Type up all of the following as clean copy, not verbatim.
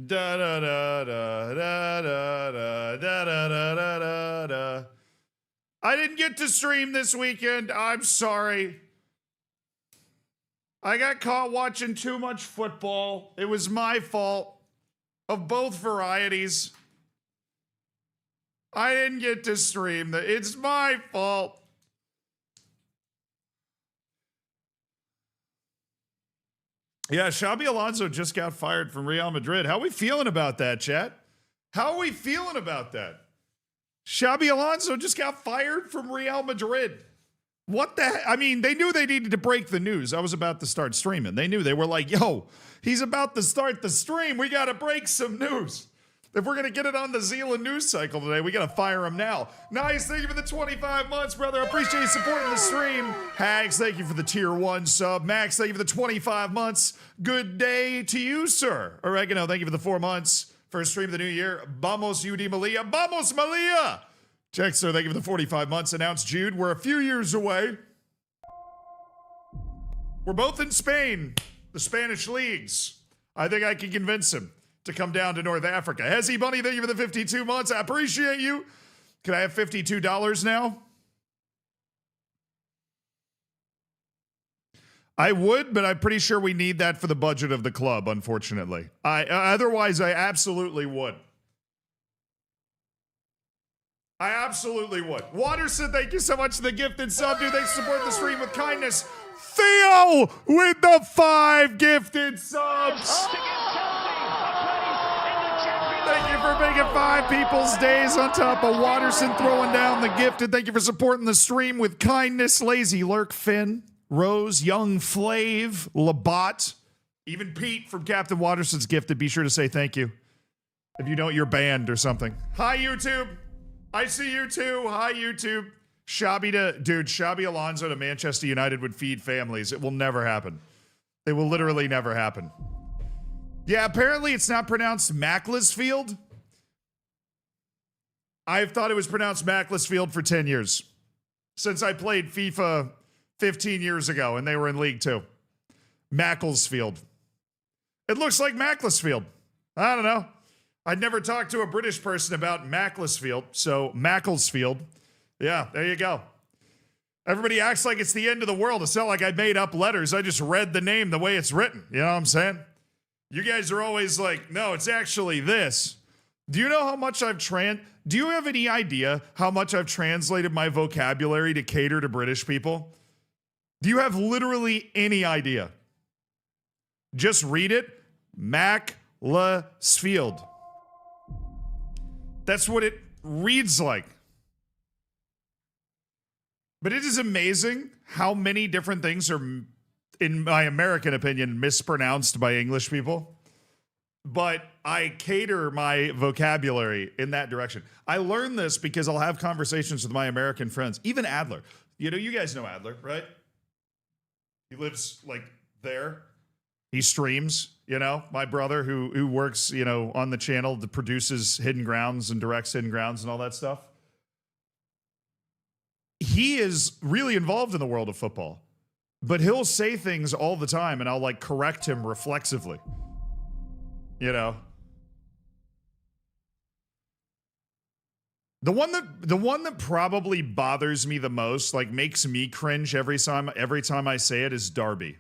Da da da da da da da da da da da da. I didn't get to stream this weekend. I'm sorry. I got caught watching too much football. It was my fault of both varieties. I didn't get to stream. It's my fault. Yeah, Xabi Alonso just got fired from Real Madrid. How are we feeling about that, chat? How are we feeling about that? Xabi Alonso just got fired from Real Madrid. What the heck? I mean, they knew they needed to break the news. I was about to start streaming. They knew. They were like, yo, he's about to start the stream. We got to break some news. If we're going to get it on the Zealand news cycle today, we got to fire him now. Nice. Thank you for the 25 months, brother. I appreciate you supporting the stream. Hags, thank you for the tier 1 sub. Max, thank you for the 25 months. Good day to you, sir. Oregano, thank you for the 4 months. First stream of the new year. Vamos, UD Malia. Vamos, Malia. Texter, thank you for the 45 months. Announced Jude. We're a few years away. We're both in Spain, the Spanish leagues. I think I can convince him to come down to North Africa. Hezzy Bunny, thank you for the 52 months. I appreciate you. Can I have $52 now? I would, but I'm pretty sure we need that for the budget of the club, unfortunately. Otherwise, I absolutely would. I absolutely would. Waterson, thank you so much for the gifted sub, dude. Thanks for supporting the stream with kindness. Theo with the 5 gifted subs. Thank you for making 5 people's days on top of Waterson throwing down the gifted. Thank you for supporting the stream with kindness. Lazy Lurk, Finn, Rose, Young Flav, Labat, even Pete from Captain Waterson's gifted. Be sure to say thank you. If you don't, you're banned or something. Hi, YouTube. I see you too. Hi, YouTube. Xabi Alonso to Manchester United would feed families. It will never happen. It will literally never happen. Yeah, apparently it's not pronounced Macclesfield. I've thought it was pronounced Macclesfield for 10 years. Since I played FIFA 15 years ago and they were in League 2. Macclesfield. It looks like Macclesfield. I don't know. I'd never talked to a British person about Macclesfield, so Macclesfield. Yeah, there you go. Everybody acts like it's the end of the world. It's not like I made up letters. I just read the name the way it's written. You know what I'm saying? You guys are always like, no, it's actually this. Do you know how much do you have any idea how much I've translated my vocabulary to cater to British people? Do you have literally any idea? Just read it. Macclesfield. That's what it reads like. But it is amazing how many different things are, in my American opinion, mispronounced by English people. But I cater my vocabulary in that direction. I learned this because I'll have conversations with my American friends. Even Adler. You know, you guys know Adler, right? He lives, like, there. He streams, you know, my brother who works, you know, on the channel that produces Hidden Grounds and directs Hidden Grounds and all that stuff. He is really involved in the world of football, but he'll say things all the time and I'll like correct him reflexively, you know. The one that probably bothers me the most, like makes me cringe every time I say it, is Derby.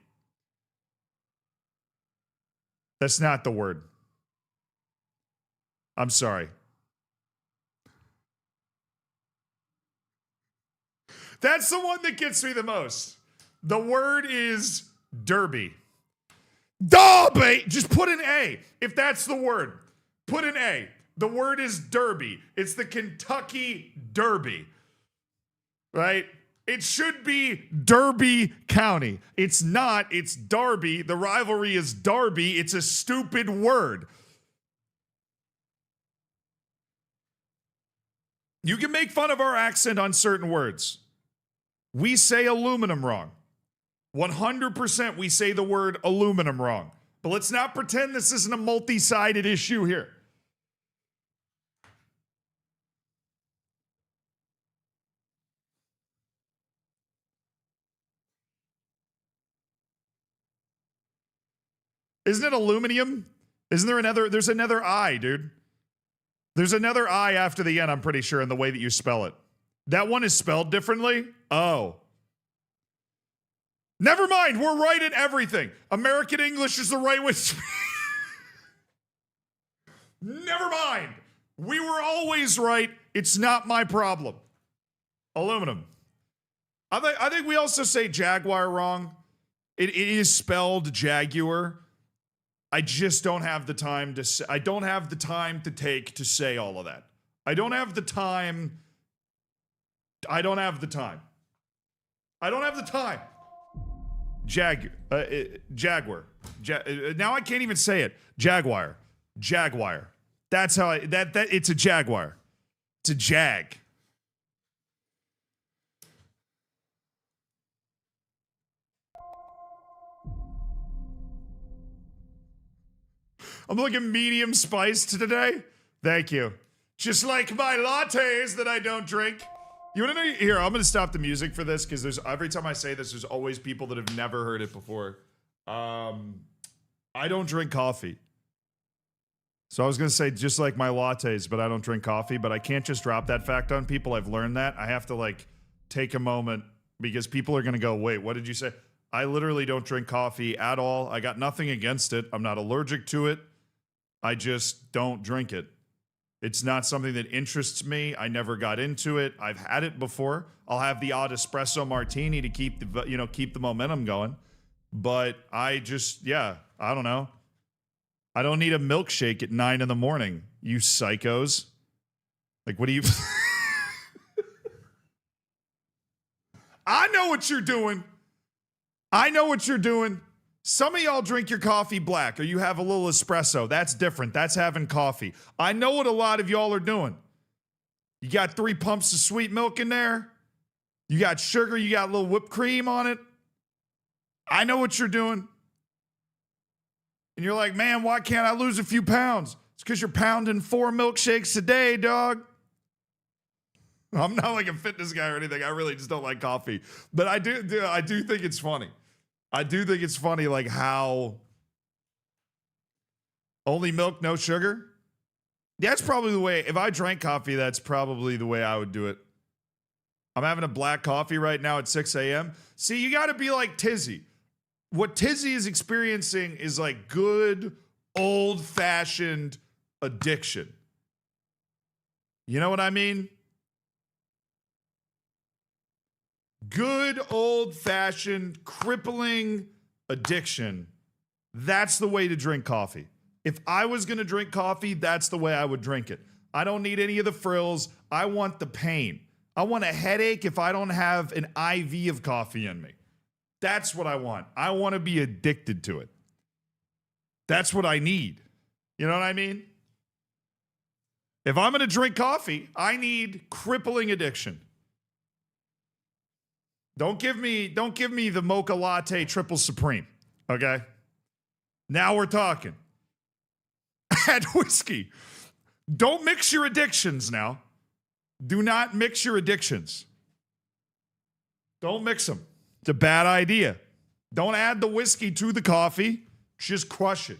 That's not the word. I'm sorry. That's the one that gets me the most. The word is Derby. Derby! Just put an A. If that's the word, put an A. The word is Derby. It's the Kentucky Derby. Right? It should be Derby County. It's not. It's Derby. The rivalry is Derby. It's a stupid word. You can make fun of our accent on certain words. We say aluminum wrong. 100% we say the word aluminum wrong. But let's not pretend this isn't a multi-sided issue here. Isn't it aluminum? Isn't there another? There's another I, dude. There's another I after the N, I'm pretty sure, in the way that you spell it. That one is spelled differently? Oh. Never mind, we're right at everything. American English is the right way to speak. Never mind. We were always right. It's not my problem. Aluminum. I think we also say Jaguar wrong. It is spelled Jaguar. I just don't have the time to say, I don't have the time to take to say all of that. I don't have the time. I don't have the time. I don't have the time. Jaguar. Now I can't even say it. Jaguar. That's how it's a Jaguar. It's a Jag. I'm looking medium spiced today. Thank you. Just like my lattes that I don't drink. You want to know? Here, I'm going to stop the music for this because there's every time I say this, there's always people that have never heard it before. I don't drink coffee. So I was going to say just like my lattes, but I don't drink coffee. But I can't just drop that fact on people. I've learned that. I have to like take a moment because people are going to go, wait, what did you say? I literally don't drink coffee at all. I got nothing against it. I'm not allergic to it. I just don't drink it. It's not something that interests me. I never got into it. I've had it before. I'll have the odd espresso martini to keep the momentum going. But I just, I don't know. I don't need a milkshake at 9 a.m, you psychos. Like, what do you... I know what you're doing. Some of y'all drink your coffee black or you have a little espresso. That's different. That's having coffee. I know what a lot of y'all are doing. You got 3 pumps of sweet milk in there. You got sugar. You got a little whipped cream on it. I know what you're doing. And you're like, man, why can't I lose a few pounds? It's because you're pounding 4 milkshakes a day, dog. I'm not like a fitness guy or anything. I really just don't like coffee. But I do think it's funny. I do think it's funny, like how only milk, no sugar. That's probably the way, if I drank coffee, that's probably the way I would do it. I'm having a black coffee right now at 6 a.m. See, you got to be like Tizzy. What Tizzy is experiencing is like good, old-fashioned addiction. You know what I mean? Good old-fashioned crippling addiction. That's the way to drink coffee. If I was going to drink coffee, that's the way I would drink it. I don't need any of the frills. I want the pain. I want a headache if I don't have an IV of coffee in me. That's what I want. I want to be addicted to it. That's what I need. You know what I mean? If I'm going to drink coffee, I need crippling addiction. Don't give me the mocha latte triple supreme, okay? Now we're talking. Add whiskey. Don't mix your addictions now. Do not mix your addictions. Don't mix them. It's a bad idea. Don't add the whiskey to the coffee. Just crush it.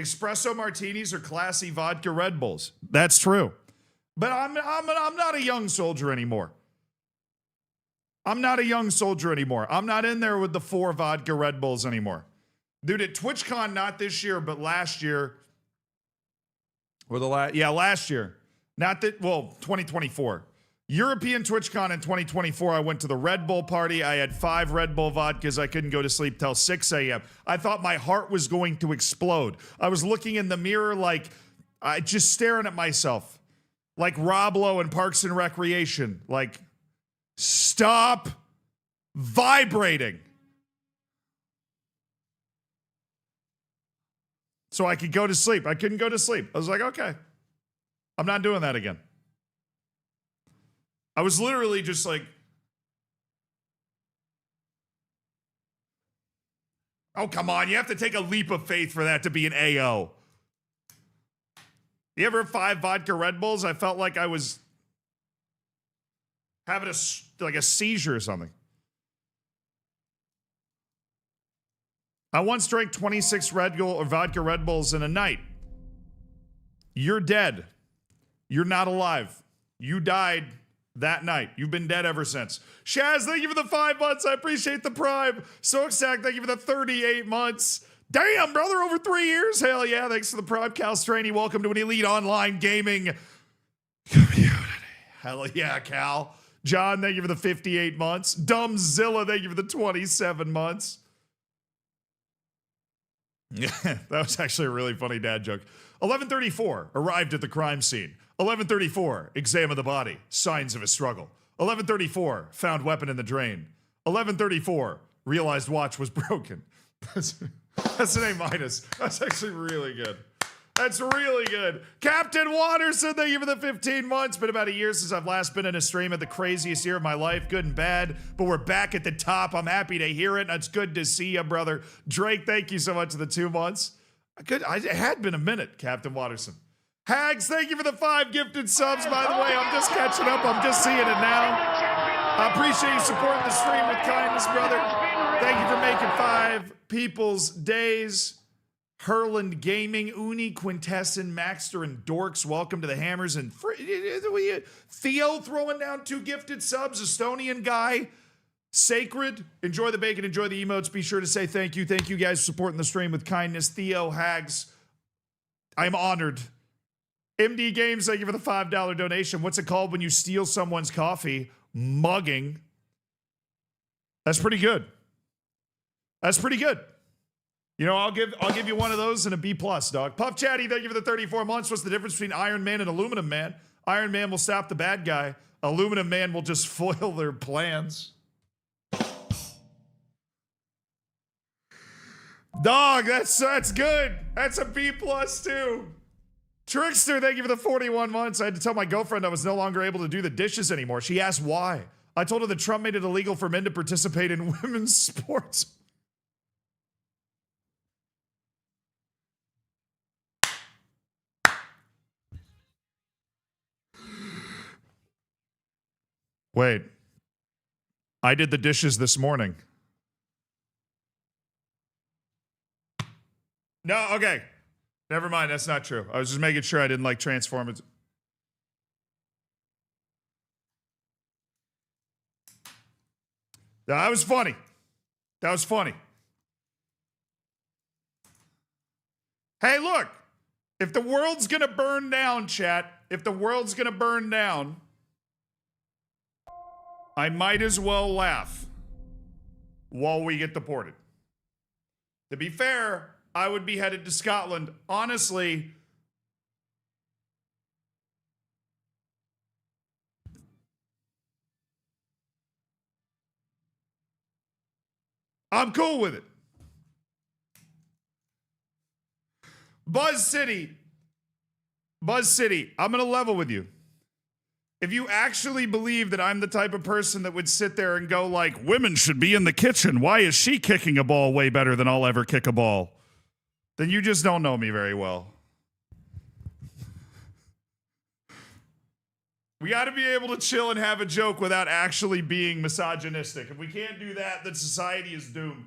Espresso martinis are classy vodka Red Bulls. That's true. But I'm not a young soldier anymore. I'm not in there with the 4 vodka Red Bulls anymore. Dude, at TwitchCon, not this year, but last year, or last year. Not that, 2024. European TwitchCon in 2024, I went to the Red Bull party. I had 5 Red Bull vodkas. I couldn't go to sleep till 6 a.m. I thought my heart was going to explode. I was looking in the mirror like, just staring at myself. Like Rob Lowe in Parks and Recreation. Like, stop vibrating. So I could go to sleep. I couldn't go to sleep. I was like, okay, I'm not doing that again. I was literally just like, oh, come on. You have to take a leap of faith for that to be an AO. You ever have 5 vodka Red Bulls? I felt like I was having a seizure or something. I once drank 26 Red Bull or vodka Red Bulls in a night. You're dead. You're not alive. You died that night. You've been dead ever since. Shaz, thank you for the 5 months. I appreciate the prime. Soaksack, thank you for the 38 months. Damn, brother, over 3 years. Hell yeah, thanks for the prime. Cal Straney, welcome to an elite online gaming community. Hell yeah, Cal. John, thank you for the 58 months. Dumbzilla, thank you for the 27 months. Yeah, that was actually a really funny dad joke. 11:34, arrived at the crime scene. 11:34, examine the body, signs of a struggle. 11:34, found weapon in the drain. 11:34, realized watch was broken. That's an A-. That's actually really good. That's really good. Captain Watterson, thank you for the 15 months. Been about a year since I've last been in a stream of the craziest year of my life, good and bad, but we're back at the top. I'm happy to hear it. It's good to see you, brother. Drake, thank you so much for the 2 months. It had been a minute, Captain Watterson. Hags, thank you for the 5 gifted subs, by the way. I'm just catching up. I'm just seeing it now. I appreciate you supporting the stream with kindness, brother. Thank you for making 5 people's days. Herland Gaming, Uni, Quintesson, Maxter, and Dorks, welcome to the Hammers. And Theo throwing down 2 gifted subs, Estonian guy. Sacred, enjoy the bacon, enjoy the emotes. Be sure to say thank you. Thank you guys for supporting the stream with kindness. Theo, Hags, I'm honored. MD Games, thank you for the $5 donation. What's it called when you steal someone's coffee? Mugging. That's pretty good. That's pretty good. You know, I'll give you one of those and a B+, dog. Puff Chatty, thank you for the 34 months. What's the difference between Iron Man and Aluminum Man? Iron Man will stop the bad guy. Aluminum Man will just foil their plans. Dog, that's good. That's a B+ too. Trickster, thank you for the 41 months. I had to tell my girlfriend I was no longer able to do the dishes anymore. She asked why. I told her that Trump made it illegal for men to participate in women's sports. Wait. I did the dishes this morning. No, okay. Never mind, that's not true. I was just making sure I didn't like transform it. That was funny. That was funny. Hey, look. If the world's gonna burn down, chat, if the world's gonna burn down, I might as well laugh while we get deported. To be fair, I would be headed to Scotland. Honestly, I'm cool with it. Buzz City, I'm going to level with you. If you actually believe that I'm the type of person that would sit there and go like, women should be in the kitchen, why is she kicking a ball way better than I'll ever kick a ball? Then you just don't know me very well. We got to be able to chill and have a joke without actually being misogynistic. If we can't do that, then society is doomed.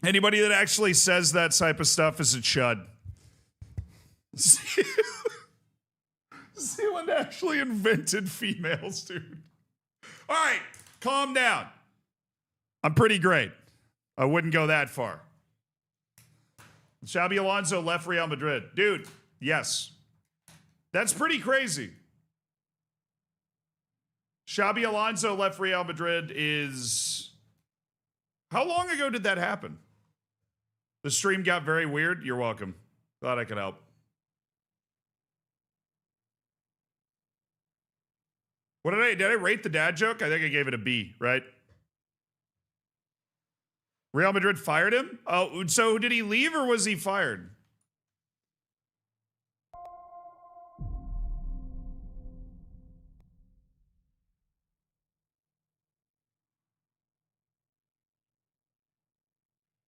Anybody that actually says that type of stuff is a chud. Zealand actually invented females, dude. All right, calm down. I'm pretty great. I wouldn't go that far. Xabi Alonso left Real Madrid. Dude, yes. That's pretty crazy. Xabi Alonso left Real Madrid is... How long ago did that happen? The stream got very weird. You're welcome. Thought I could help. What did I rate the dad joke? I think I gave it a B, right? Real Madrid fired him? Oh, so did he leave or was he fired?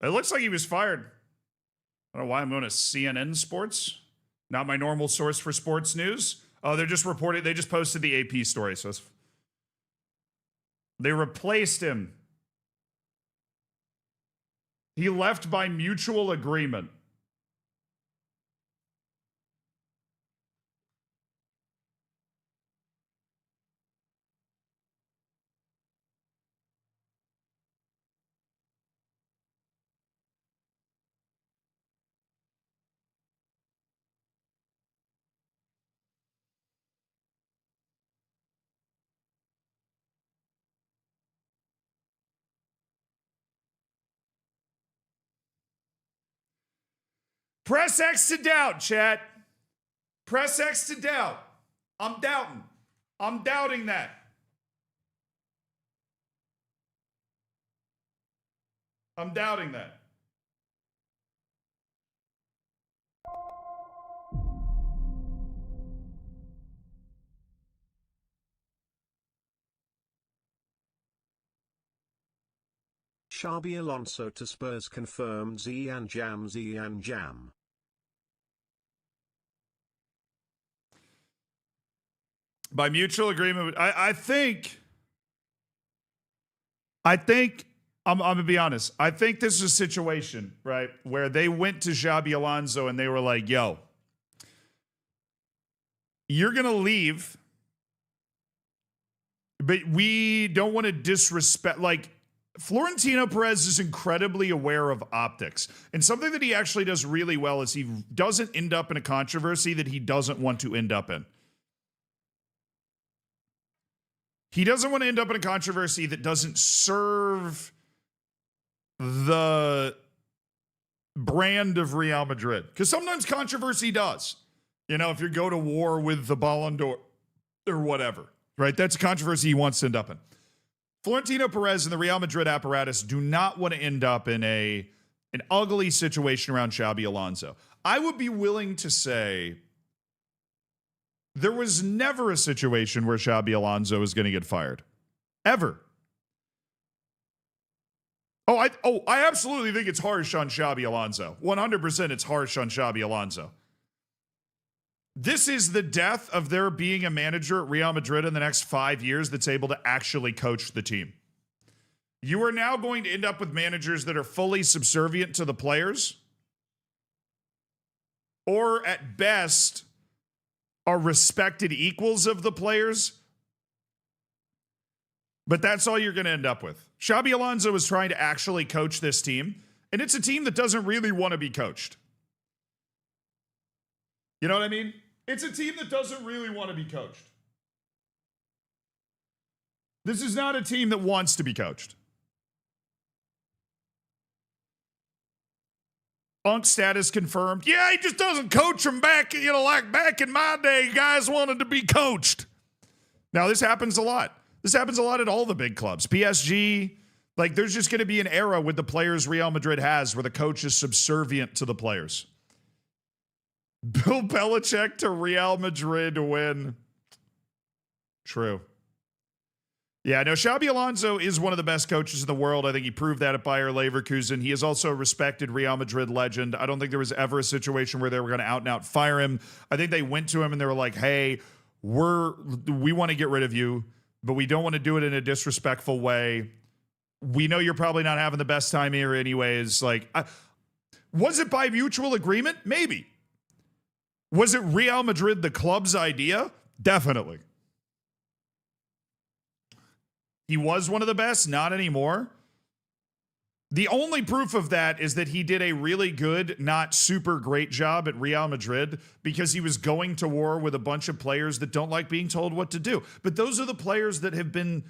It looks like he was fired. I don't know why I'm going to CNN Sports. Not my normal source for sports news. Oh, they're just reporting. They just posted the AP story. So they replaced him. He left by mutual agreement. Press X to doubt, chat. Press X to doubt. I'm doubting. I'm doubting that. I'm doubting that. Xabi Alonso to Spurs confirmed Zian Jam. By mutual agreement, I think I'm going to be honest. I think this is a situation, right, where they went to Xabi Alonso and they were like, yo, you're going to leave, but we don't want to disrespect. Like, Florentino Perez is incredibly aware of optics. And something that he actually does really well is he doesn't end up in a controversy that he doesn't want to end up in. He doesn't want to end up in a controversy that doesn't serve the brand of Real Madrid. Because sometimes controversy does. You know, if you go to war with the Ballon d'Or or whatever, right? That's a controversy he wants to end up in. Florentino Perez and the Real Madrid apparatus do not want to end up in an ugly situation around Xabi Alonso. I would be willing to say there was never a situation where Xabi Alonso was going to get fired. Ever. I absolutely think it's harsh on Xabi Alonso. 100% it's harsh on Xabi Alonso. This is the death of there being a manager at Real Madrid in the next 5 years that's able to actually coach the team. You are now going to end up with managers that are fully subservient to the players, or at best are respected equals of the players. But that's all you're going to end up with. Xabi Alonso is trying to actually coach this team, and it's a team that doesn't really want to be coached. You know what I mean? It's a team that doesn't really want to be coached. This is not a team that wants to be coached. Unk status confirmed. Yeah, he just doesn't coach them back, like back in my day, guys wanted to be coached. Now, this happens a lot. This happens a lot at all the big clubs. PSG, like there's just going to be an era with the players Real Madrid has where the coach is subservient to the players. Bill Belichick to Real Madrid to win. True. Yeah, no, Xabi Alonso is one of the best coaches in the world. I think he proved that at Bayer Leverkusen. He is also a respected Real Madrid legend. I don't think there was ever a situation where they were going to out and out fire him. I think they went to him and they were like, hey, we want to get rid of you, but we don't want to do it in a disrespectful way. We know you're probably not having the best time here anyways. Was it by mutual agreement? Maybe. Was it Real Madrid, the club's idea? Definitely. He was one of the best, not anymore. The only proof of that is that he did a really good, not super great job at Real Madrid because he was going to war with a bunch of players that don't like being told what to do. But those are the players that have been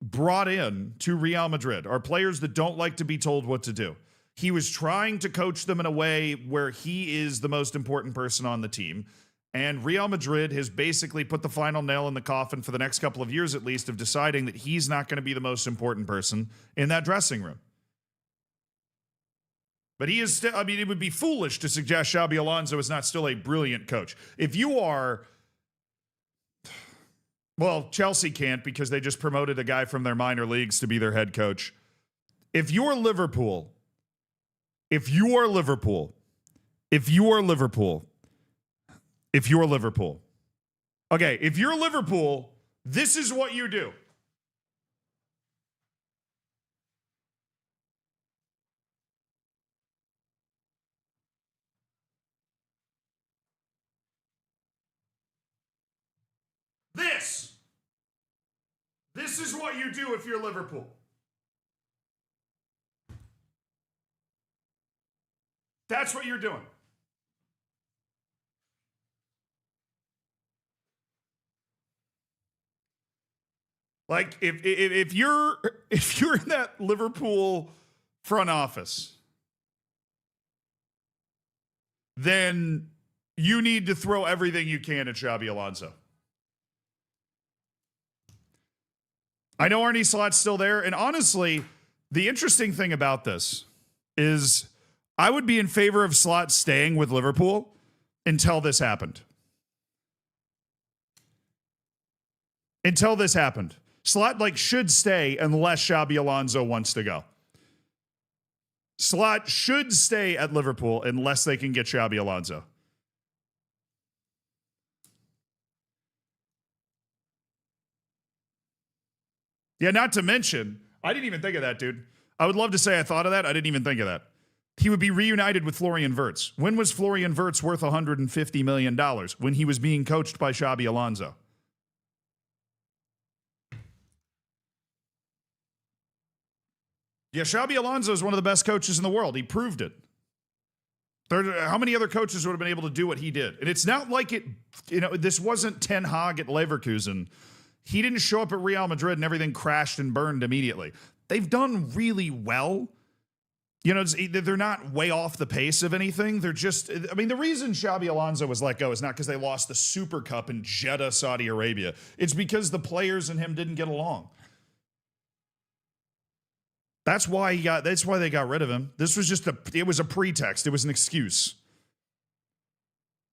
brought in to Real Madrid, are players that don't like to be told what to do. He was trying to coach them in a way where he is the most important person on the team. And Real Madrid has basically put the final nail in the coffin for the next couple of years, at least, of deciding that he's not going to be the most important person in that dressing room. But he is still, it would be foolish to suggest Xabi Alonso is not still a brilliant coach. If you are, well, Chelsea can't because they just promoted a guy from their minor leagues to be their head coach. If you're Liverpool, this is what you do. This is what you do if you're Liverpool. That's what you're doing. Like if you're in that Liverpool front office, then you need to throw everything you can at Xabi Alonso. I know Arne Slot's still there, and honestly, the interesting thing about this is I would be in favor of Slot staying with Liverpool until this happened. Until this happened. Slot should stay unless Xabi Alonso wants to go. Slot should stay at Liverpool unless they can get Xabi Alonso. Yeah, not to mention, I didn't even think of that, dude. I would love to say I thought of that. I didn't even think of that. He would be reunited with Florian Wirtz. When was Florian Wirtz worth $150 million? When he was being coached by Xabi Alonso. Yeah, Xabi Alonso is one of the best coaches in the world. He proved it. How many other coaches would have been able to do what he did? And it's not like this wasn't Ten Hag at Leverkusen. He didn't show up at Real Madrid and everything crashed and burned immediately. They've done really well. They're not way off the pace of anything. They're just, the reason Xabi Alonso was let go is not because they lost the Super Cup in Jeddah, Saudi Arabia. It's because the players and him didn't get along. That's why they got rid of him. This was it was a pretext. It was an excuse.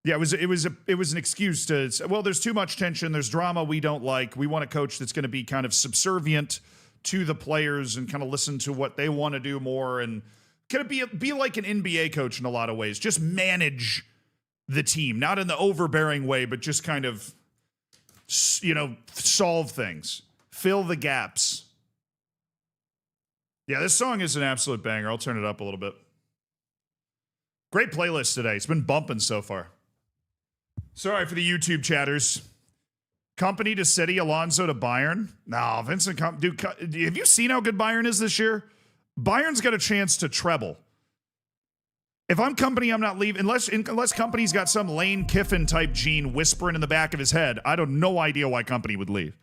Yeah, it was an excuse to, well, there's too much tension. There's drama we don't like. We want a coach that's going to be kind of subservient to the players and kind of listen to what they want to do more and kind of be like an NBA coach in a lot of ways. Just manage the team, not in the overbearing way, but just kind of, solve things, fill the gaps. Yeah, this song is an absolute banger. I'll turn it up a little bit. Great playlist today. It's been bumping so far. Sorry for the YouTube chatters. Company to City, Alonso to Bayern. No, Vincent, dude, have you seen how good Bayern is this year? Bayern's got a chance to treble. If I'm Company, I'm not leaving unless Company's got some Lane Kiffin type gene whispering in the back of his head. I have no idea why Company would leave.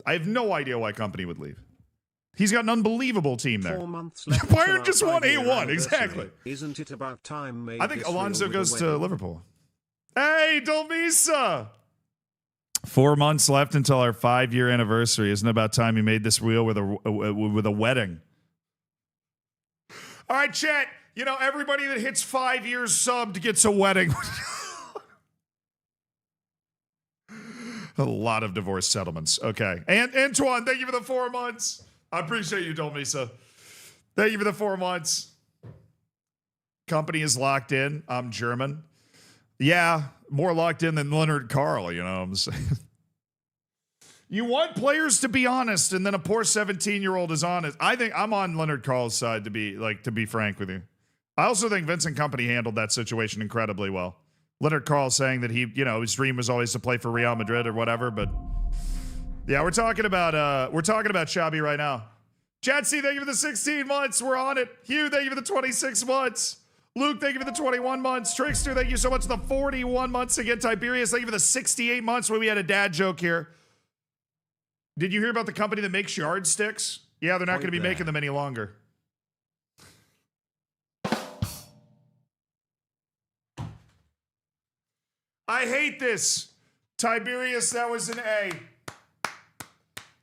I have no idea why Company would leave. He's got an unbelievable team there. 4 months left. Bayern just won 8-1. Exactly. Isn't it about time? I think Alonso goes to Liverpool. Hey, Dolmisa! 4 months left until our 5-year anniversary. Isn't it about time you made this real with a wedding? All right, chat. Everybody that hits 5 years subbed gets a wedding. A lot of divorce settlements. Okay. And Antoine, thank you for the 4 months. I appreciate you, Dolmisa. Thank you for the 4 months. Company is locked in. I'm German. Yeah, more locked in than Leonard Carl, you know what I'm saying? You want players to be honest, and then a poor 17-year-old is honest. I think I'm on Leonard Carl's side, to be frank with you. I also think Vincent Kompany handled that situation incredibly well. Leonard Carl saying that he, his dream was always to play for Real Madrid or whatever, but yeah, we're talking about Xabi right now. Jatsy, thank you for the 16 months. We're on it. Hugh, thank you for the 26 months. Luke, thank you for the 21 months. Trickster, thank you so much for the 41 months again. Tiberius, thank you for the 68 months when we had a dad joke here. Did you hear about the company that makes yardsticks? Yeah, they're not going to be making them any longer. I hate this. Tiberius, that was an A.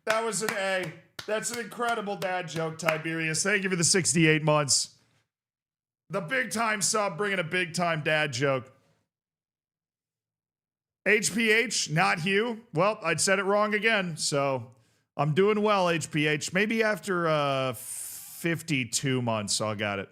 That was an A. That's an incredible dad joke, Tiberius. Thank you for the 68 months. The big time sub bringing a big time dad joke. HPH, not Hugh. Well, I'd said it wrong again, so I'm doing well, HPH. Maybe after 52 months, I'll get it.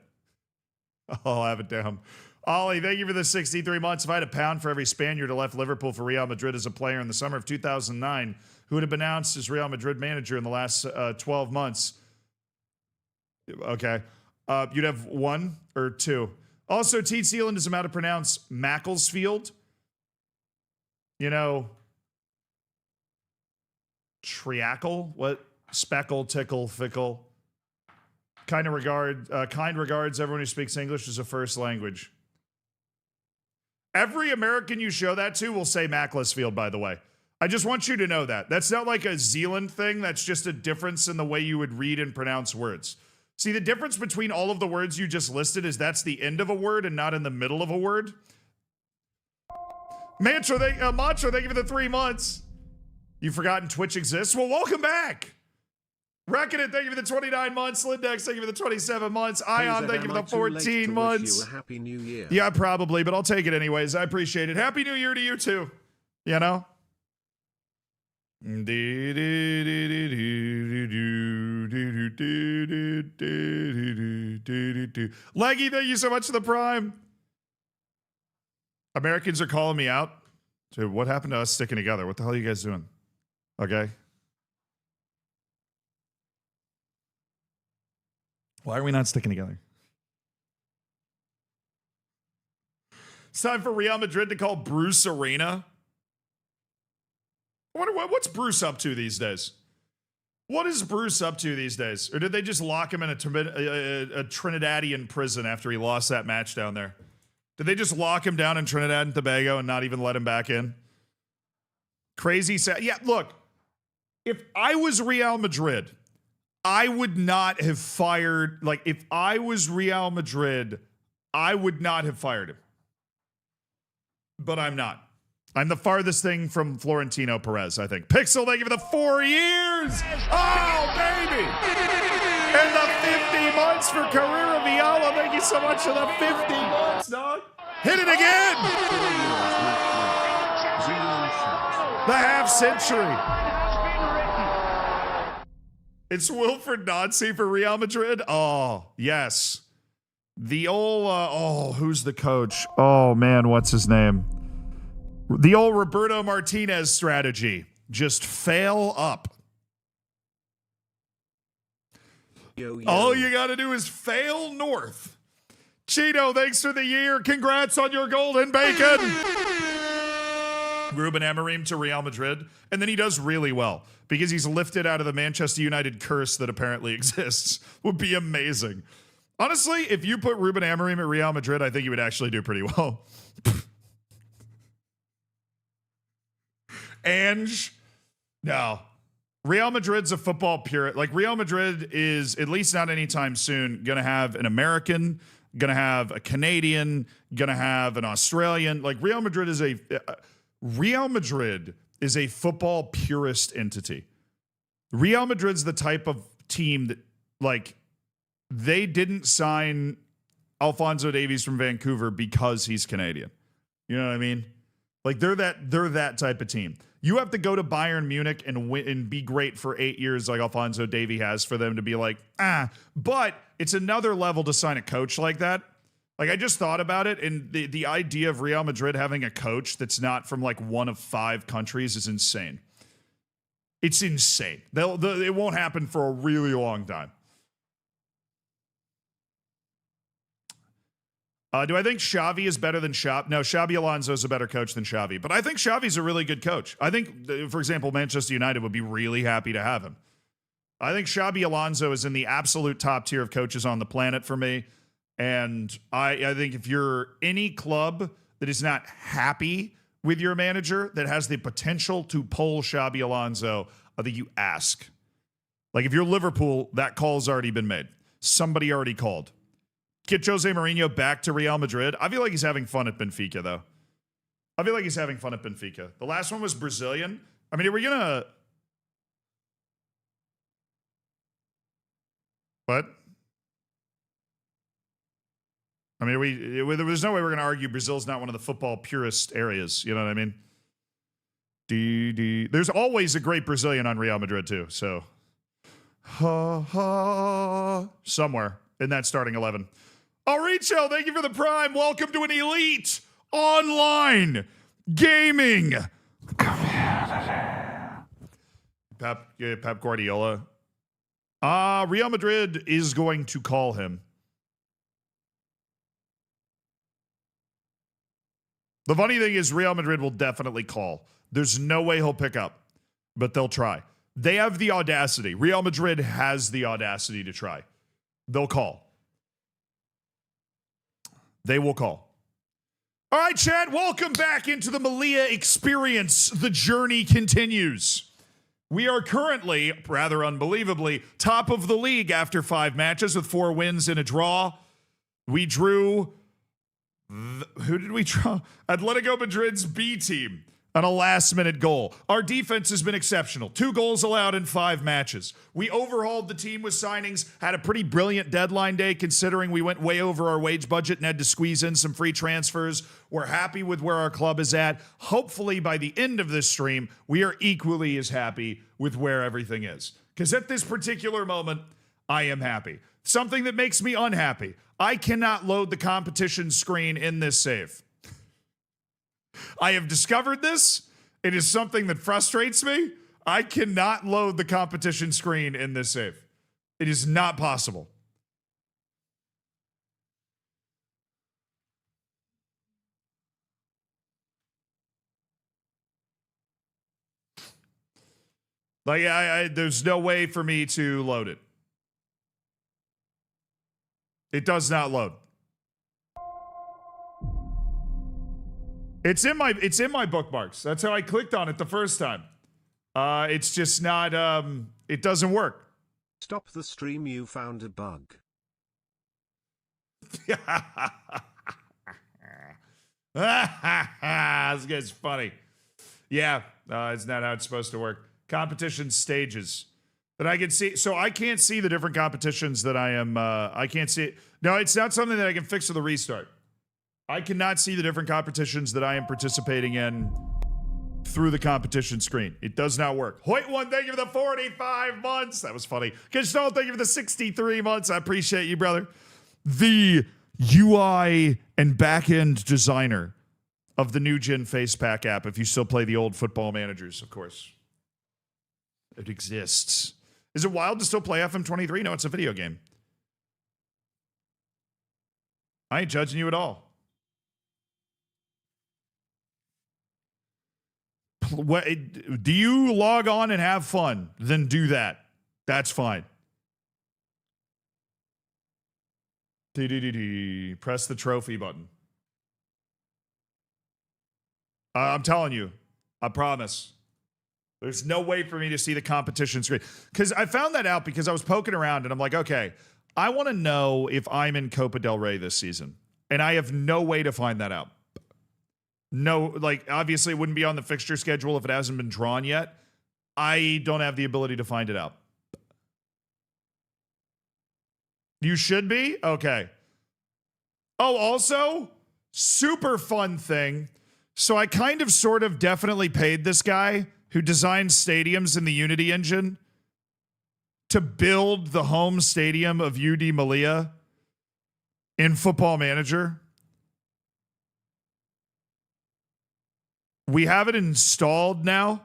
I'll have it down. Ollie, thank you for the 63 months. If I had a pound for every Spaniard who left Liverpool for Real Madrid as a player in the summer of 2009, who would have been announced as Real Madrid manager in the last 12 months, okay, you'd have 1 or 2. Also, Teed Sealand doesn't know how to pronounce Macclesfield. Triacle? What? Speckle, tickle, fickle. Kind regards everyone who speaks English as a first language. Every American you show that to will say Macclesfield, by the way. I just want you to know that. That's not like a Zealand thing. That's just a difference in the way you would read and pronounce words. See, the difference between all of the words you just listed is that's the end of a word and not in the middle of a word. Mantra, thank you for the 3 months. You've forgotten Twitch exists? Well, welcome back. Reckoning, thank you for the 29 months. Lindex, thank you for the 27 months. Ion, thank you for the 14 months. Wish you a happy new year. Yeah, probably, but I'll take it anyways. I appreciate it. Happy New Year to you too. You know? Leggy, thank you so much for the prime. Americans are calling me out. Dude, what happened to us sticking together? What the hell are you guys doing? Okay. Why are we not sticking together? It's time for Real Madrid to call Bruce Arena. I wonder what's Bruce up to these days? What is Bruce up to these days? Or did they just lock him in a Trinidadian prison after he lost that match down there? Did they just lock him down in Trinidad and Tobago and not even let him back in? Crazy sad. Yeah, look, if I was Real Madrid, I would not have fired, like, if I was Real Madrid, I would not have fired him. But I'm not. I'm the farthest thing from Florentino Perez, I think. Pixel, thank you for the 4 years. Oh, baby. And the 50 months for Carrera Viola. Thank you so much for the 50 months, dog. Hit it again. The half century. It's Wilfred Nazi for Real Madrid. Oh, yes. The old, who's the coach? Oh, man, what's his name? The old Roberto Martinez strategy. Just fail up. Yo. All you got to do is fail north. Cheeto, thanks for the year. Congrats on your golden bacon. Ruben Amorim to Real Madrid. And then he does really well because he's lifted out of the Manchester United curse that apparently exists. Would be amazing. Honestly, if you put Ruben Amorim at Real Madrid, I think he would actually do pretty well. Ange, no. Real Madrid's a football purist. Like, Real Madrid is, at least not anytime soon, going to have an American, going to have a Canadian, going to have an Australian. Like, Real Madrid is a football purist entity. Real Madrid's the type of team that, like, they didn't sign Alphonso Davies from Vancouver because he's Canadian. You know what I mean? Like, they're that type of team. You have to go to Bayern Munich and win and be great for 8 years like Alphonso Davies has for them to be like, but it's another level to sign a coach like that. Like, I just thought about it, and the idea of Real Madrid having a coach that's not from like one of 5 countries is insane. It's insane. It won't happen for a really long time. Do I think Xavi is better than Xavi? No, Xabi Alonso is a better coach than Xavi. But I think Xavi's a really good coach. I think, for example, Manchester United would be really happy to have him. I think Xabi Alonso is in the absolute top tier of coaches on the planet for me. And I think if you're any club that is not happy with your manager that has the potential to pull Xabi Alonso, I think you ask. Like, if you're Liverpool, that call's already been made. Somebody already called. Get Jose Mourinho back to Real Madrid. I feel like he's having fun at Benfica, though. I feel like he's having fun at Benfica. The last one was Brazilian. I mean, are we going to... What? I mean, there's no way we're going to argue Brazil's not one of the football purist areas. You know what I mean? There's always a great Brazilian on Real Madrid, too. So, somewhere in that starting 11. Aricho, thank you for the prime. Welcome to an elite online gaming community. Pep Guardiola. Real Madrid is going to call him. The funny thing is Real Madrid will definitely call. There's no way he'll pick up, but they'll try. They have the audacity. Real Madrid has the audacity to try. They'll call. They will call. All right, chat, welcome back into the Malia experience. The journey continues. We are currently, rather unbelievably, top of the league after 5 matches with 4 wins and a draw. We drew... who did we draw? Atletico Madrid's B team on a last-minute goal. Our defense has been exceptional. 2 goals allowed in 5 matches. We overhauled the team with signings, had a pretty brilliant deadline day considering we went way over our wage budget and had to squeeze in some free transfers. We're happy with where our club is at. Hopefully, by the end of this stream, we are equally as happy with where everything is. Because at this particular moment, I am happy. Something that makes me unhappy. I cannot load the competition screen in this save. I have discovered this. It is something that frustrates me. I cannot load the competition screen in this save. It is not possible. Like, there's no way for me to load it. It does not load. It's in my bookmarks. That's how I clicked on it the first time. It's just not, it doesn't work. Stop the stream, you found a bug. This guy's funny. Yeah, it's not how it's supposed to work. Competition stages that I can see. So I can't see the different competitions that I am, I can't see. No, it's not something that I can fix with a restart. I cannot see the different competitions that I am participating in through the competition screen. It does not work. Hoyt1, thank you for the 45 months. That was funny. Kishol, thank you for the 63 months. I appreciate you, brother. The UI and back-end designer of the new Gen Face Pack app, if you still play the old Football Managers, of course. It exists. Is it wild to still play FM23? No, it's a video game. I ain't judging you at all. Do you log on and have fun? Then do that. That's fine. Press the trophy button. I'm telling you. I promise. There's no way for me to see the competition screen. Because I found that out because I was poking around and I'm like, okay, I want to know if I'm in Copa del Rey this season. And I have no way to find that out. No, like, obviously it wouldn't be on the fixture schedule if it hasn't been drawn yet. I don't have the ability to find it out. You should be? Okay. Oh, also, super fun thing. So I kind of sort of definitely paid this guy who designed stadiums in the Unity engine to build the home stadium of UD Malia in Football Manager. We have it installed now.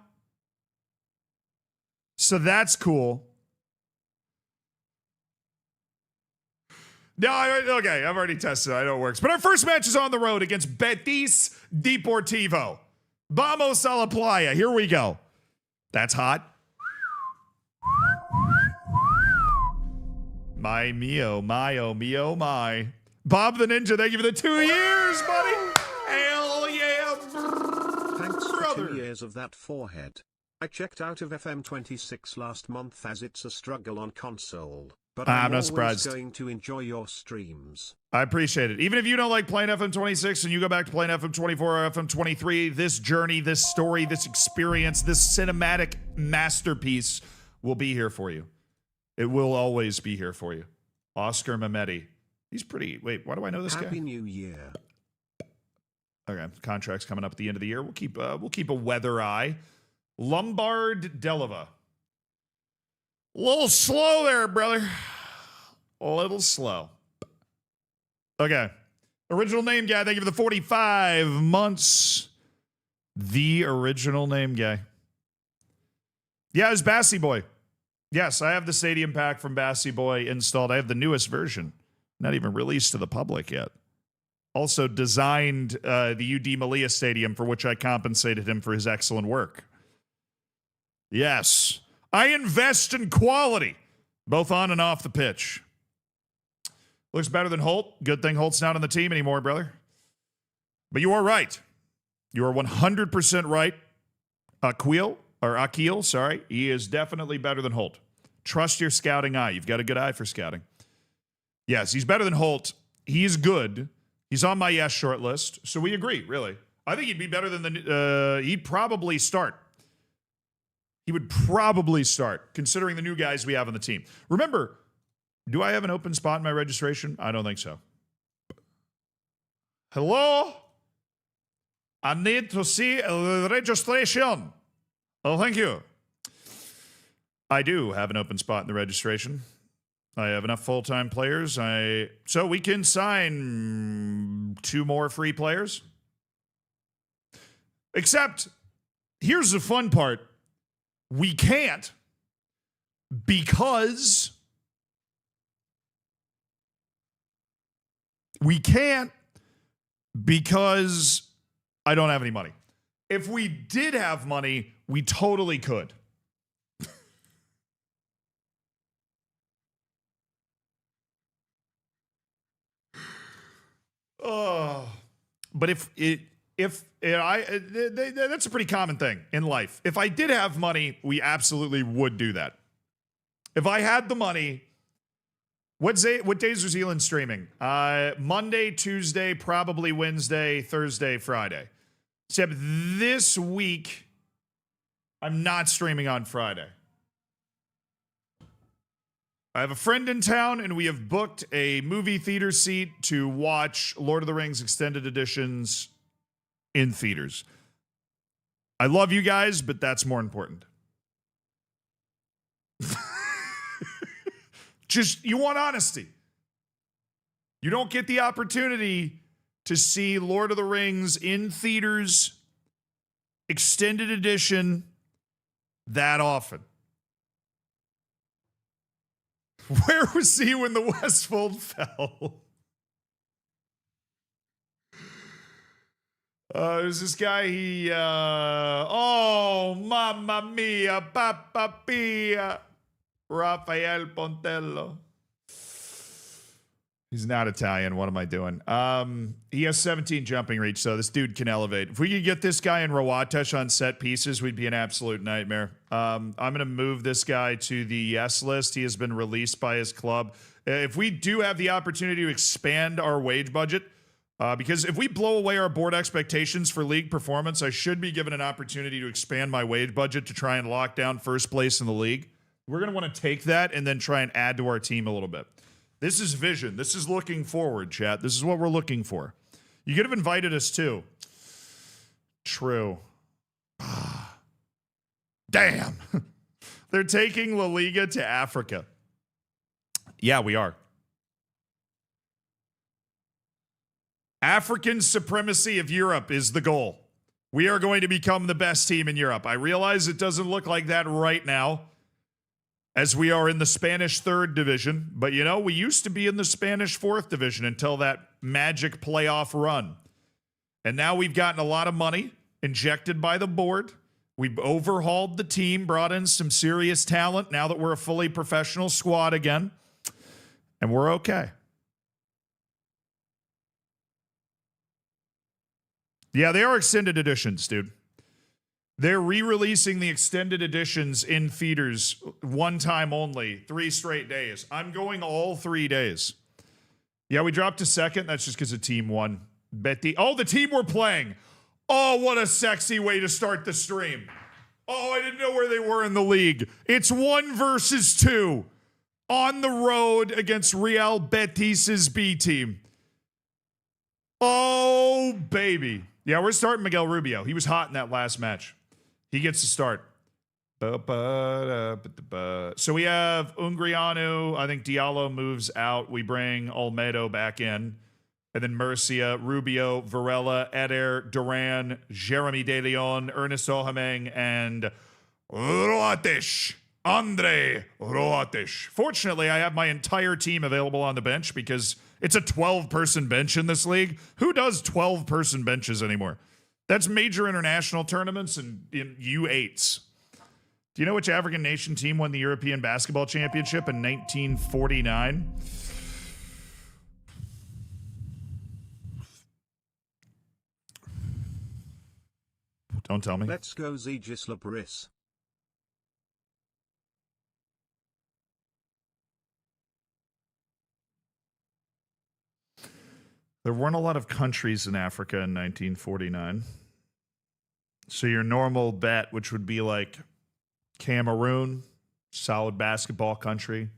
So that's cool. No, okay, I've already tested it. I know it works. But our first match is on the road against Betis Deportivo. Vamos a la playa. Here we go. That's hot. My mio, my oh mio, my. Bob the Ninja, thank you for the 2 years, buddy. Hell yeah. Thanks for 2 years of that forehead. I checked out of FM26 last month as it's a struggle on console, but I'm not always surprised. Going to enjoy your streams. I appreciate it. Even if you don't like playing FM26 and you go back to playing FM24 or FM23, this journey, this story, this experience, this cinematic masterpiece will be here for you. It will always be here for you. Oscar Mehmeti. He's pretty... Wait, why do I know this guy? Happy New Year. Okay, contract's coming up at the end of the year. We'll keep a weather eye. Lombard Deliva. A little slow there, brother. A little slow. Okay. Original name guy, thank you for the 45 months. The original name guy. Yeah, it was Bassy Boy. Yes, I have the Stadium Pack from Bassy Boy installed. I have the newest version. Not even released to the public yet. Also designed the UD Malia Stadium, for which I compensated him for his excellent work. Yes. I invest in quality, both on and off the pitch. Looks better than Holt. Good thing Holt's not on the team anymore, brother. But you are right. You are 100% right. Akil, sorry. He is definitely better than Holt. Trust your scouting eye. You've got a good eye for scouting. Yes, he's better than Holt. He is good. He's on my yes short list. So we agree, really. I think he'd be better than he'd probably start. He would probably start, considering the new guys we have on the team. Remember, do I have an open spot in my registration? I don't think so. Hello? I need to see the registration. Oh, thank you. I do have an open spot in the registration. I have enough full-time players. So we can sign 2 more free players. Except, here's the fun part. We can't because I don't have any money. If we did have money, we totally could. But that's a pretty common thing in life. If I did have money, we absolutely would do that. If I had the money, what days are Zealand streaming? Monday, Tuesday, probably Wednesday, Thursday, Friday. Except this week, I'm not streaming on Friday. I have a friend in town, and we have booked a movie theater seat to watch Lord of the Rings extended editions in theaters. I love you guys, but that's more important. Just, you want honesty. You don't get the opportunity to see Lord of the Rings in theaters, extended edition, that often. Where was he when the Westfold fell? There's this guy, oh, mamma mia, papa pia, Rafael Pontello. He's not Italian. What am I doing? He has 17 jumping reach, so this dude can elevate. If we could get this guy in Rawatesh on set pieces, we'd be an absolute nightmare. I'm going to move this guy to the yes list. He has been released by his club. If we do have the opportunity to expand our wage budget, because if we blow away our board expectations for league performance, I should be given an opportunity to expand my wage budget to try and lock down first place in the league. We're going to want to take that and then try and add to our team a little bit. This is vision. This is looking forward, chat. This is what we're looking for. You could have invited us too. True. Damn. They're taking La Liga to Africa. Yeah, we are. African supremacy of Europe is the goal. We are going to become the best team in Europe. I realize it doesn't look like that right now, as we are in the Spanish 3rd division. But, you know, we used to be in the Spanish 4th division until that magic playoff run. And now we've gotten a lot of money injected by the board. We've overhauled the team, brought in some serious talent now that we're a fully professional squad again. And we're okay. Yeah, they are extended editions, dude. They're re-releasing the extended editions in theaters one time only, 3 straight days. I'm going all 3 days. Yeah, we dropped to second. That's just because the team won. Oh, the team we're playing. Oh, what a sexy way to start the stream. Oh, I didn't know where they were in the league. It's 1 versus 2 on the road against Real Betis's B team. Oh, baby. Yeah, we're starting Miguel Rubio. He was hot in that last match. He gets to start. So we have Ungrianu. I think Diallo moves out. We bring Olmedo back in. And then Murcia, Rubio, Varela, Eder, Duran, Jeremy De Leon, Ernest Ohameng, and Roatesh. Andre Roatesh. Fortunately, I have my entire team available on the bench because it's a 12-person bench in this league. Who does 12-person benches anymore? That's major international tournaments and in U8s. Do you know which African nation team won the European Basketball Championship in 1949? Don't tell me. Let's go Zegis Labris. There weren't a lot of countries in Africa in 1949. So your normal bet, which would be like Cameroon, solid basketball country,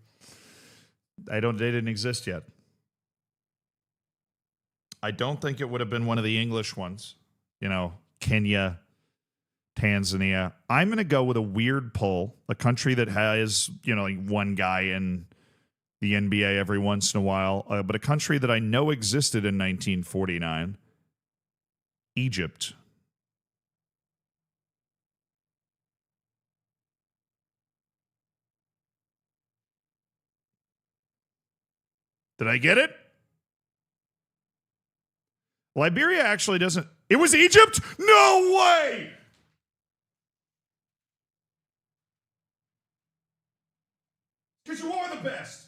they didn't exist yet. I don't think it would have been one of the English ones. You know, Kenya, Tanzania. I'm going to go with a weird poll, a country that has, you know, like one guy in the NBA every once in a while, but a country that I know existed in 1949, Egypt. Did I get it? Liberia actually doesn't. It was Egypt? No way! Because you are the best.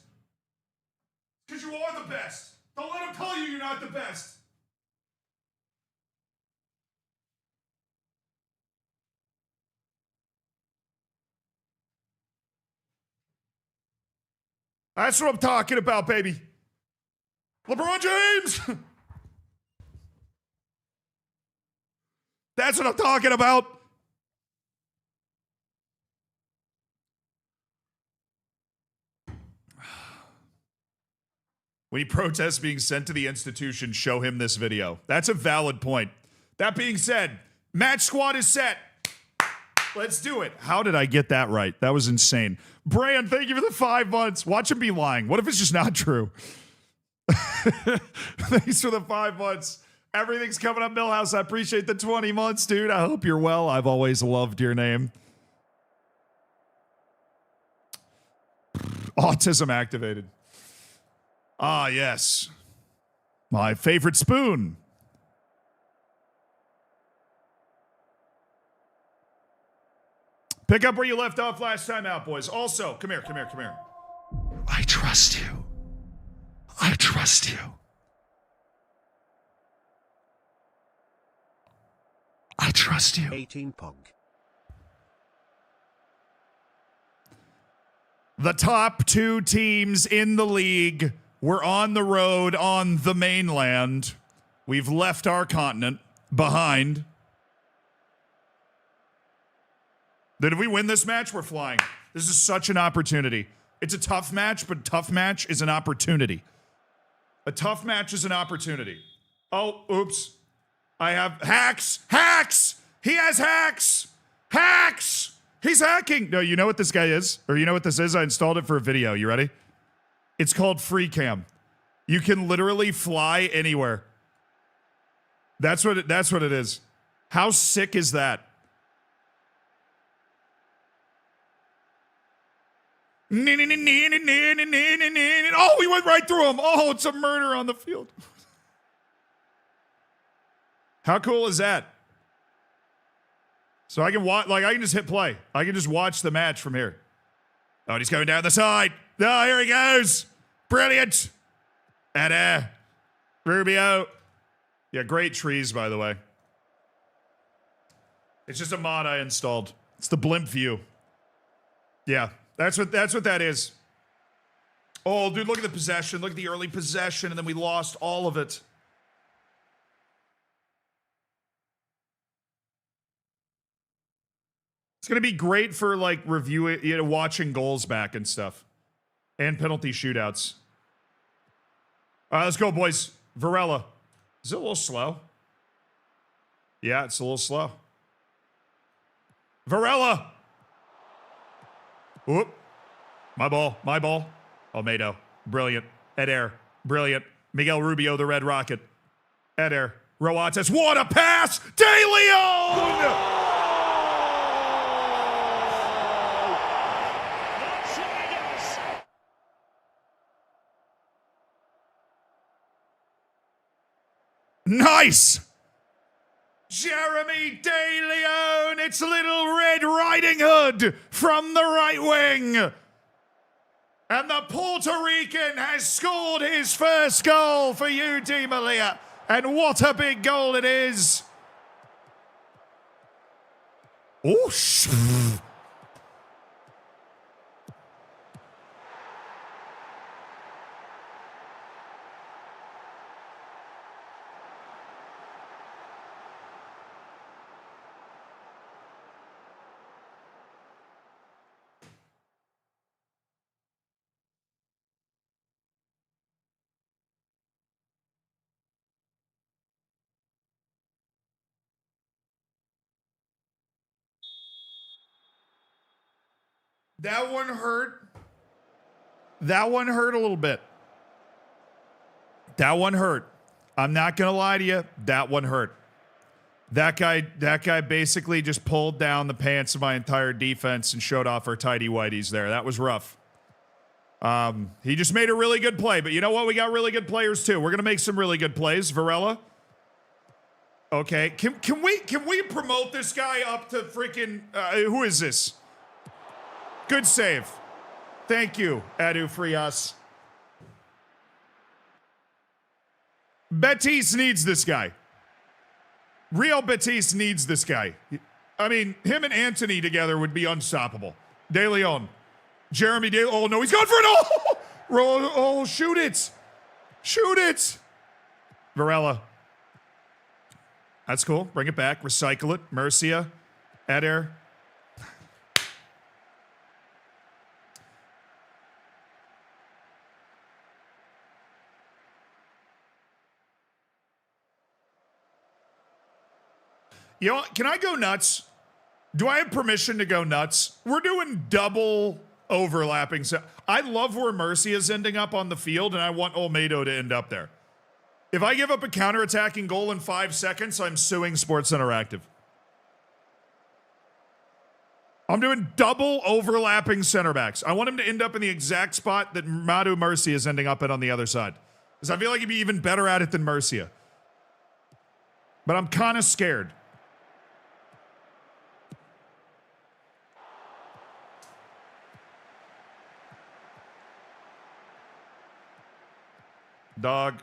Because you are the best. Don't let them tell you you're not the best. That's what I'm talking about, baby. LeBron James. That's what I'm talking about. When he protests being sent to the institution, show him this video. That's a valid point. That being said, match squad is set. Let's do it. How did I get that right? That was insane. Bran, thank you for the 5 months. Watch him be lying. What if it's just not true? Thanks for the 5 months. Everything's coming up, Millhouse. I appreciate the 20 months, dude. I hope you're well. I've always loved your name. Autism activated. Ah, yes. My favorite spoon. Pick up where you left off last time out, boys. Also, come here. I trust you. I trust you. I trust you. 18 Pog. The top 2 teams in the league were on the road on the mainland. We've left our continent behind. Then if we win this match, we're flying. This is such an opportunity. It's a tough match, but tough match is an opportunity. A tough match is an opportunity. Oh, oops. I have hacks. Hacks! He has hacks! Hacks! He's hacking. No, you know what this guy is? Or you know what this is? I installed it for a video. You ready? It's called Free Cam. You can literally fly anywhere. That's what it is. How sick is that? Oh, we went right through him. Oh, it's a murder on the field. How cool is that? So I can watch, like I can just hit play. I can just watch the match from here. Oh, and he's coming down the side. Oh, here he goes. Brilliant. And Rubio. Yeah, great trees, by the way. It's just a mod I installed. It's the blimp view. Yeah, that's what that is. Oh, dude, look at the possession. Look at the early possession, and then we lost all of it. It's going to be great for, like, reviewing, you know, watching goals back and stuff. And penalty shootouts. All right, let's go, boys. Varela. Is it a little slow? Yeah, it's a little slow. Varela. Whoop. My ball. Almeida. Brilliant. Eder. Brilliant. Miguel Rubio, the Red Rocket. Eder. Roates. What a pass! De Leon! Nice! Jeremy De Leon. It's Little Red Riding Hood from the right wing. And the Puerto Rican has scored his first goal for you, Di Maria. And what a big goal it is. Oh, that one hurt. That one hurt a little bit. That one hurt. I'm not going to lie to you. That one hurt. That guy basically just pulled down the pants of my entire defense and showed off our tidy whities there. That was rough. He just made a really good play, but you know what? We got really good players too. We're going to make some really good plays. Varela. Okay. Can we promote this guy up to freaking who is this? Good save. Thank you, Adu Frias. Betis needs this guy. Real Betis needs this guy. I mean, him and Anthony together would be unstoppable. De Leon. Jeremy De Leon. Oh, no, he's going for it. Oh, shoot it. Shoot it. Varela. That's cool. Bring it back. Recycle it. Murcia. Eder. You know what? Can I go nuts? Do I have permission to go nuts? We're doing double overlapping. So I love where Murcia's ending up on the field, and I want Olmedo to end up there. If I give up a counterattacking goal in 5 seconds, I'm suing Sports Interactive. I'm doing double overlapping center backs. I want him to end up in the exact spot that Madu Murcia is ending up at on the other side. Because I feel like he'd be even better at it than Murcia. But I'm kind of scared. Dog.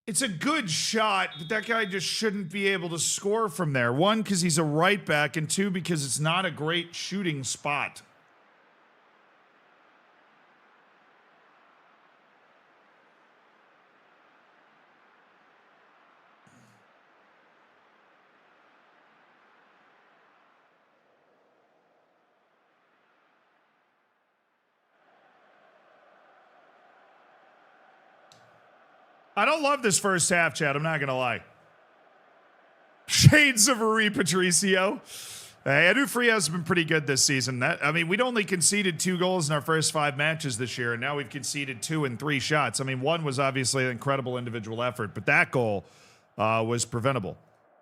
It's a good shot, but that guy just shouldn't be able to score from there. One, because he's a right back, and two, because it's not a great shooting spot. I don't love this first half, Chad. I'm not going to lie. Shades of Rui Patricio. Edu Frias has been pretty good this season. We'd only conceded 2 goals in our first 5 matches this year, and now we've conceded 2 and 3 shots. I mean, one was obviously an incredible individual effort, but that goal was preventable.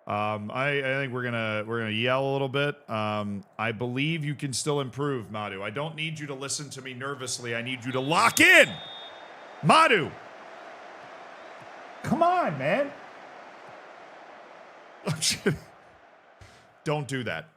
I think we're gonna yell a little bit. I believe you can still improve, Madu. I don't need you to listen to me nervously. I need you to lock in, Madu. Come on, man. Don't do that.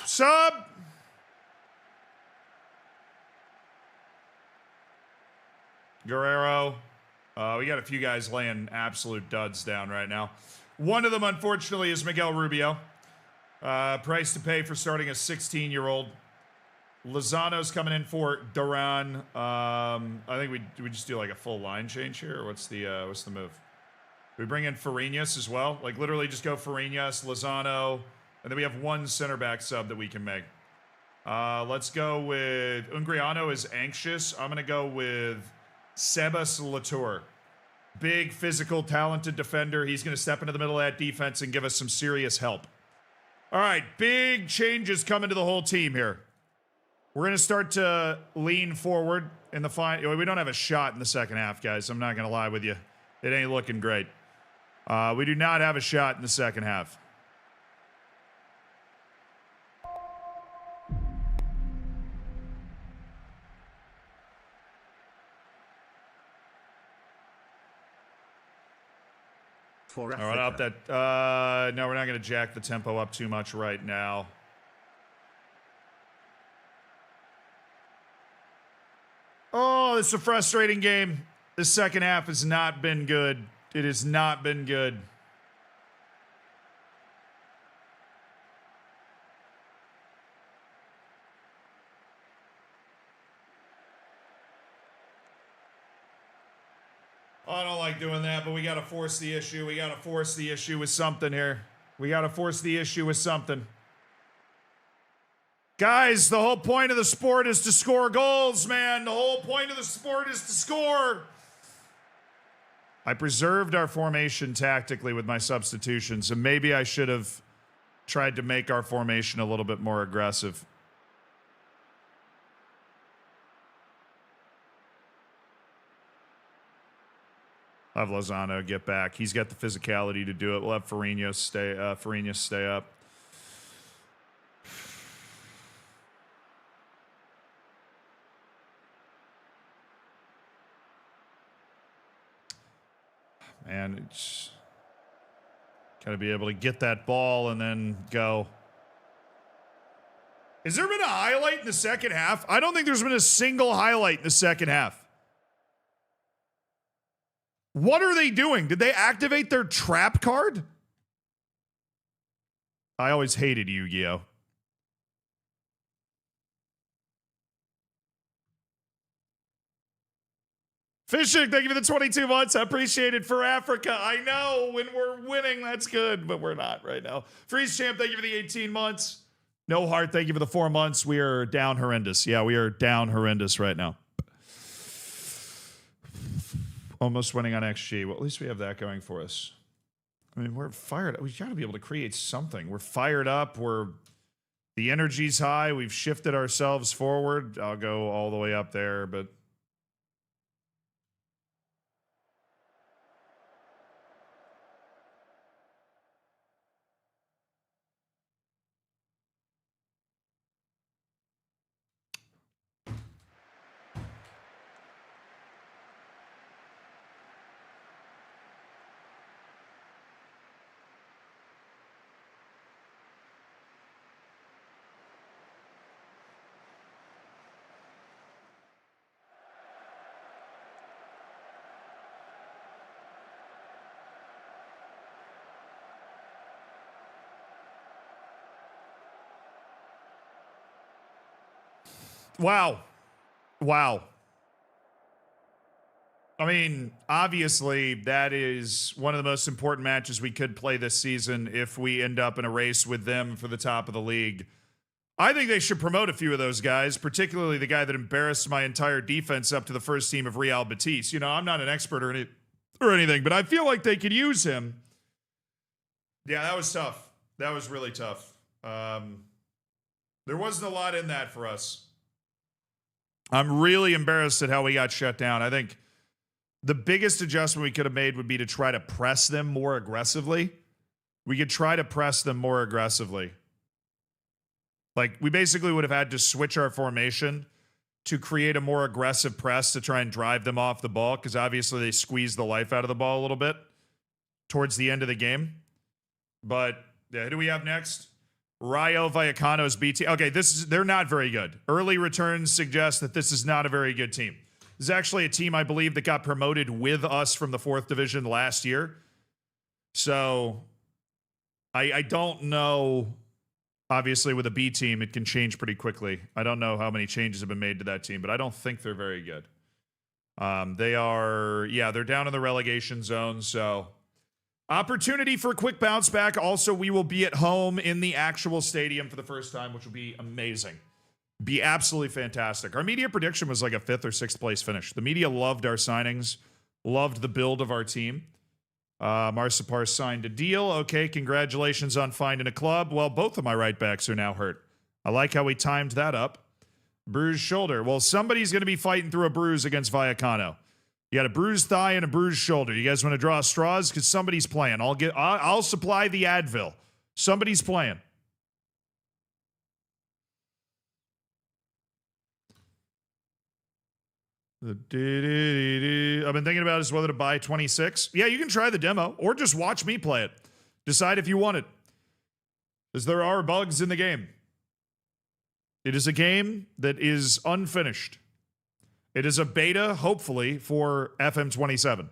Sub. Guerrero. We got a few guys laying absolute duds down right now. One of them, unfortunately, is Miguel Rubio. Price to pay for starting a 16-year-old. Lozano's coming in for Duran. I think we just do like a full line change here, or what's the move? We bring in Fariñas as well. Like literally just go Fariñas, Lozano, and then we have one center back sub that we can make. Let's go with Ungriano is anxious. I'm gonna go with Sebas Latour. Big, physical, talented defender. He's gonna step into the middle of that defense and give us some serious help. All right, big changes coming to the whole team here. We're going to start to lean forward in the final. We don't have a shot in the second half, guys. I'm not going to lie with you. It ain't looking great. We do not have a shot in the second half. For All right, up that. No, we're not going to jack the tempo up too much right now. Oh, this is a frustrating game. The second half has not been good. It has not been good. I don't like doing that, but we got to force the issue. We got to force the issue with something here. We got to force the issue with something. Guys, the whole point of the sport is to score goals, man. The whole point of the sport is to score. I preserved our formation tactically with my substitutions, and maybe I should have tried to make our formation a little bit more aggressive. I'll have Lozano get back. He's got the physicality to do it. We'll have Fariñas stay up. Man, it's got to be able to get that ball and then go. Has there been a highlight in the second half? I don't think there's been a single highlight in the second half. What are they doing? Did they activate their trap card? I always hated Yu-Gi-Oh! Fishing, thank you for the 22 months. I appreciate it for Africa. I know when we're winning, that's good, but we're not right now. Freeze Champ, thank you for the 18 months. No Heart, thank you for the 4 months. We are down horrendous. Yeah, we are down horrendous right now. Almost winning on XG. Well, at least we have that going for us. I mean, we're fired. We got to be able to create something. We're fired up. The energy's high. We've shifted ourselves forward. I'll go all the way up there, but wow. I mean, obviously, that is one of the most important matches we could play this season if we end up in a race with them for the top of the league. I think they should promote a few of those guys, particularly the guy that embarrassed my entire defense up to the first team of Real Betis. You know, I'm not an expert or anything, but I feel like they could use him. Yeah, that was tough. That was really tough. There wasn't a lot in that for us. I'm really embarrassed at how we got shut down. I think the biggest adjustment we could have made would be to try to press them more aggressively. We could try to press them more aggressively. Like, we basically would have had to switch our formation to create a more aggressive press to try and drive them off the ball, because obviously they squeezed the life out of the ball a little bit towards the end of the game. But yeah, who do we have next? Rayo Vallecano's BT. Okay, they're not very good. Early returns suggest that this is not a very good team. This is actually a team, I believe, that got promoted with us from the 4th division last year. So I don't know. Obviously, with a B team, it can change pretty quickly. I don't know how many changes have been made to that team, but I don't think they're very good. They're down in the relegation zone, so opportunity for a quick bounce back. Also, we will be at home in the actual stadium for the first time, which will be amazing. Be absolutely fantastic. Our media prediction was like a 5th or 6th place finish. The media loved our signings, loved the build of our team. Marsipar signed a deal. Okay, congratulations on finding a club. Well, both of my right backs are now hurt. I like how we timed that up. Bruised shoulder. Well, somebody's going to be fighting through a bruise against Vallecano. You got a bruised thigh and a bruised shoulder. You guys want to draw straws? Because somebody's playing. I'll supply the Advil. Somebody's playing. I've been thinking about is whether to buy 26. Yeah, you can try the demo or just watch me play it. Decide if you want it. Because there are bugs in the game. It is a game that is unfinished. It is a beta, hopefully, for FM27.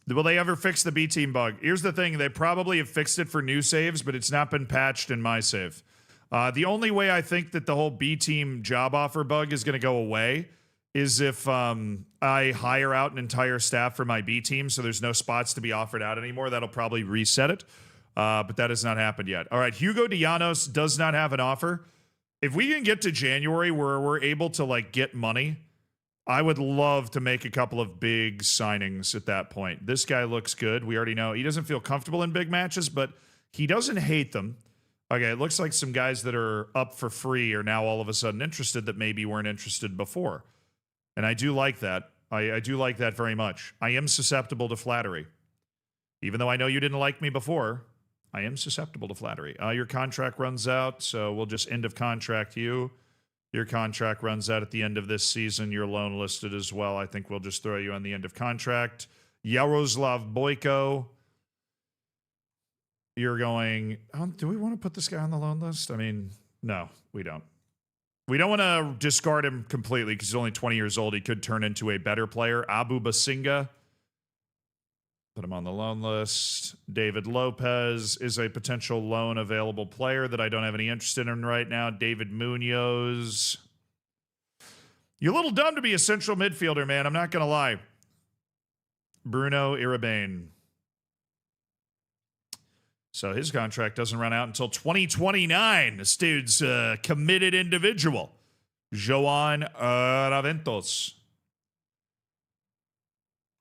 Will they ever fix the B team bug? Here's the thing. They probably have fixed it for new saves, but it's not been patched in my save. The only way I think that the whole B team job offer bug is going to go away is if I hire out an entire staff for my B team, so there's no spots to be offered out anymore. That'll probably reset it, but that has not happened yet. All right, Hugo Dianos does not have an offer. If we can get to January where we're able to like get money, I would love to make a couple of big signings at that point. This guy looks good. We already know he doesn't feel comfortable in big matches, but he doesn't hate them. Okay, it looks like some guys that are up for free are now all of a sudden interested that maybe weren't interested before. And I do like that. I do like that very much. I am susceptible to flattery. Even though I know you didn't like me before, I am susceptible to flattery. Your contract runs out, so we'll just end of contract you. Your contract runs out at the end of this season. Your loan listed as well. I think we'll just throw you on the end of contract. Yaroslav Boyko. You're going, do we want to put this guy on the loan list? I mean, no, we don't. We don't want to discard him completely because he's only 20 years old. He could turn into a better player. Abu Basinga. Put him on the loan list. David Lopez is a potential loan available player that I don't have any interest in right now. David Munoz. You're a little dumb to be a central midfielder, man. I'm not going to lie. Bruno Irabane. So his contract doesn't run out until 2029. This dude's a committed individual. Joan Raventos.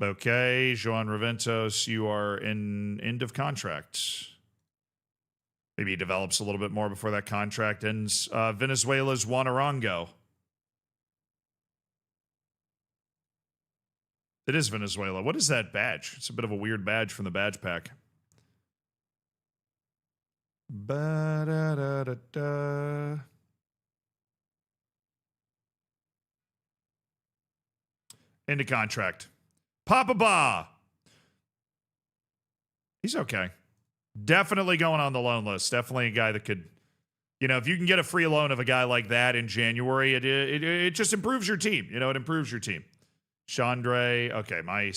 Okay, Joan Raventos, you are in end of contract. Maybe he develops a little bit more before that contract ends. Venezuela's Juan Arango. It is Venezuela. What is that badge? It's a bit of a weird badge from the badge pack. Ba-da-da-da-da. Into contract. Papa Ba. He's okay. Definitely going on the loan list. Definitely a guy that could, if you can get a free loan of a guy like that in January, it just improves your team. It improves your team. Chandre, okay, my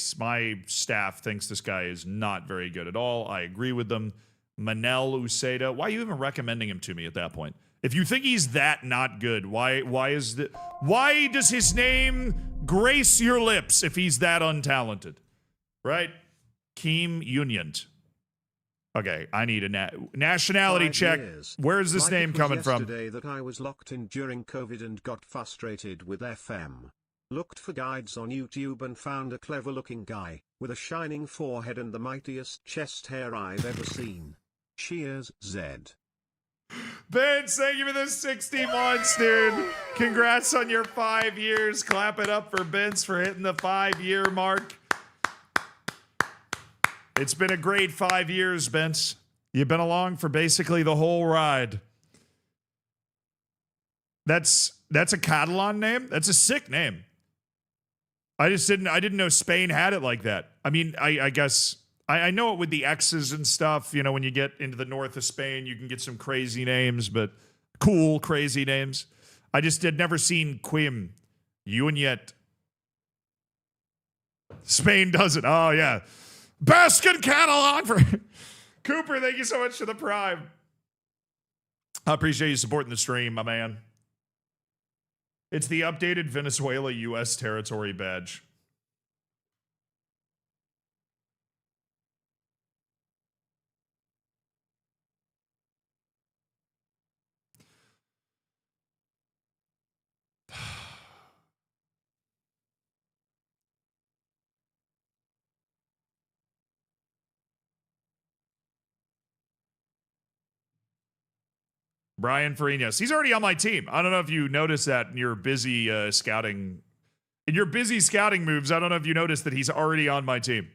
staff thinks this guy is not very good at all. I agree with them. Manel Uceda. Why are you even recommending him to me at that point? If you think he's that not good, why does his name grace your lips if he's that untalented? Right? Keem Union. Okay, I need a nationality check. Where is this name coming from? Yesterday that I was locked in during COVID and got frustrated with FM. Looked for guides on YouTube and found a clever-looking guy with a shining forehead and the mightiest chest hair I've ever seen. Cheers, Zed. Ben, thank you for the 60 months, dude. Congrats on your 5 years. Clap it up for Vince for hitting the 5-year mark. It's been a great 5 years, Vince. You've been along for basically the whole ride. That's a Catalan name? That's a sick name. I didn't know Spain had it like that. I mean, I guess I know it with the X's and stuff. When you get into the north of Spain, you can get some crazy names, but cool, crazy names. I just had never seen Quim. You and yet. Spain doesn't. Oh, yeah. Basque and Catalan for Cooper. Thank you so much for the prime. I appreciate you supporting the stream, my man. It's the updated Venezuela U.S. territory badge. Brian Farinas. He's already on my team. I don't know if you noticed that in your busy scouting. In your busy scouting moves, I don't know if you noticed that he's already on my team.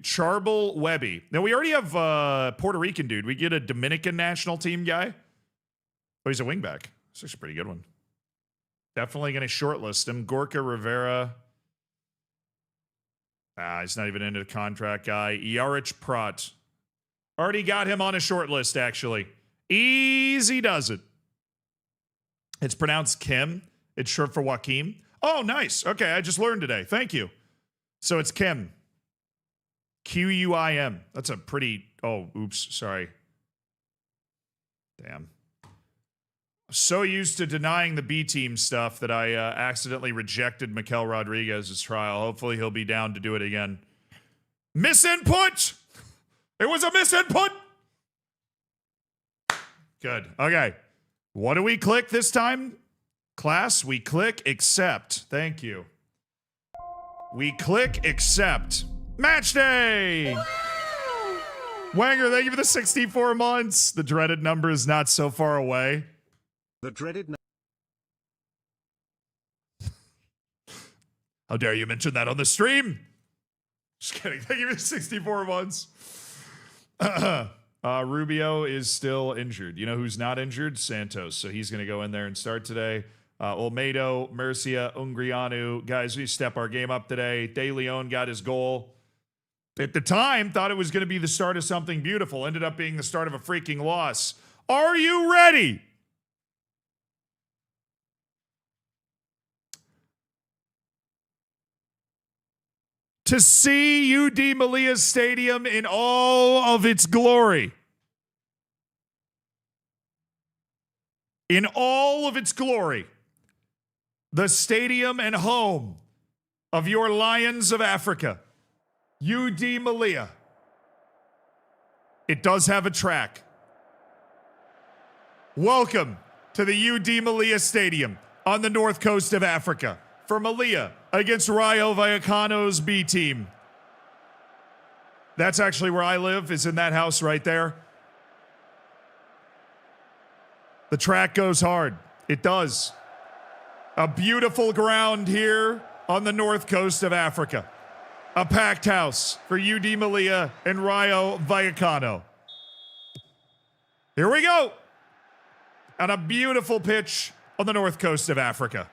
Charbel Webby. Now, we already have Puerto Rican dude. We get a Dominican national team guy. Oh, he's a wingback. That's actually a pretty good one. Definitely going to shortlist him. Gorka Rivera. He's not even into the contract guy. Yarich Prat. Already got him on a short list, actually. Easy does it. It's pronounced Kim. It's short for Joaquim. Oh, nice. Okay, I just learned today. Thank you. So it's Kim. Quim. That's a pretty... Oh, oops. Sorry. Damn. So used to denying the B team stuff that I accidentally rejected Mikel Rodriguez's trial. Hopefully he'll be down to do it again. Misinput! It was a misinput! Good. Okay. What do we click this time? Class, we click accept. Thank you. We click accept. Match day! Wanger, thank you for the 64 months. The dreaded number is not so far away. The dreaded How dare you mention that on the stream? Just kidding. Thank you for the 64 months. Rubio is still injured. You know who's not injured? Santos. So he's going to go in there and start today. Olmedo, Murcia, Ungrianu. Guys, we step our game up today. De Leon got his goal. At the time, thought it was going to be the start of something beautiful. Ended up being the start of a freaking loss. Are you ready? To see UD Malia Stadium in all of its glory. In all of its glory. The stadium and home of your Lions of Africa. UD Malia. It does have a track. Welcome to the UD Malia Stadium on the north coast of Africa. For Malia against Rayo Vallecano's B team. That's actually where I live, is in that house right there. The track goes hard. It does. A beautiful ground here on the north coast of Africa. A packed house for UD Malia and Rayo Vallecano. Here we go. On a beautiful pitch on the north coast of Africa.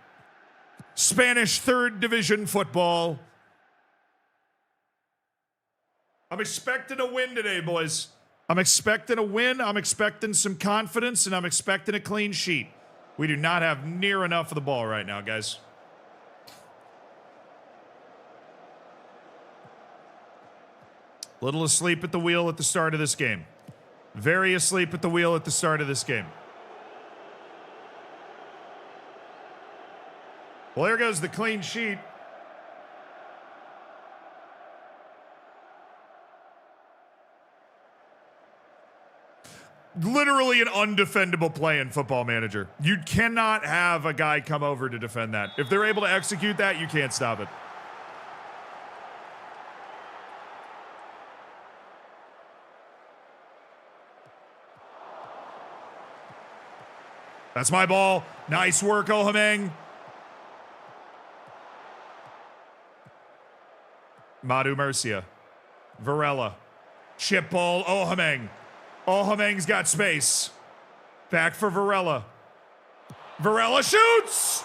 Spanish third division football. I'm expecting a win today, boys. I'm expecting a win. I'm expecting some confidence, and I'm expecting a clean sheet. We do not have near enough of the ball right now, guys. Little asleep at the wheel at the start of this game. Very asleep at the wheel at the start of this game. Well, there goes the clean sheet. Literally an undefendable play in Football Manager. You cannot have a guy come over to defend that. If they're able to execute that, you can't stop it. That's my ball. Nice work, Ohameng. Madu Murcia. Varela. Chip ball. Ohameng. Ohameng's got space. Back for Varela. Varela shoots!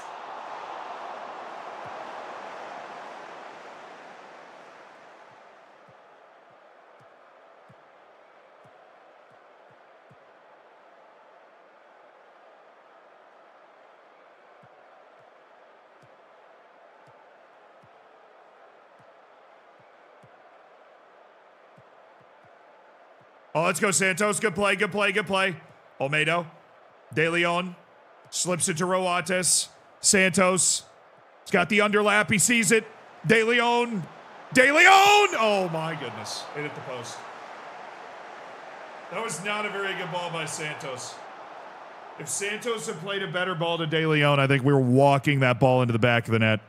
Oh, let's go, Santos. Good play, good play, good play. Olmedo. De Leon. Slips it to Roates. Santos. He's got the underlap. He sees it. De Leon. De Leon! Oh, my goodness. It hit the post. That was not a very good ball by Santos. If Santos had played a better ball to De Leon, I think we were walking that ball into the back of the net.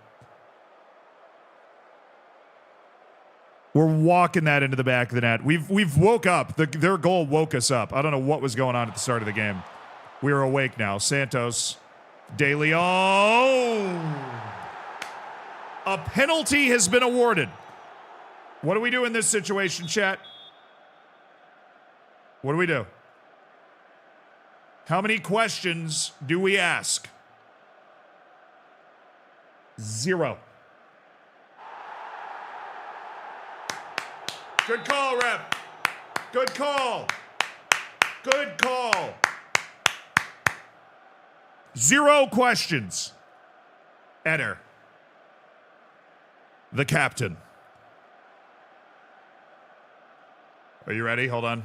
We're walking that into the back of the net. We've woke up. Their goal woke us up. I don't know what was going on at the start of the game. We are awake now. Santos. De Leon. A penalty has been awarded. What do we do in this situation, chat? What do we do? How many questions do we ask? 0. Good call, ref. Good call. Good call. 0 questions. Eder. The captain. Are you ready? Hold on.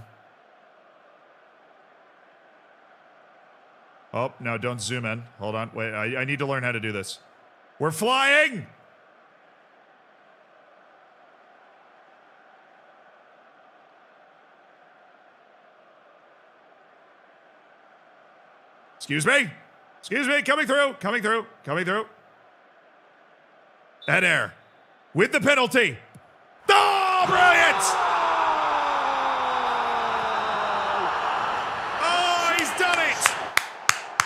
Oh, no, don't zoom in. Hold on. Wait, I need to learn how to do this. We're flying! Excuse me. Excuse me. Coming through. Coming through. Coming through. Eder. With the penalty. Oh, brilliant! Oh, he's done it!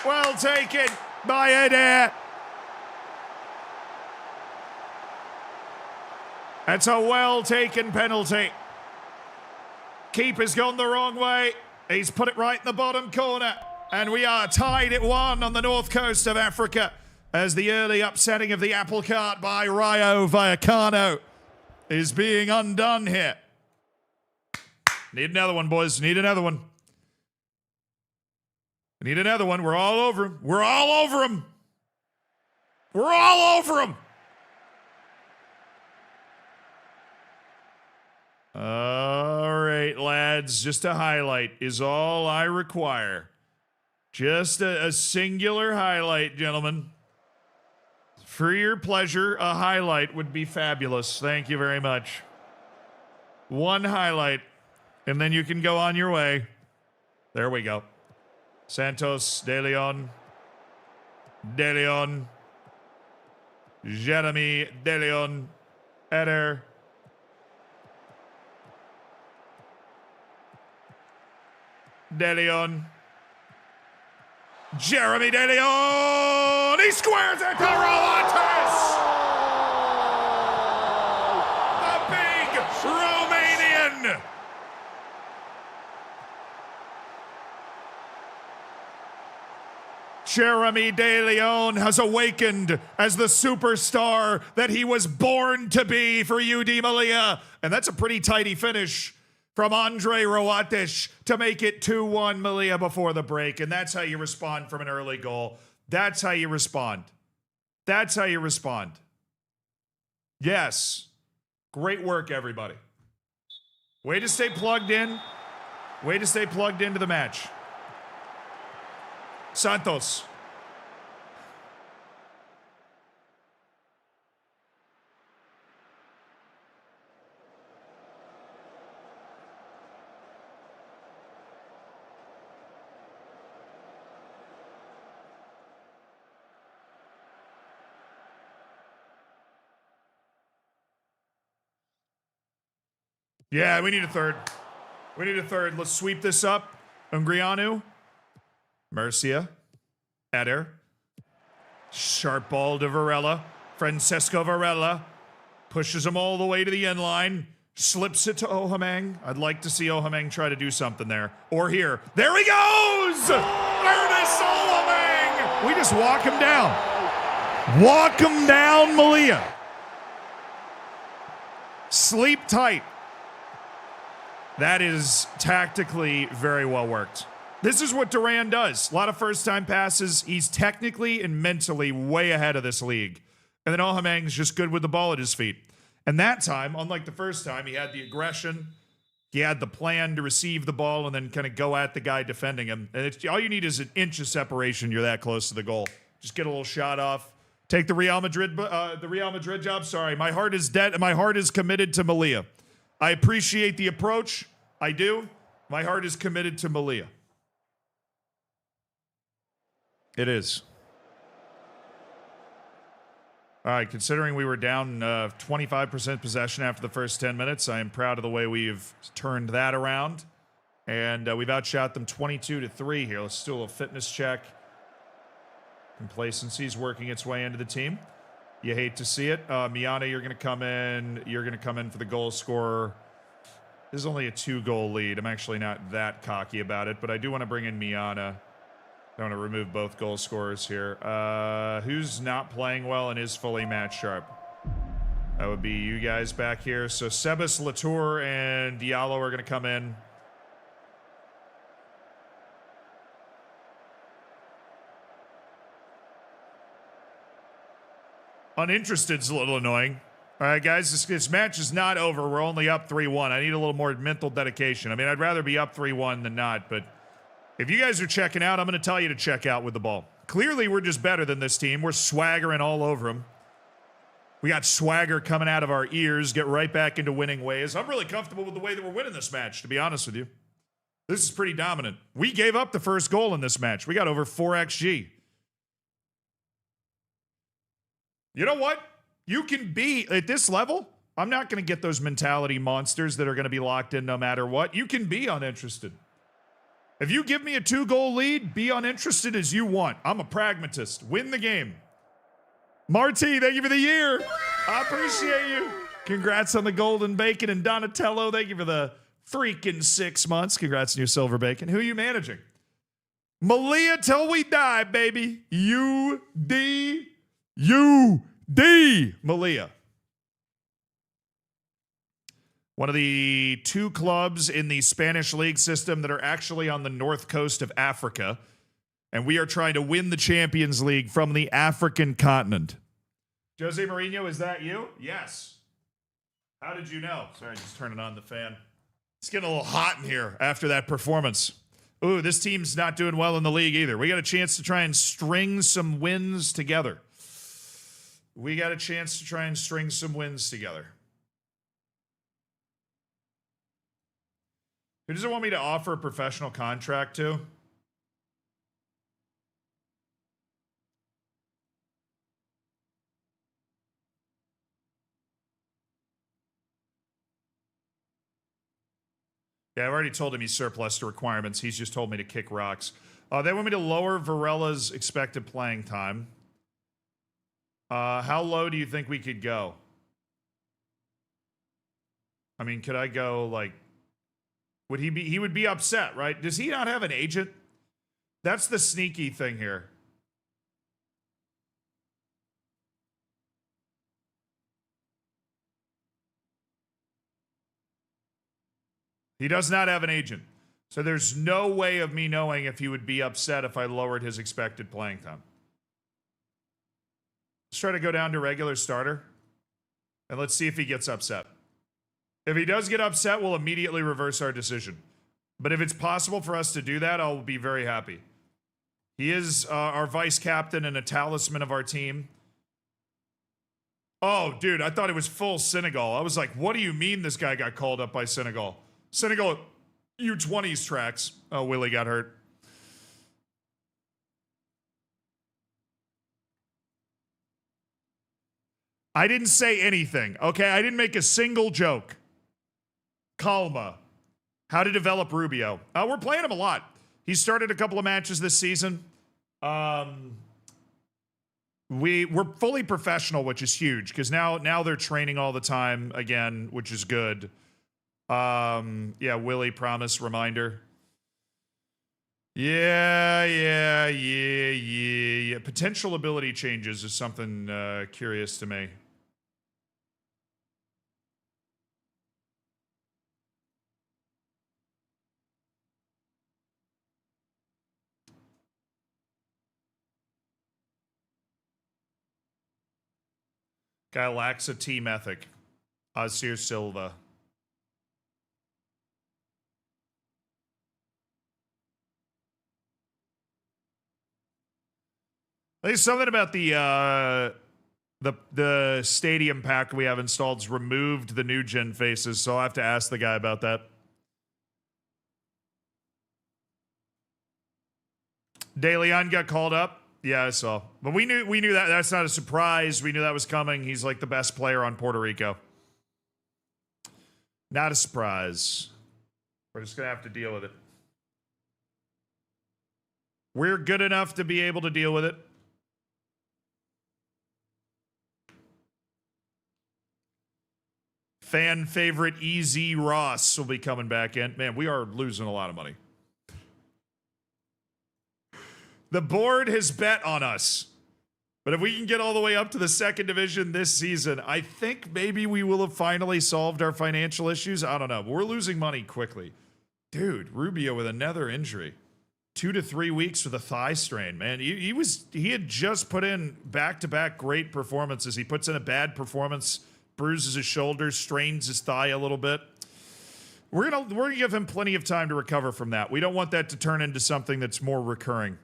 Well taken by Eder. That's a well-taken penalty. Keeper's gone the wrong way. He's put it right in the bottom corner. And we are tied at 1 on the north coast of Africa as the early upsetting of the apple cart by Rayo Vallecano is being undone here. Need another one, boys. Need another one. Need another one. We're all over him. We're all over him. We're all over him. All right, lads. Just a highlight is all I require. Just a singular highlight, gentlemen. For your pleasure, a highlight would be fabulous. Thank you very much. One highlight, and then you can go on your way. There we go. Santos, De Leon. De Leon. Jeremy De Leon. Eder. De Leon. Jeremy De Leon! He squares it to Roates! The big Romanian! Jeremy De Leon has awakened as the superstar that he was born to be for UD Malia. And that's a pretty tidy finish from Andre Roates to make it 2-1 Malia before the break. And that's how you respond from an early goal. That's how you respond. That's how you respond. Yes. Great work, everybody. Way to stay plugged in. Way to stay plugged into the match. Santos. Yeah, we need a third. We need a third. Let's sweep this up. Ungrianu. Murcia. Eder. Sharp ball to Varela. Francesco Varela. Pushes him all the way to the end line. Slips it to Ohamang. I'd like to see Ohamang try to do something there. Or here. There he goes! Ernest Ohamang! We just walk him down. Walk him down, Malia. Sleep tight. That is tactically very well worked. This is what Duran does. A lot of first-time passes. He's technically and mentally way ahead of this league. And then Ohamang's just good with the ball at his feet. And that time, unlike the first time, he had the aggression. He had the plan to receive the ball and then kind of go at the guy defending him. And all you need is an inch of separation. You're that close to the goal. Just get a little shot off. Take the Real Madrid job. Sorry, my heart is dead. My heart is committed to Malia. I appreciate the approach. I do. My heart is committed to Malia. It is. All right, considering we were down 25% possession after the first 10 minutes, I am proud of the way we've turned that around. And we've outshot them 22-3 here. Let's do a little fitness check. Complacency's working its way into the team. You hate to see it. Miana, you're going to come in. You're going to come in for the goal scorer. This is only a 2-goal lead. I'm actually not that cocky about it, but I do want to bring in Miana. I want to remove both goal scorers here. Who's not playing well and is fully match sharp? That would be you guys back here. So Sebas, Latour, and Diallo are going to come in. Uninterested's a little annoying. All right, guys, this match is not over. We're only up 3-1. I need a little more mental dedication. I mean, I'd rather be up 3-1 than not, but if you guys are checking out, I'm going to tell you to check out with the ball. Clearly, we're just better than this team. We're swaggering all over them. We got swagger coming out of our ears, get right back into winning ways. I'm really comfortable with the way that we're winning this match, to be honest with you. This is pretty dominant. We gave up the first goal in this match. We got over 4xG. You know what? You can be, at this level, I'm not going to get those mentality monsters that are going to be locked in no matter what. You can be uninterested. If you give me a 2-goal lead, be uninterested as you want. I'm a pragmatist. Win the game. Marty, thank you for the year. I appreciate you. Congrats on the golden bacon. And Donatello, thank you for the freaking 6 months. Congrats on your silver bacon. Who are you managing? Malia till we die, baby. U-D. Malia. One of the 2 clubs in the Spanish league system that are actually on the north coast of Africa. And we are trying to win the Champions League from the African continent. Jose Mourinho, is that you? Yes. How did you know? Sorry, just turning on the fan. It's getting a little hot in here after that performance. Ooh, this team's not doing well in the league either. We got a chance to try and string some wins together. Who does it want me to offer a professional contract to? Yeah, I've already told him he's surplus to requirements. He's just told me to kick rocks. They want me to lower Varella's expected playing time. How low do you think we could go? I mean, could I go like... He would be upset, right? Does he not have an agent? That's the sneaky thing here. He does not have an agent. So there's no way of me knowing if he would be upset if I lowered his expected playing time. Let's try to go down to regular starter. And let's see if he gets upset. If he does get upset, we'll immediately reverse our decision. But if it's possible for us to do that, I'll be very happy. He is our vice captain and a talisman of our team. Oh, dude, I thought it was full Senegal. I was like, what do you mean this guy got called up by Senegal? Senegal U20s tracks. Oh, Willie got hurt. I didn't say anything, okay? I didn't make a single joke. Calma. How to develop Rubio. We're playing him a lot. He started a couple of matches this season. We're fully professional, which is huge, because now they're training all the time again, which is good. Yeah, Willie, promise, reminder. Yeah. Potential ability changes is something curious to me. Guy lacks a team ethic. Azir Silva. There's something about the stadium pack we have installed removed the new gen faces, so I'll have to ask the guy about that. De Leon got called up. Yeah, I saw. But we knew that. That's not a surprise. We knew that was coming. He's like the best player on Puerto Rico. Not a surprise. We're just going to have to deal with it. We're good enough to be able to deal with it. Fan favorite EZ Ross will be coming back in. Man, we are losing a lot of money. The board has bet on us. But if we can get all the way up to the second division this season, I think maybe we will have finally solved our financial issues. I don't know. But we're losing money quickly. Dude, Rubio with another injury. 2 to 3 weeks with a thigh strain, man. He had just put in back-to-back great performances. He puts in a bad performance, bruises his shoulder, strains his thigh a little bit. We're gonna give him plenty of time to recover from that. We don't want that to turn into something that's more recurring.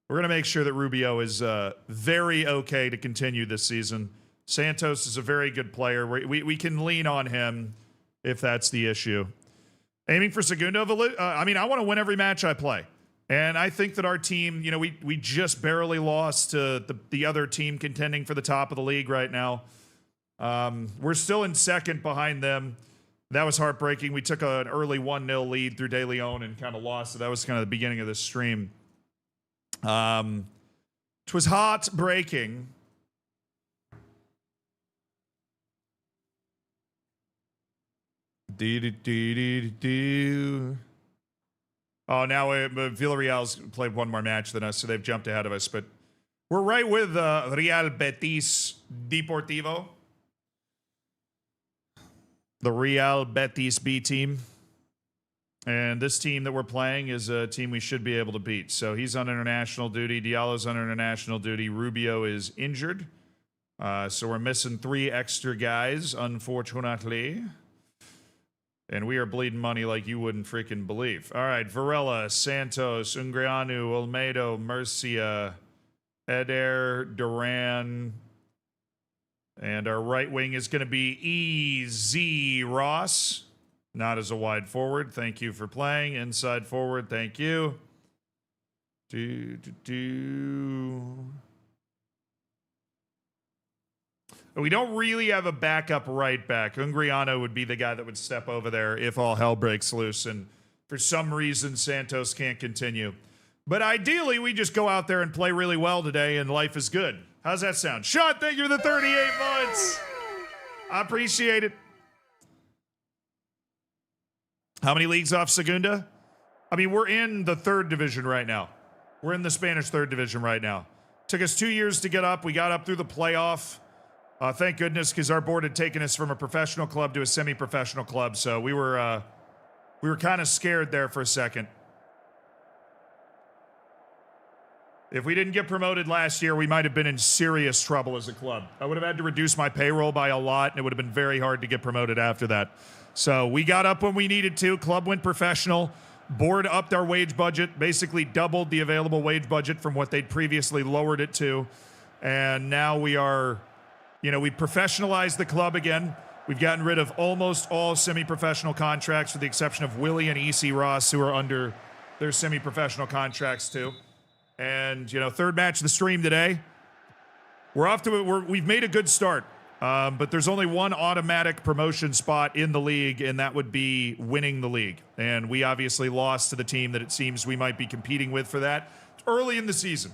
We're going to make sure that Rubio is very okay to continue this season. Santos is a very good player. We can lean on him if that's the issue. Aiming for Segundo. I want to win every match I play. And I think that our team, we just barely lost to the other team contending for the top of the league right now. We're still in second behind them. That was heartbreaking. We took an early 1-0 lead through De Leon and kind of lost it. That was kind of the beginning of this stream. It was heartbreaking. Oh, now Villarreal's played one more match than us, so they've jumped ahead of us. But we're right with Real Betis Deportivo. The Real Betis B team. And this team that we're playing is a team we should be able to beat. So he's on international duty. Diallo's on international duty. Rubio is injured. So we're missing 3 extra guys, unfortunately. And we are bleeding money like you wouldn't freaking believe. All right, Varela, Santos, Ungreanu, Olmedo, Murcia, Eder, Duran. And our right wing is going to be E.Z. Ross. Not as a wide forward. Thank you for playing. Inside forward. Thank you. We don't really have a backup right back. Ungreanu would be the guy that would step over there if all hell breaks loose. And for some reason, Santos can't continue. But ideally, we just go out there and play really well today, and life is good. How's that sound? Sean, thank you for the 38 months. I appreciate it. How many leagues off Segunda? I mean, we're in the 3rd division right now. We're in the Spanish 3rd division right now. Took us 2 years to get up. We got up through the playoff. Thank goodness, because our board had taken us from a professional club to a semi-professional club. So we were kind of scared there for a second. If we didn't get promoted last year, we might have been in serious trouble as a club. I would have had to reduce my payroll by a lot, and it would have been very hard to get promoted after that. So we got up when we needed to. Club went professional. Board upped our wage budget, basically doubled the available wage budget from what they'd previously lowered it to. And now we are, we professionalized the club again. We've gotten rid of almost all semi-professional contracts with the exception of Willie and E.C. Ross, who are under their semi-professional contracts too. And, 3rd match of the stream today. We've made a good start. But there's only one automatic promotion spot in the league, and that would be winning the league. And we obviously lost to the team that it seems we might be competing with for that early in the season,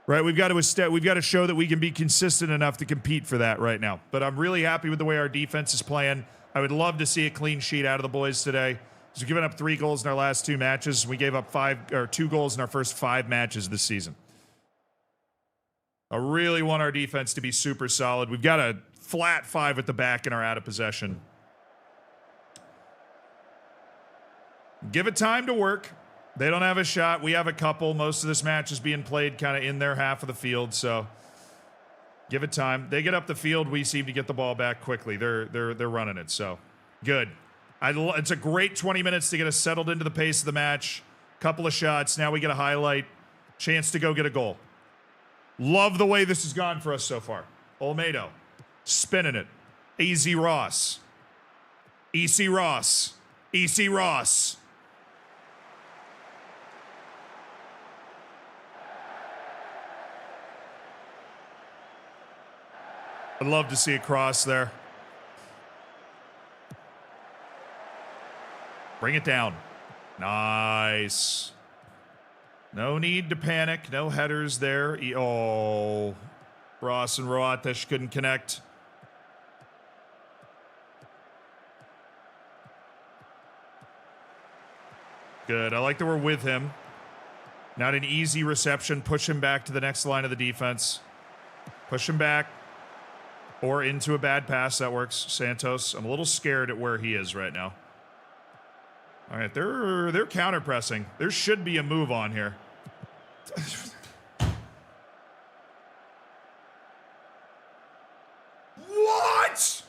right? We've got to show that we can be consistent enough to compete for that right now. But I'm really happy with the way our defense is playing. I would love to see a clean sheet out of the boys today. We've given up 3 goals in our last 2 matches. We gave up 2 goals in our first 5 matches this season. I really want our defense to be super solid. We've got a flat 5 at the back and are out of possession. Give it time to work. They don't have a shot. We have a couple. Most of this match is being played kind of in their half of the field, so give it time. They get up the field. We seem to get the ball back quickly. They're running it, so good. It's a great 20 minutes to get us settled into the pace of the match. Couple of shots. Now we get a highlight. Chance to go get a goal. Love the way this has gone for us so far. Olmedo. Spinning it. Easy Ross. EC Ross. EC Ross. I'd love to see a cross there. Bring it down. Nice. No need to panic. No headers there. Oh. Ross and Roatesh couldn't connect. Good. I like that we're with him. Not an easy reception. Push him back to the next line of the defense. Push him back. Or into a bad pass. That works. Santos. I'm a little scared at where he is right now. All right. They're counter pressing. There should be a move on here. What?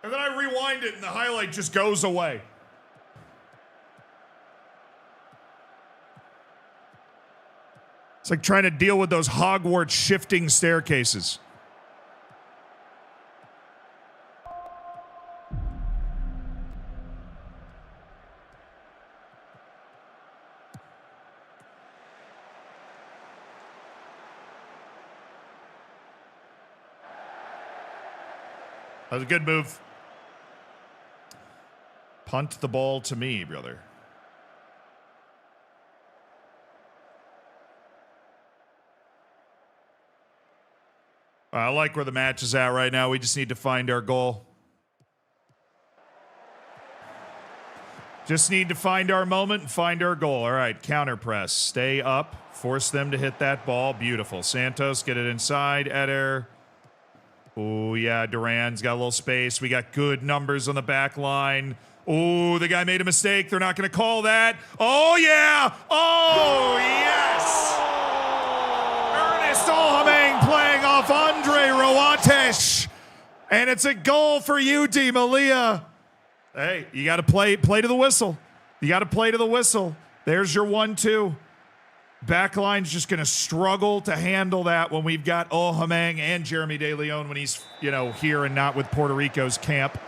And then I rewind it and the highlight just goes away. It's like trying to deal with those Hogwarts shifting staircases. That was a good move. Punt the ball to me, brother. I like where the match is at right now. We just need to find our goal. Just need to find our moment and find our goal. All right, counter press. Stay up. Force them to hit that ball. Beautiful. Santos, get it inside. Eder. Oh, yeah, Duran's got a little space. We got good numbers on the back line. Oh, the guy made a mistake. They're not going to call that. Oh, yeah. Oh, yes. Ernest Olhameng playing off Andre Roatesh. And it's a goal for you, Di Malia. Hey, you got to play to the whistle. You got to play to the whistle. There's your 1-2. Backline's just going to struggle to handle that when we've got Olhameng and Jeremy De Leon when he's, here and not with Puerto Rico's camp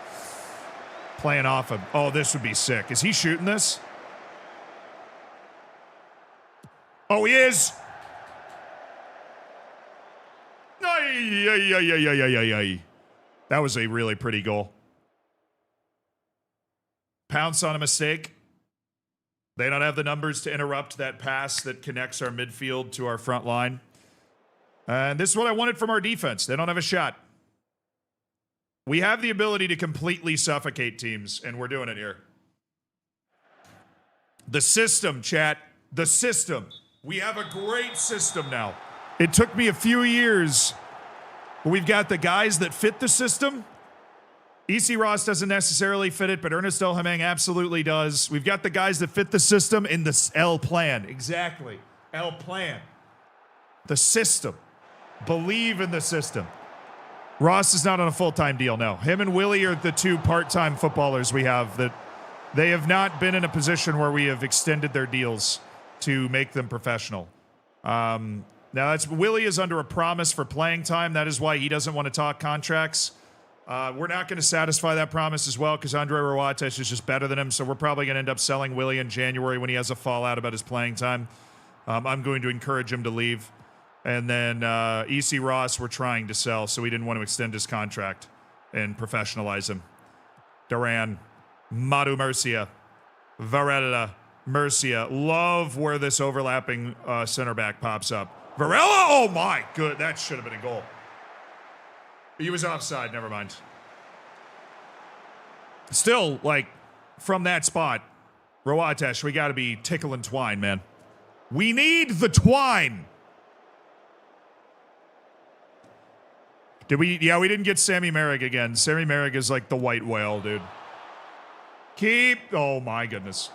playing off him. Oh, this would be sick. Is he shooting this? Oh, he is. That was a really pretty goal. Pounce on a mistake. They don't have the numbers to interrupt that pass that connects our midfield to our front line. And this is what I wanted from our defense. They don't have a shot. We have the ability to completely suffocate teams, and we're doing it here. The system, chat. The system. We have a great system now. It took me a few years. We've got the guys that fit the system. EC Ross doesn't necessarily fit it, but Ernest Olhameng absolutely does. We've got the guys that fit the system in the L plan. Exactly. L plan. The system. Believe in the system. Ross is not on a full-time deal, no. Him and Willie are the two part-time footballers we have that they have not been in a position where we have extended their deals to make them professional. Now, Willie is under a promise for playing time. That is why he doesn't want to talk contracts. We're not going to satisfy that promise as well because Andre Roatesh is just better than him, so we're probably going to end up selling Willie in January when he has a fallout about his playing time. I'm going to encourage him to leave. And then EC Ross we're trying to sell, so we didn't want to extend his contract and professionalize him. Duran, Madu Murcia, Varela, Murcia. Love where this overlapping center back pops up. Varela, oh my good, that should have been a goal. He was offside, never mind. Still, from that spot, Roatesh, we got to be tickling twine, man. We need the twine. Did we? Yeah, we didn't get Sammy Merrick again. Sammy Merrick is like the white whale, dude. Oh my goodness.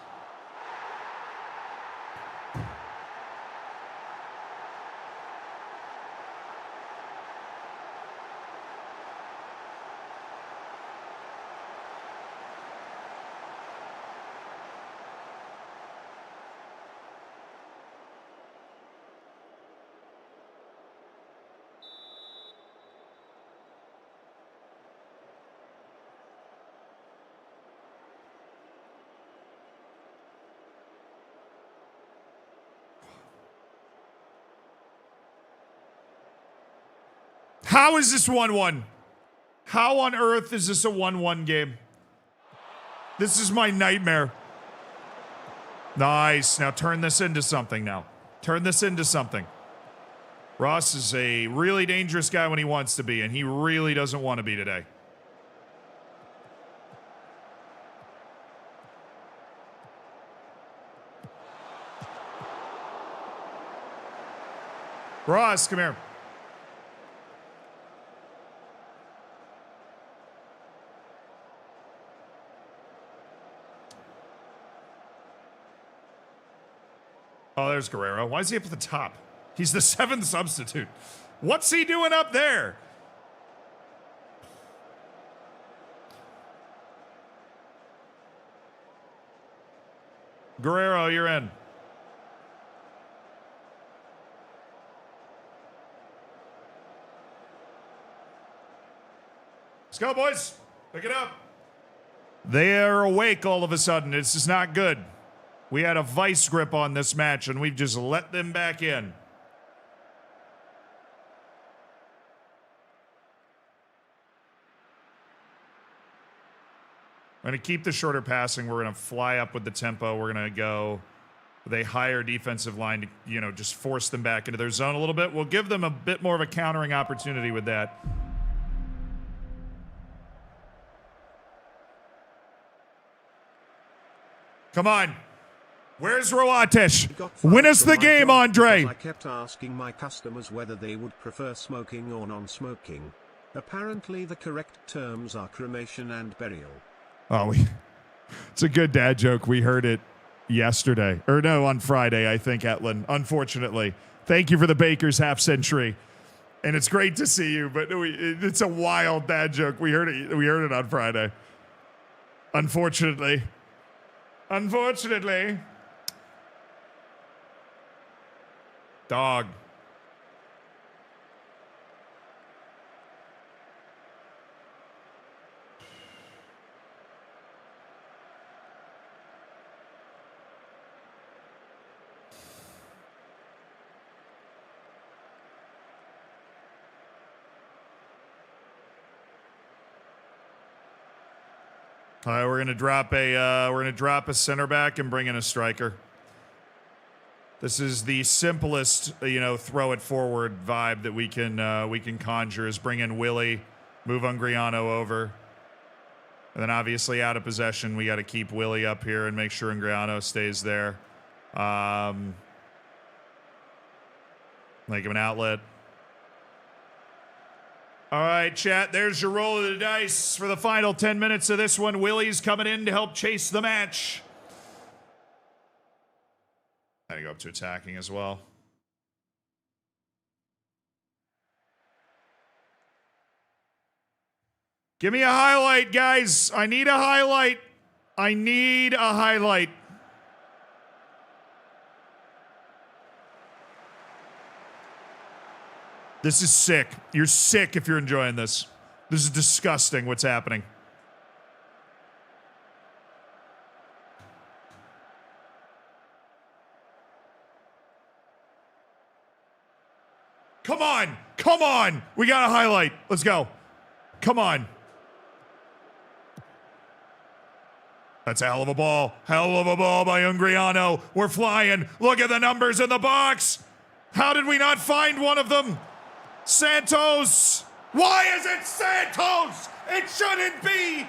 How is this 1-1? How on earth is this a 1-1 game? This is my nightmare. Nice. Now turn this into something now. Turn this into something. Ross is a really dangerous guy when he wants to be, and he really doesn't want to be today. Ross, come here. Oh, there's Guerrero. Why is he up at the top? He's the 7th substitute. What's he doing up there? Guerrero, you're in. Let's go, boys. Pick it up. They are awake all of a sudden. This is not good. We had a vice grip on this match, and we've just let them back in. We're going to keep the shorter passing. We're going to fly up with the tempo. We're going to go with a higher defensive line to, you know, just force them back into their zone a little bit. We'll give them a bit more of a countering opportunity with that. Come on. Where's Roatesh? Win us the game, Andre. I kept asking my customers whether they would prefer smoking or non-smoking. Apparently the correct terms are cremation and burial. Oh, it's a good dad joke. We heard it yesterday. Or no, on Friday, I think, Etlin. Unfortunately. Thank you for the Baker's half century. And it's great to see you, but it's a wild dad joke. We heard it on Friday. Unfortunately. Dog. All right, we're gonna drop a center back and bring in a striker. This is the simplest, throw it forward vibe that we can conjure is bring in Willie, move Ungriano over, and then obviously out of possession we got to keep Willie up here and make sure Ungriano stays there. Make him an outlet. All right, chat, there's your roll of the dice for the final 10 minutes of this one. Willie's coming in to help chase the match. Had to go up to attacking as well. Give me a highlight, guys. I need a highlight. I need a highlight. This is sick. You're sick if you're enjoying this. This is disgusting what's happening. Come on. Come on. We got a highlight. Let's go. Come on. That's a hell of a ball. Hell of a ball by Ungriano. We're flying. Look at the numbers in the box. How did we not find one of them? Santos! Why is it Santos? It shouldn't be!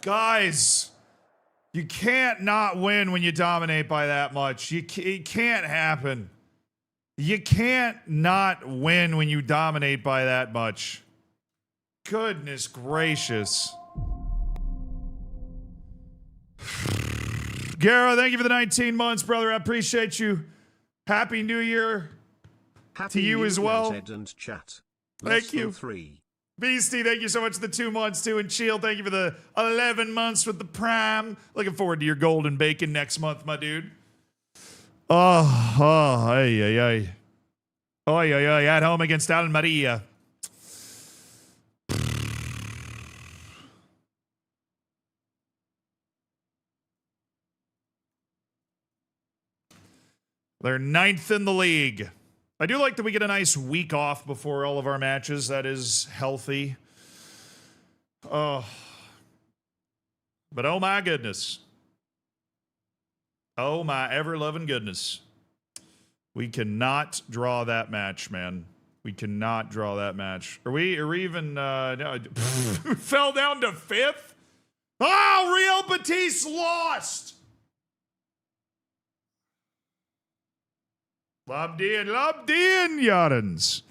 Guys, you can't not win when you dominate by that much. It can't happen. You can't not win when you dominate by that much. Goodness gracious. Garo, thank you for the 19 months, brother. I appreciate you. Happy New Year Happy to you New as Year, well. Zed and chat. Thank Less than you. 3. Beastie, thank you so much for the 2 months too. And Chill, thank you for the 11 months with the Prime. Looking forward to your golden bacon next month, my dude. Ay, ay, ay. Ay, ay, ay. At home against Almeria. They're 9th in the league. I do like that we get a nice week off before all of our matches. That is healthy. But oh my goodness. Oh my ever-loving goodness. We cannot draw that match, man. We cannot draw that match. Are we even, no, fell down to 5th? Oh, Real Betis lost! Labdien, Yarens.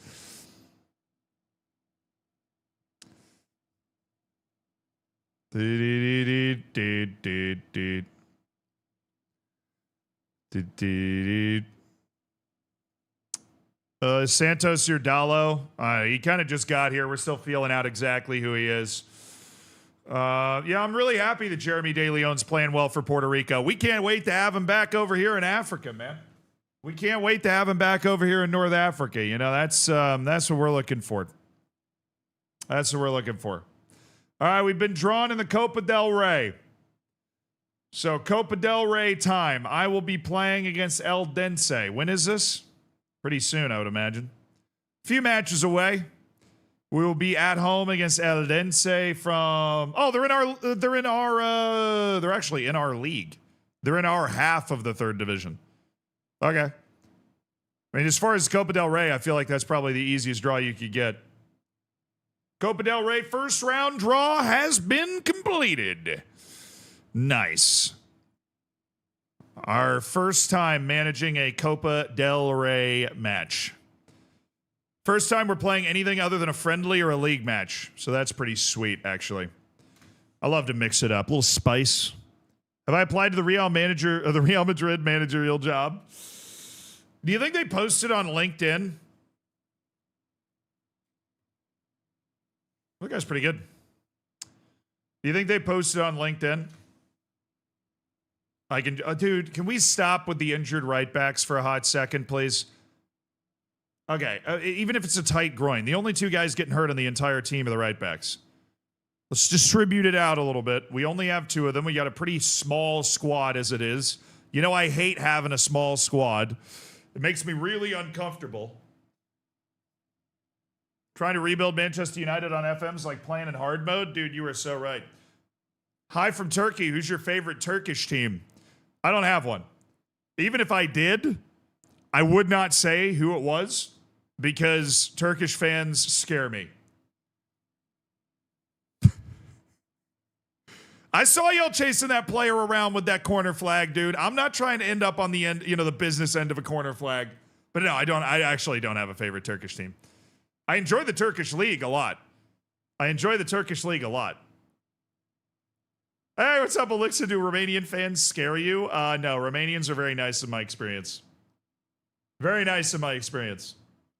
Santos Urdalo. He kind of just got here. We're still feeling out exactly who he is. Yeah, I'm really happy that Jeremy De Leon's playing well for Puerto Rico. We can't wait to have him back over here in Africa, man. We can't wait to have him back over here in North Africa. You know, that's what we're looking for. That's what we're looking for. All right, we've been drawn in the Copa del Rey. So Copa del Rey time. I will be playing against El Dense. When is this? Pretty soon, I would imagine. A few matches away. We will be at home against El Dense from. Oh, they're actually in our league. They're in our half of the 3rd division. Okay. I mean, as far as Copa del Rey, I feel like that's probably the easiest draw you could get. Copa del Rey first round draw has been completed. Nice. Our first time managing a Copa del Rey match. First time we're playing anything other than a friendly or a league match. So that's pretty sweet, actually. I love to mix it up. A little spice. Have I applied to the Real Madrid managerial job? Do you think they posted on LinkedIn? That guy's pretty good. Do you think they posted on LinkedIn? I can, dude, can we stop with the injured right backs for a hot second, please? Okay, even if it's a tight groin, the only 2 guys getting hurt on the entire team are the right backs. Let's distribute it out a little bit. We only have 2 of them. We got a pretty small squad as it is. You know, I hate having a small squad. It makes me really uncomfortable. Trying to rebuild Manchester United on FM's like playing in hard mode? Dude, you are so right. Hi from Turkey. Who's your favorite Turkish team? I don't have one. Even if I did, I would not say who it was because Turkish fans scare me. I saw y'all chasing that player around with that corner flag, dude. I'm not trying to end up on the end, the business end of a corner flag. But no, I actually don't have a favorite Turkish team. I enjoy the Turkish league a lot. Hey, what's up, Elixir? Do Romanian fans scare you? No, Romanians are very nice in my experience. Very nice in my experience.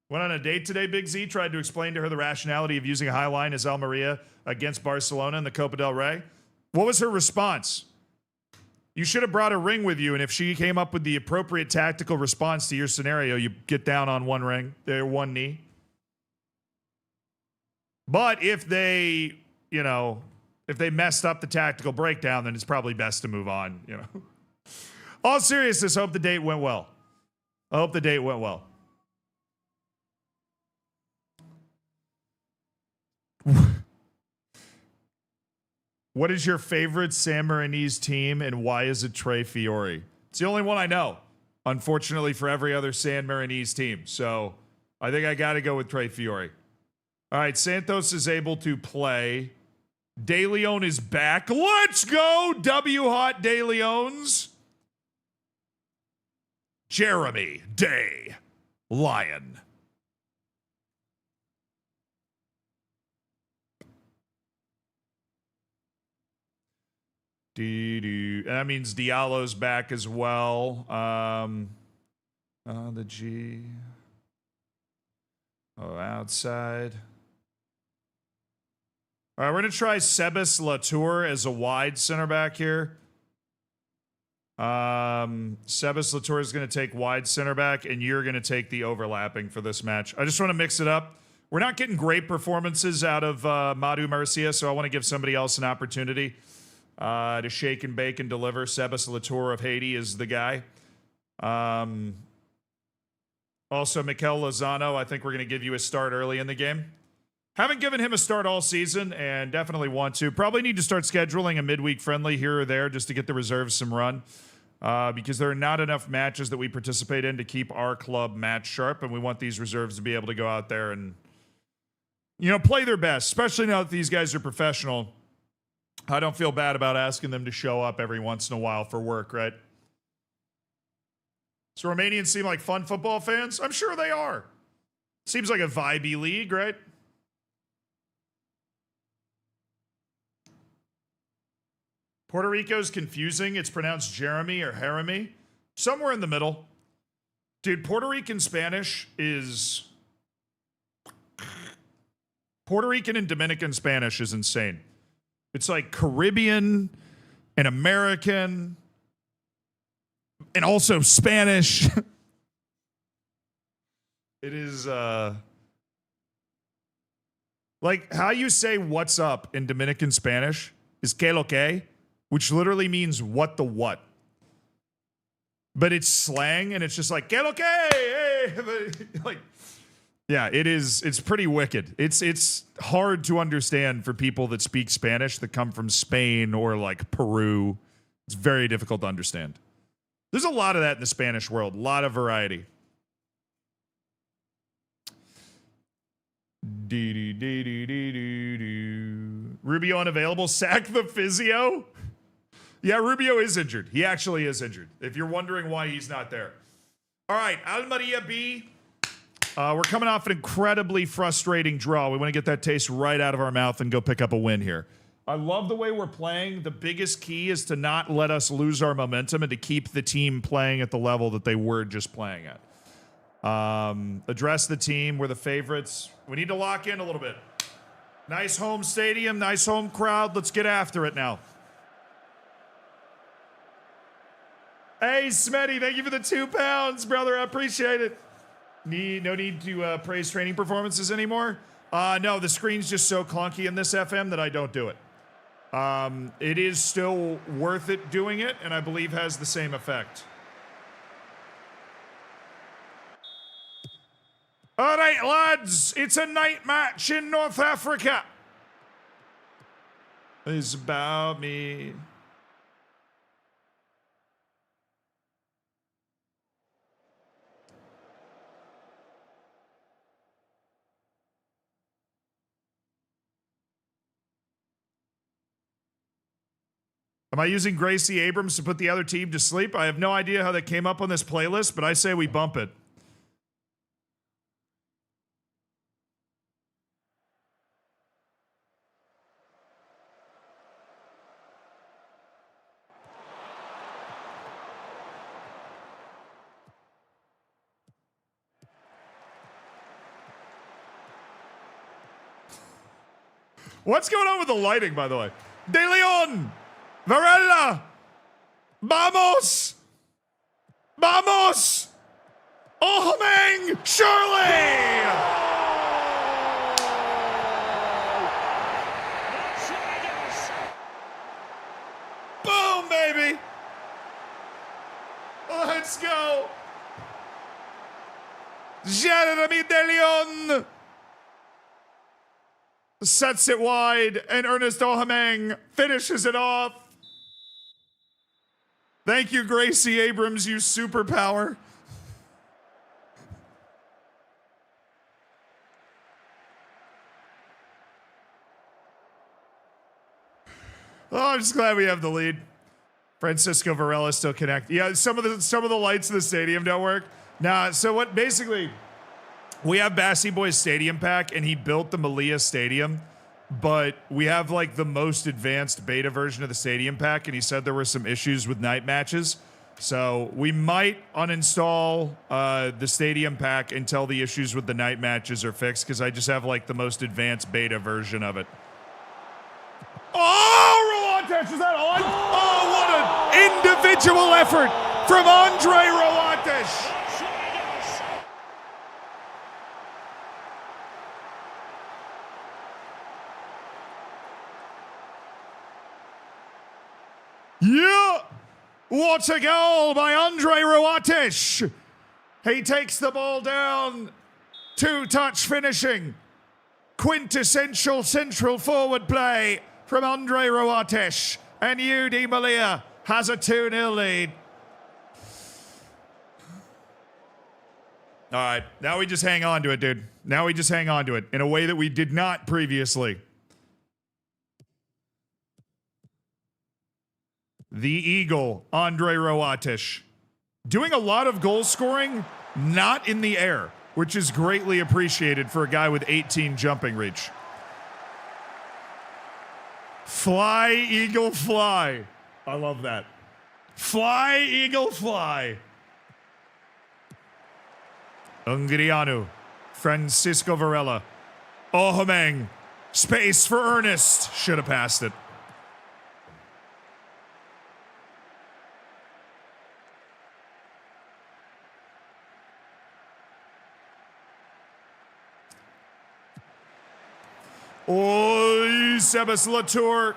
Went on a date today, Big Z. Tried to explain to her the rationality of using a high line as Almeria against Barcelona in the Copa del Rey. What was her response? You should have brought a ring with you, and if she came up with the appropriate tactical response to your scenario, you get down on one knee. But if they, if they messed up the tactical breakdown, then it's probably best to move on, All seriousness, hope the date went well. What is your favorite San Marinese team, and why is it Tre Fiori? It's the only one I know, unfortunately, for every other San Marinese team. So I think I got to go with Tre Fiori. All right, Santos is able to play. De Leon is back. Let's go, W-Hot De Leons. Jeremy De Lion. That means Diallo's back as well. The G. Oh, outside. All right, we're going to try Sebas Latour as a wide center back here. Sebas Latour is going to take wide center back, and you're going to take the overlapping for this match. I just want to mix it up. We're not getting great performances out of Madu Murcia, so I want to give somebody else an opportunity to shake and bake and deliver. Sebas Latour of Haiti is the guy. Also, Mikel Lozano, I think we're going to give you a start early in the game. Haven't given him a start all season and definitely want to. Probably need to start scheduling a midweek friendly here or there just to get the reserves some run because there are not enough matches that we participate in to keep our club match sharp, and we want these reserves to be able to go out there and, you know, play their best, especially now that these guys are professional. I don't feel bad about asking them to show up every once in a while for work, right? So Romanians seem like fun football fans? I'm sure they are. Seems like a vibey league, right? Puerto Rico's confusing. It's pronounced Jeremy or Jeremy. Somewhere in the middle. Dude, Puerto Rican Spanish is... Puerto Rican and Dominican Spanish is insane. It's like Caribbean and American and also Spanish. It is like how you say what's up in Dominican Spanish is que lo que, which literally means what the what. But it's slang and it's just like que lo que, hey. Like, yeah, it's pretty wicked. It's hard to understand for people that speak Spanish that come from Spain or like Peru. It's very difficult to understand. There's a lot of that in the Spanish world, a lot of variety. Rubio unavailable. Sack the physio. Yeah, Rubio is injured. He actually is injured. If you're wondering why he's not there. All right, Almeria B. We're coming off an incredibly frustrating draw. We want to get that taste right out of our mouth and go pick up a win here. I love the way we're playing. The biggest key is to not let us lose our momentum and to keep the team playing at the level that they were just playing at. Address the team. We're the favorites. We need to lock in a little bit. Nice home stadium, nice home crowd. Let's get after it now. Hey, Smetty, thank you for the £2, brother. I appreciate it. No need to praise training performances anymore? No, the screen's just so clunky in this FM that I don't do it. It is still worth it doing it, and I believe has the same effect. All right, lads, it's a night match in North Africa. It's about me. Am I using Gracie Abrams to put the other team to sleep? I have no idea how that came up on this playlist, but I say we bump it. What's going on with the lighting, by the way? De Leon! Varela! Vamos! Vamos! Ohomeng! Shirley! Boom, baby! Let's go! Jeremy De Leon! Sets it wide, and Ernest Ohomeng finishes it off. Thank you, Gracie Abrams, you superpower. Oh, I'm just glad we have the lead. Francisco Varela still connected. Yeah, some of the lights in the stadium don't work. Nah, so what basically, we have Bassy Boy's stadium pack, and he built the Malia Stadium, but we have like the most advanced beta version of the stadium pack, and he said there were some issues with night matches. So we might uninstall the Stadium Pack until the issues with the night matches are fixed, because I just have like the most advanced beta version of it. Oh, Roates, is that on? Oh, what an individual effort from Andre Roates. Yeah! What a goal by Andre Roates! He takes the ball down. Two-touch finishing. Quintessential central forward play from Andre Roates. And UD Malia has a 2-0 lead. All right, now we just hang on to it, dude. Now we just hang on to it in a way that we did not previously. The Eagle, Andre Roates, doing a lot of goal scoring, not in the air, which is greatly appreciated for a guy with 18 jumping reach. Fly, Eagle, fly. I love that. Fly, Eagle, fly. Ungrianu, Francisco Varela, Ohomeng, space for Ernest. Should have passed it. Oh, Sebas Latour.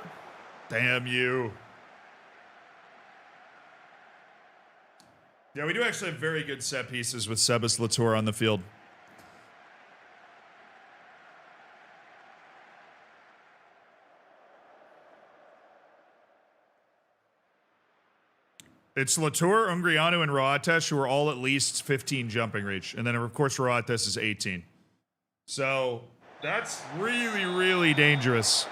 Damn you. Yeah, we do actually have very good set pieces with Sebas Latour on the field. It's Latour, Ungrianu, and Roates, who are all at least 15 jumping reach. And then, of course, Roates is 18. So that's really, really dangerous.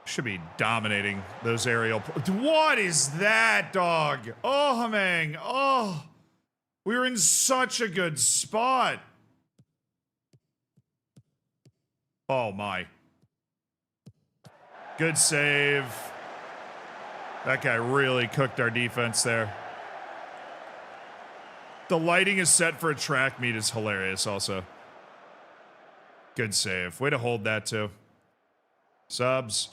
Should be dominating those aerial. What is that, dog? Oh, Hamang. Oh, we were in such a good spot. Oh, my. Good save. That guy really cooked our defense there. The lighting is set for a track meet is hilarious also. Good save. Way to hold that, too. Subs.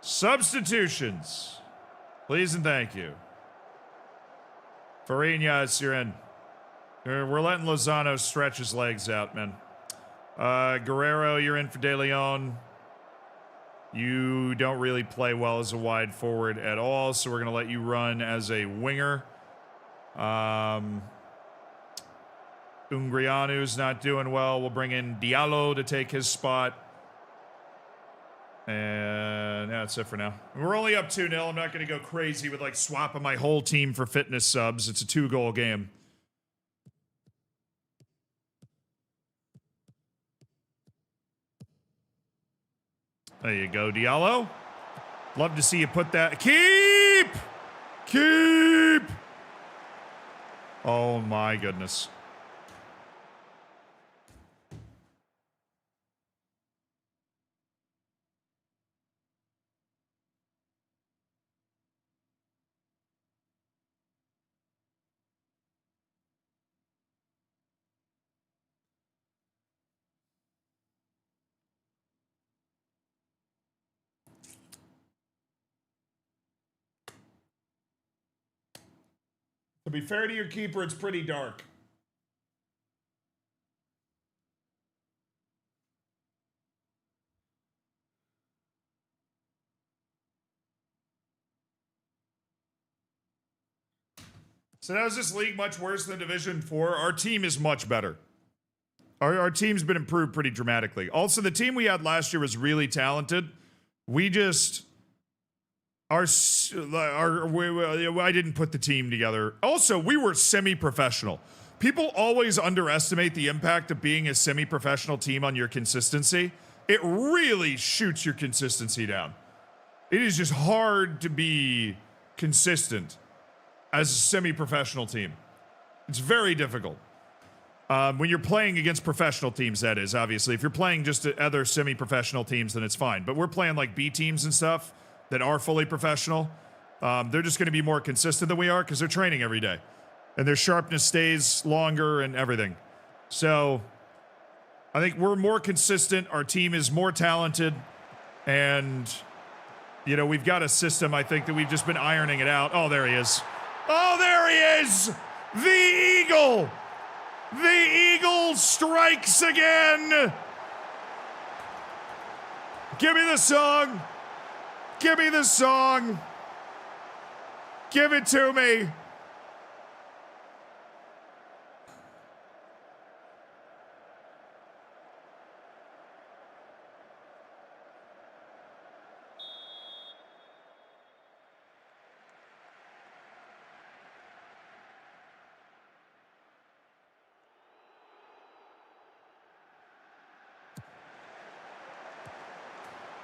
Substitutions. Please and thank you. Fariñas, you're in. We're letting Lozano stretch his legs out, man. Guerrero, you're in for De Leon. You don't really play well as a wide forward at all, so we're going to let you run as a winger. Ungrianu's not doing well. We'll bring in Diallo to take his spot. And that's it for now. We're only up 2-0. I'm not going to go crazy with like swapping my whole team for fitness subs. It's a 2-goal game. There you go, Diallo. Love to see you put that. Keep! Oh my goodness. To be fair to your keeper, it's pretty dark. So now is this league much worse than Division 4? Our team is much better. Our team's been improved pretty dramatically. Also, the team we had last year was really talented. We just I didn't put the team together. Also, we were semi-professional. People always underestimate the impact of being a semi-professional team on your consistency. It really shoots your consistency down. It is just hard to be consistent as a semi-professional team. It's very difficult. When you're playing against professional teams, that is, obviously. If you're playing just other semi-professional teams, then it's fine. But we're playing like B teams and stuff that are fully professional. They're just going to be more consistent than we are because they're training every day. And their sharpness stays longer and everything. So I think we're more consistent. Our team is more talented. And, you know, we've got a system, I think, that we've just been ironing it out. Oh, there he is. Oh, there he is! The Eagle! The Eagle strikes again! Give me the song! Give me the song! Give it to me!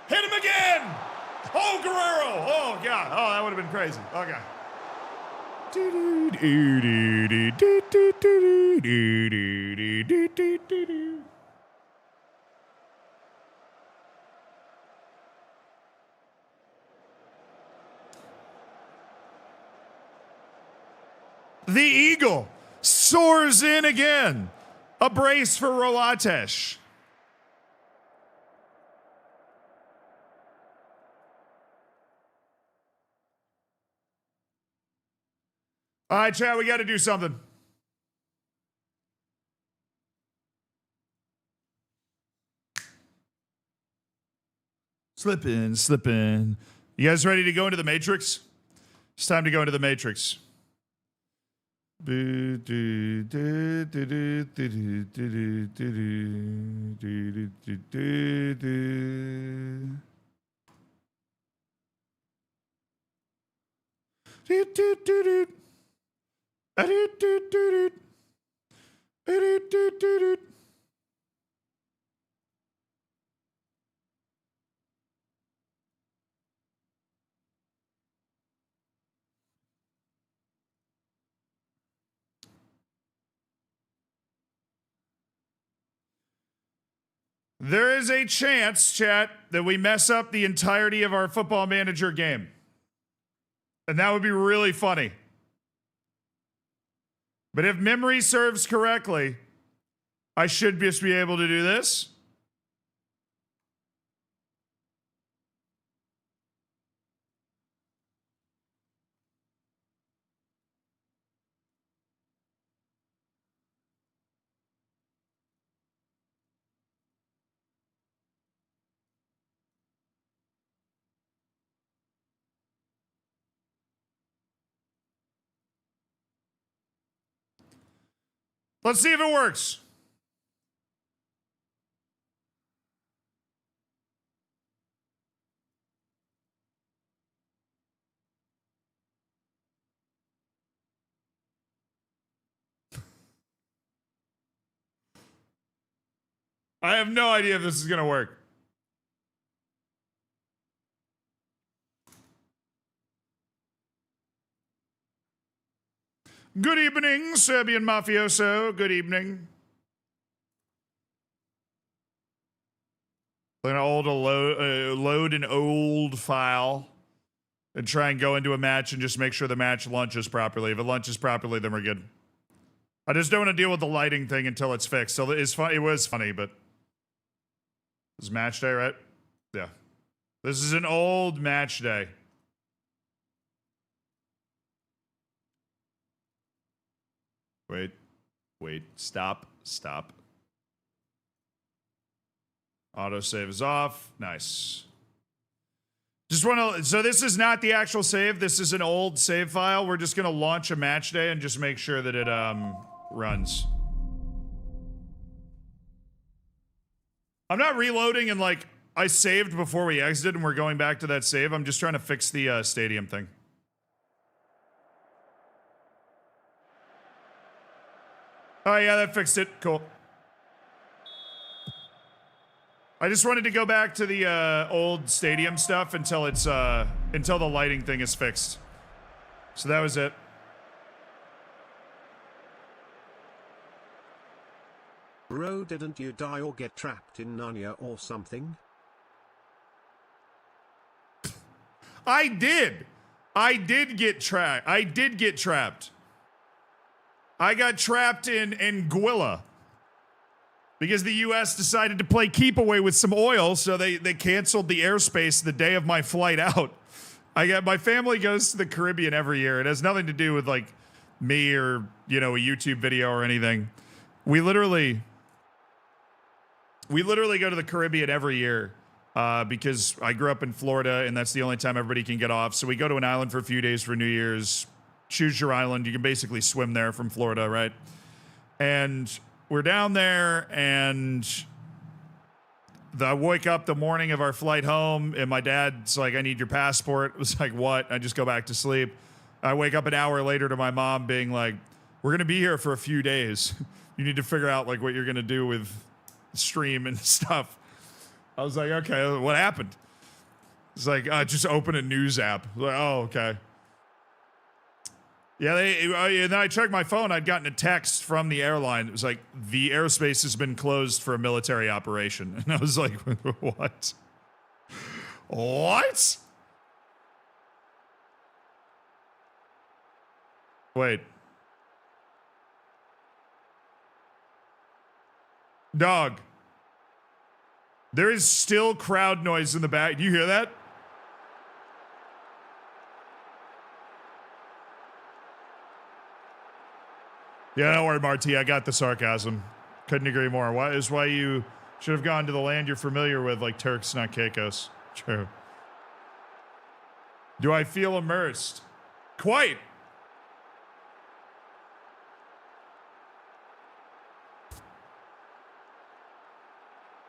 Hit him again! Oh, Guerrero! Oh, God. Oh, that would have been crazy. Okay. The Eagle soars in again. A brace for Roatesh. All right, Chad, we got to do something. Slip in. You guys ready to go into the Matrix? It's time to go into the Matrix. There is a chance, chat, that we mess up the entirety of our Football Manager game. And that would be really funny. But if memory serves correctly, I should just be able to do this. Let's see if it works. I have no idea if this is going to work. Good evening, Serbian mafioso. Good evening. I'm going to load an old file and try and go into a match and just make sure the match launches properly. If it launches properly, then we're good. I just don't want to deal with the lighting thing until it's fixed. So it was funny, but this is match day, right? Yeah. This is an old match day. Wait, stop. Autosave is off. Nice. Just want to, so this is not the actual save. This is an old save file. We're just going to launch a match day and just make sure that it runs. I'm not reloading and like, I saved before we exited, and we're going back to that save. I'm just trying to fix the stadium thing. Oh, yeah, that fixed it. Cool. I just wanted to go back to the old stadium stuff until until the lighting thing is fixed. So that was it. Bro, didn't you die or get trapped in Narnia or something? I did. I did get trapped. I got trapped in Anguilla because the U.S. decided to play keep away with some oil, so they canceled the airspace the day of my flight out. My family goes to the Caribbean every year. It has nothing to do with like me or a YouTube video or anything. We literally go to the Caribbean every year because I grew up in Florida and that's the only time everybody can get off. So we go to an island for a few days for New Year's. Choose your island. You can basically swim there from Florida, right? And we're down there, and I wake up the morning of our flight home, and my dad's like, I need your passport. It was like, what? I just go back to sleep. I wake up an hour later to my mom being like, we're going to be here for a few days. You need to figure out like what you're going to do with stream and stuff. I was like, okay, what happened? It's like, just open a news app. I was like, oh, okay. Yeah, and then I checked my phone. I'd gotten a text from the airline. It was like, the airspace has been closed for a military operation. And I was like, what? What? Wait. Dog. There is still crowd noise in the back. Do you hear that? Yeah, don't worry, Marty. I got the sarcasm. Couldn't agree more. Why you should have gone to the land you're familiar with, like Turks, not Caicos. True. Do I feel immersed? Quite.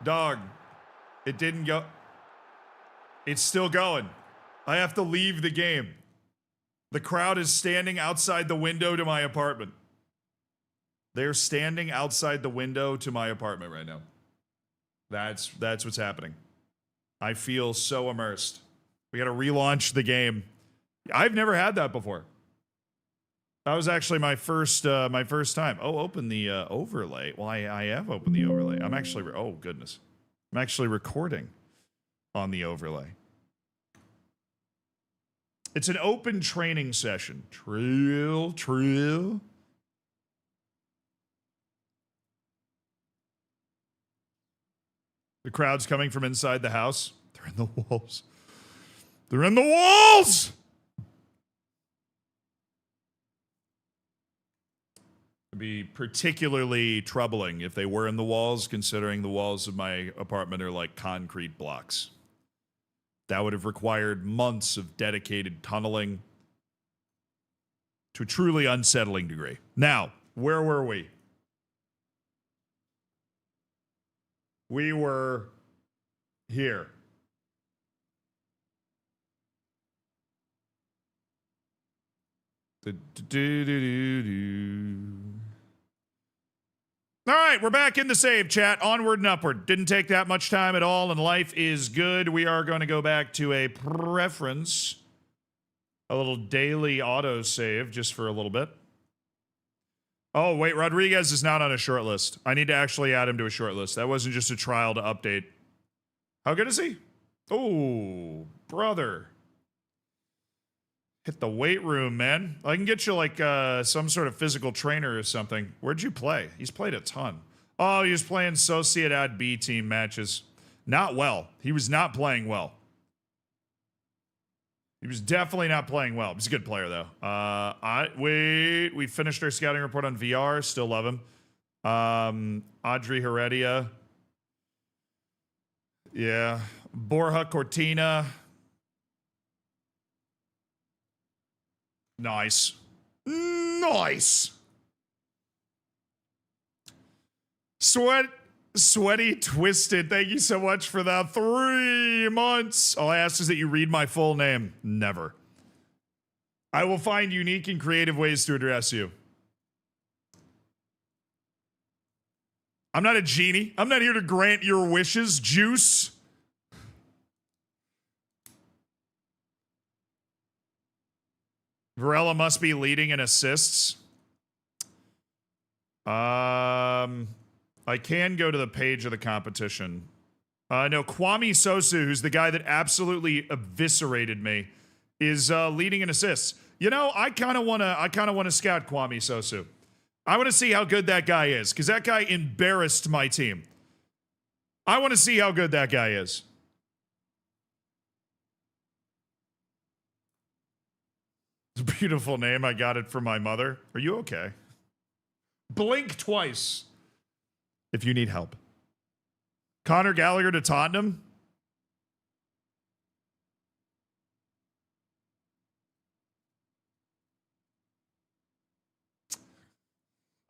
Dog. It didn't go. It's still going. I have to leave the game. The crowd is standing outside the window to my apartment. They're standing outside the window to my apartment right now. That's what's happening. I feel so immersed. We got to relaunch the game. I've never had that before. That was actually my first time. Oh, open the overlay. Well, I have opened the overlay. I'm actually oh goodness. I'm actually recording on the overlay. It's an open training session. Trill. The crowd's coming from inside the house. They're in the walls. They're in the walls! It'd be particularly troubling if they were in the walls, considering the walls of my apartment are like concrete blocks. That would have required months of dedicated tunneling to a truly unsettling degree. Now, where were we? We were here. All right, we're back in the save chat. Onward and upward. Didn't take that much time at all, and life is good. We are going to go back to a preference, a little daily auto save just for a little bit. Oh, wait, Rodriguez is not on a short list. I need to actually add him to a short list. That wasn't just a trial to update. How good is he? Oh, brother. Hit the weight room, man. I can get you like some sort of physical trainer or something. Where'd you play? He's played a ton. Oh, he was playing Sociedad B team matches. Not well. He was not playing well. He was definitely not playing well. He's a good player, though. We finished our scouting report on VR. Still love him. Audrey Heredia. Yeah. Borja Cortina. Nice. Nice. Sweaty Twisted, thank you so much for that. 3 months. All I ask is that you read my full name. Never. I will find unique and creative ways to address you. I'm not a genie. I'm not here to grant your wishes, Juice. Varela must be leading in assists. I can go to the page of the competition. No, Kwame Sosu, who's the guy that absolutely eviscerated me, is leading in assists. You know, I kind of want to scout Kwame Sosu. I want to see how good that guy is, because that guy embarrassed my team. I want to see how good that guy is. It's a beautiful name. I got it from my mother. Are you okay? Blink twice if you need help. Conor Gallagher to Tottenham.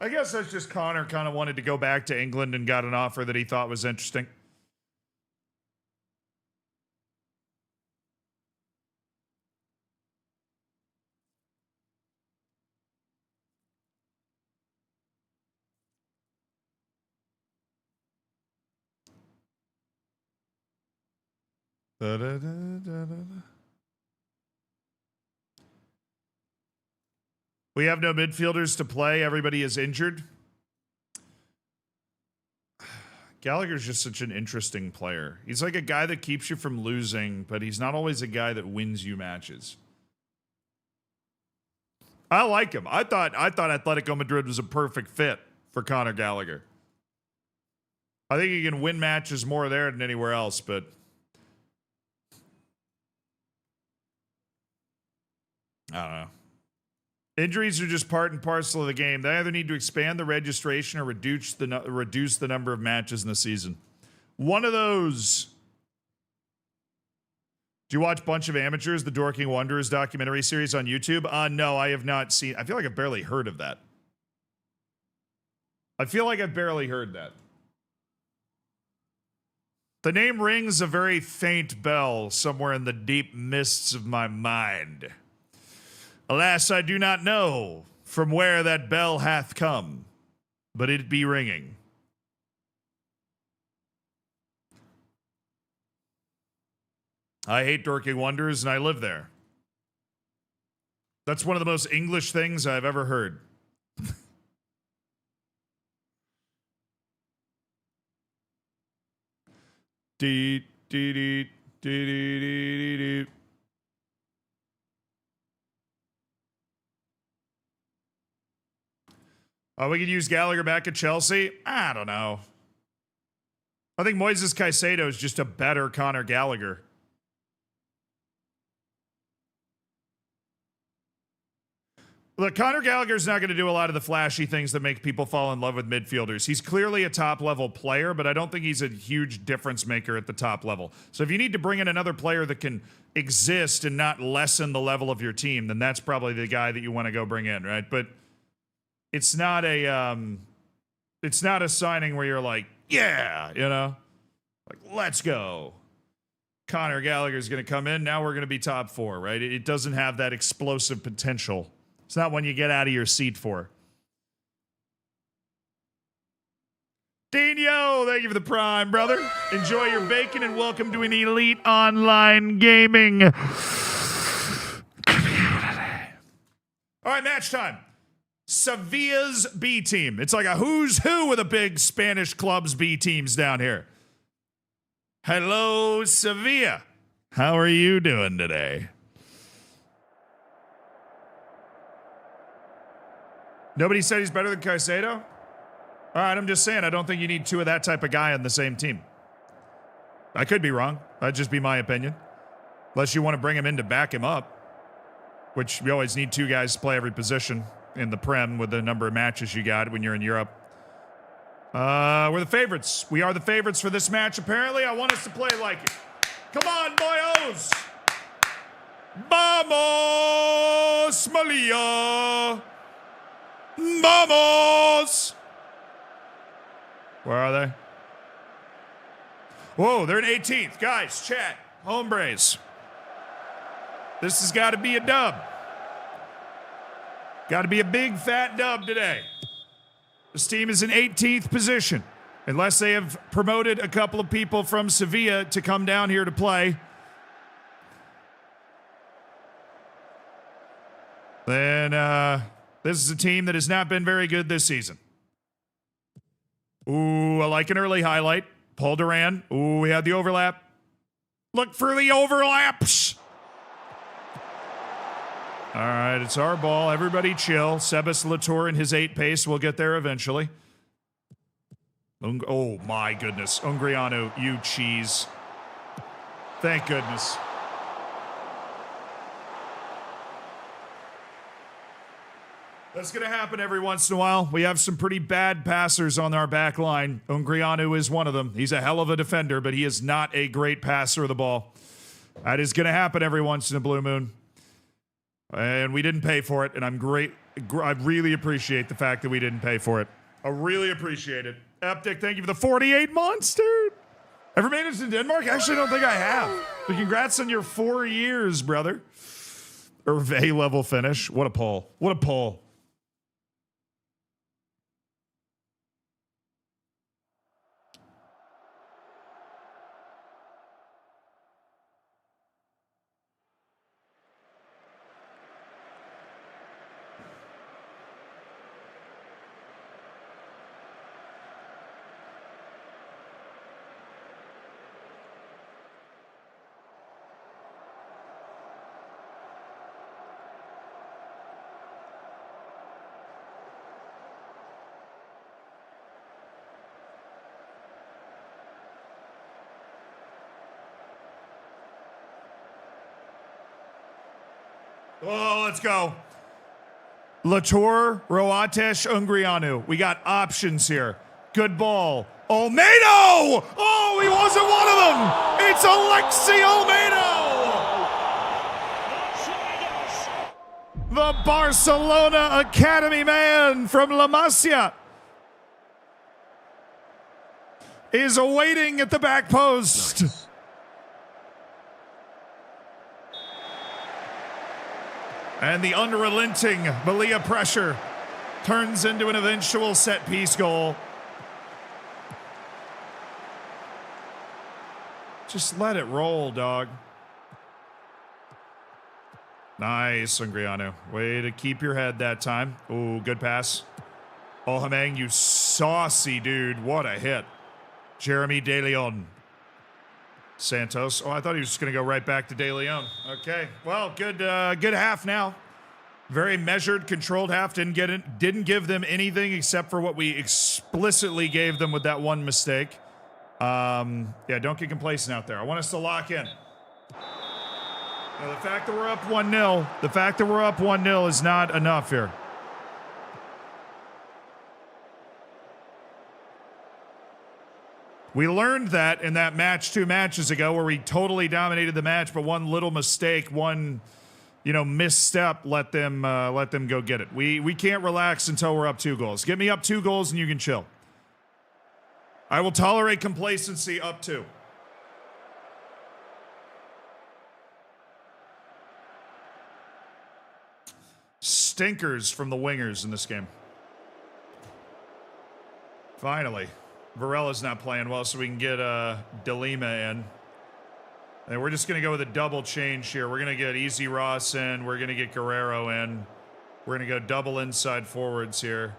I guess that's just Connor kind of wanted to go back to England and got an offer that he thought was interesting. We have no midfielders to play. Everybody is injured. Gallagher's just such an interesting player. He's like a guy that keeps you from losing, but he's not always a guy that wins you matches. I like him. I thought Atletico Madrid was a perfect fit for Conor Gallagher. I think he can win matches more there than anywhere else, but I don't know. Injuries are just part and parcel of the game. They either need to expand the registration or reduce the number of matches in the season. One of those. Do you watch Bunch of Amateurs, the Dorking Wanderers documentary series on YouTube? No, I have not seen. I feel like I've barely heard of that. The name rings a very faint bell somewhere in the deep mists of my mind. Alas, I do not know from where that bell hath come, but it be ringing. I hate Dorking Wonders, and I live there. That's one of the most English things I've ever heard. Dee, dee, dee, dee, dee, dee, dee. We could use Gallagher back at Chelsea. I don't know. I think Moises Caicedo is just a better Conor Gallagher. Look, Conor Gallagher's not going to do a lot of the flashy things that make people fall in love with midfielders. He's clearly a top-level player, but I don't think he's a huge difference maker at the top level. So if you need to bring in another player that can exist and not lessen the level of your team, then that's probably the guy that you want to go bring in, right? But it's not a signing where you're like, yeah, you know, like, let's go. Conor Gallagher's going to come in. Now we're going to be top 4, right? It doesn't have that explosive potential. It's not one you get out of your seat for. Dino, thank you for the prime, brother. Enjoy your bacon and welcome to an elite online gaming community. All right, match time. Sevilla's B team. It's like a who's who with the big Spanish clubs B teams down here. Hello, Sevilla. How are you doing today? Nobody said he's better than Caicedo? All right, I'm just saying, I don't think you need two of that type of guy on the same team. I could be wrong. That'd just be my opinion. Unless you want to bring him in to back him up, which you always need 2 guys to play every position in the Prem with the number of matches you got when you're in Europe. We're the favorites. We are the favorites for this match, apparently. I want us to play like it. Come on, boyos! Vamos, Malia! Vamos! Where are they? Whoa, they're in 18th. Guys, chat, hombres. This has got to be a dub. Got to be a big, fat dub today. This team is in 18th position. Unless they have promoted a couple of people from Sevilla to come down here to play. Then this is a team that has not been very good this season. Ooh, I like an early highlight. Paul Duran. Ooh, we had the overlap. Look for the overlaps. All right, it's our ball. Everybody chill. Sebas Latour in his 8 pace. We'll get there eventually. Oh, my goodness. Ungriano, you cheese. Thank goodness. That's going to happen every once in a while. We have some pretty bad passers on our back line. Ungriano is one of them. He's a hell of a defender, but he is not a great passer of the ball. That is going to happen every once in a blue moon. And we didn't pay for it, and I really appreciate the fact that we didn't pay for it. I really appreciate it. Eptic, thank you for the 48 months, dude. Ever made it to Denmark? Actually, I don't think I have. But congrats on your 4 years, brother. Or A-level finish. What a pull. What a pull. Oh, let's go. Latour, Roatesh, Ungrianu. We got options here. Good ball. Olmedo! Oh, he wasn't one of them! It's Alexi Olmedo! The Barcelona Academy man from La Masia is awaiting at the back post. Nice. And the unrelenting Malia pressure turns into an eventual set-piece goal. Just let it roll, dog. Nice, Ungriano. Way to keep your head that time. Ooh, good pass. Ohamang, you saucy dude. What a hit. Jeremy De Leon. Santos. Oh, I thought he was just going to go right back to De Leon. Okay. Well, good half now. Very measured, controlled half. Didn't give them anything except for what we explicitly gave them with that one mistake. Yeah, don't get complacent out there. I want us to lock in. Now, the fact that we're up 1-0, is not enough here. We learned that in that match 2 matches ago where we totally dominated the match, but one little mistake, one, misstep let them go get it. We can't relax until we're up 2 goals. Get me up 2 goals and you can chill. I will tolerate complacency up 2. Stinkers from the wingers in this game. Finally. Varela's not playing well, so we can get De Lima in. And we're just going to go with a double change here. We're going to get Easy Ross in. We're going to get Guerrero in. We're going to go double inside forwards here.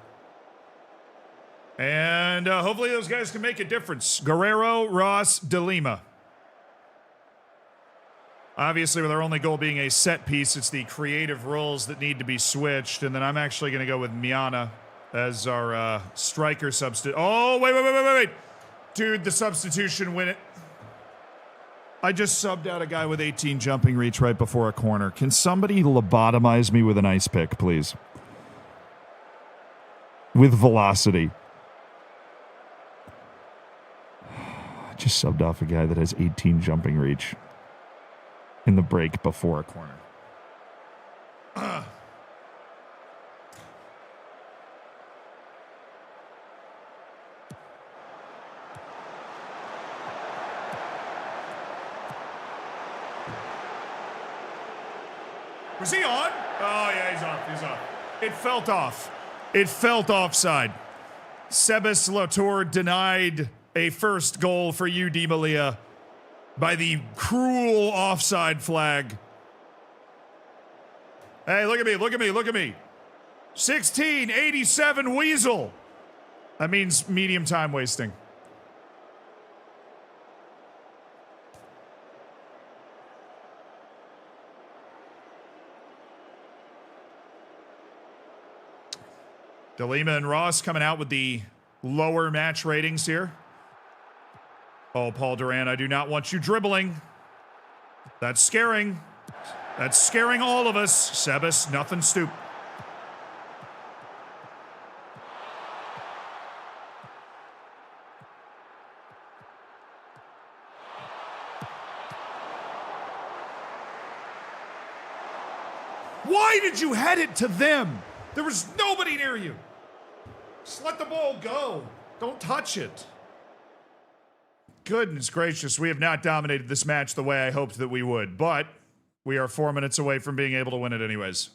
And hopefully those guys can make a difference. Guerrero, Ross, De Lima. Obviously, with our only goal being a set piece, it's the creative roles that need to be switched. And then I'm actually going to go with Miana as our striker substitute. Oh, wait. Dude, the substitution win it. I just subbed out a guy with 18 jumping reach right before a corner. Can somebody lobotomize me with an ice pick, please? With velocity. I just subbed off a guy that has 18 jumping reach in the break before a corner. Was he on? Oh, yeah, he's off. He's off. It felt off. It felt offside. Sebas Latour denied a first goal for you, Di Malia, by the cruel offside flag. Hey, look at me, look at me, look at me. 1687 Weasel. That means medium time wasting. DeLima and Ross coming out with the lower match ratings here. Oh, Paul Duran, I do not want you dribbling. That's scaring. That's scaring all of us. Sebas, nothing stupid. Why did you head it to them? There was nobody near you. Just let the ball go. Don't touch it. Goodness gracious, we have not dominated this match the way I hoped that we would, but we are 4 minutes away from being able to win it anyways.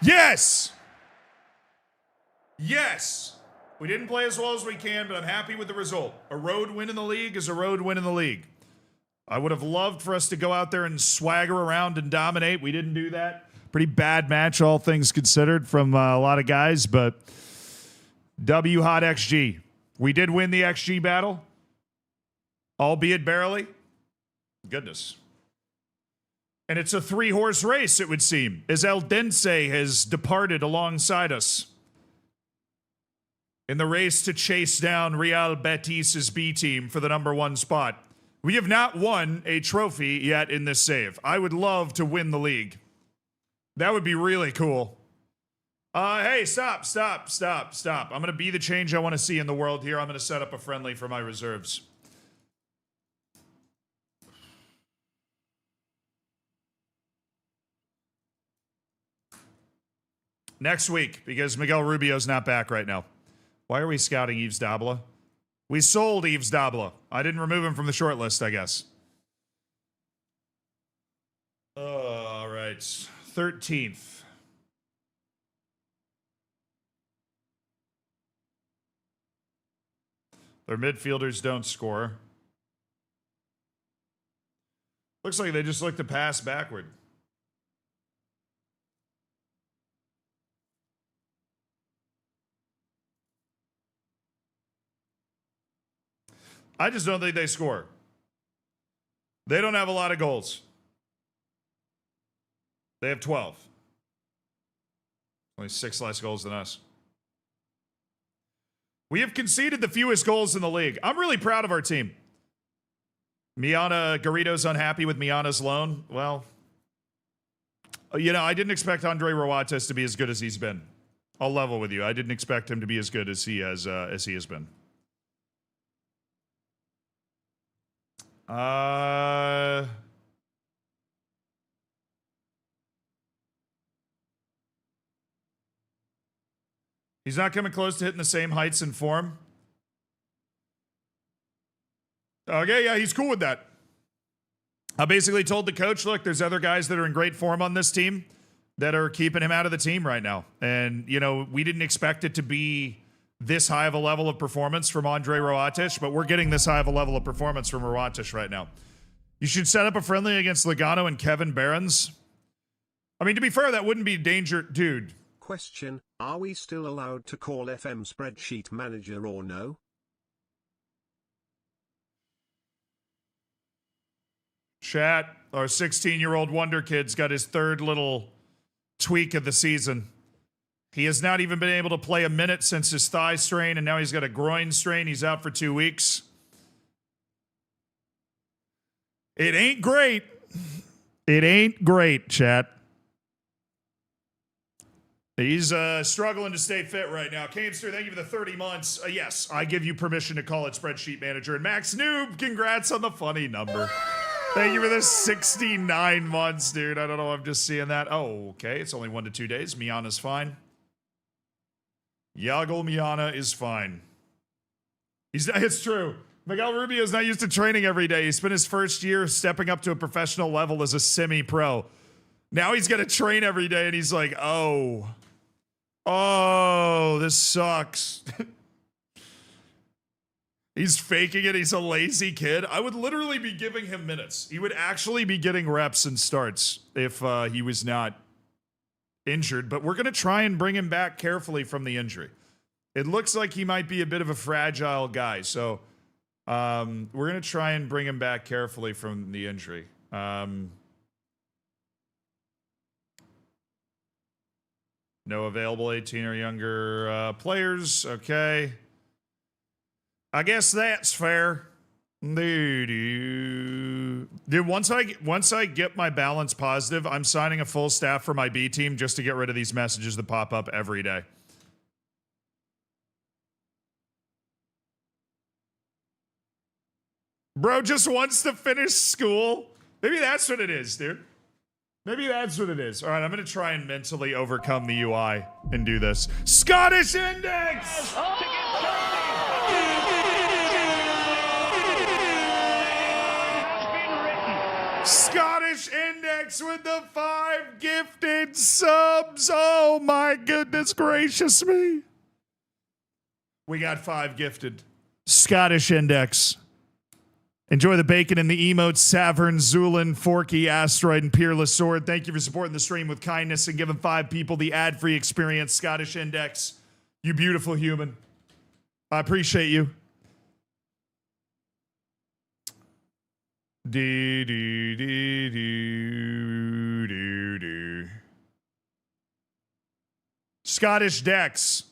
Yes! Yes! We didn't play as well as we can, but I'm happy with the result. A road win in the league is a road win in the league. I would have loved for us to go out there and swagger around and dominate. We didn't do that. Pretty bad match, all things considered, from a lot of guys, but W hot XG. We did win the XG battle, albeit barely. Goodness. And it's a 3-horse race, it would seem, as El Dense has departed alongside us in the race to chase down Real Betis's B team for the #1 spot. We have not won a trophy yet in this save. I would love to win the league. That would be really cool. Hey, stop. I'm going to be the change I want to see in the world here. I'm going to set up a friendly for my reserves. Next week, because Miguel Rubio's not back right now. Why are we scouting Yves Dabla? We sold Yves Dabla. I didn't remove him from the short list, I guess. All right. 13th. Their midfielders don't score. Looks like they just look to pass backward. I just don't think they score. They don't have a lot of goals. They have 12. Only 6 less goals than us. We have conceded the fewest goals in the league. I'm really proud of our team. Miana Garrido's unhappy with Miana's loan. Well, you know, I didn't expect Andre Roates to be as good as he's been. I'll level with you. I didn't expect him to be as good as he has been. He's not coming close to hitting the same heights and form. Okay, yeah, he's cool with that. I basically told the coach, look, there's other guys that are in great form on this team that are keeping him out of the team right now. And, you know, we didn't expect it to be this high of a level of performance from Andre Roates, but we're getting this high of a level of performance from Roates right now. You should set up a friendly against Logano and Kevin Behrens. I mean, to be fair, that wouldn't be danger, dude. Question, are we still allowed to call FM spreadsheet manager or no? Chat, our 16-year-old wonder kid's got his third little tweak of the season. He has not even been able to play a minute since his thigh strain, and now he's got a groin strain. He's out for 2 weeks. It ain't great. It ain't great, chat. He's struggling to stay fit right now. Camster, thank you for the 30 months. Yes, I give you permission to call it Spreadsheet Manager. And Max Noob, congrats on the funny number. Thank you for the 69 months, dude. I don't know. I'm just seeing that. Oh, okay. It's only 1 to 2 days. Miana's fine. Yago Miana is fine. It's true. Miguel Rubio's not used to training every day. He spent his first year stepping up to a professional level as a semi-pro. Now he's got to train every day, and he's like, oh, this sucks. He's faking it. He's a lazy kid. I would literally be giving him minutes. He would actually be getting reps and starts if he was not injured. But we're going to try and bring him back carefully from the injury. It looks like he might be a bit of a fragile guy. So we're going to try and bring him back carefully from the injury. No available 18 or younger players. Okay. I guess that's fair. Dude, once I get my balance positive, I'm signing a full staff for my B team just to get rid of these messages that pop up every day. Bro just wants to finish school. Maybe that's what it is, dude. Maybe that's what it is. All right, I'm going to try and mentally overcome the UI and do this. Scottish Index! Scottish Index with the 5 gifted subs. Oh my goodness gracious me. We got 5 gifted. Scottish Index. Enjoy the bacon and the emotes, Savern, Zulin, Forky, Asteroid, and Peerless Sword. Thank you for supporting the stream with kindness and giving 5 people the ad-free experience. Scottish Index, you beautiful human. I appreciate you. Scottish Dex.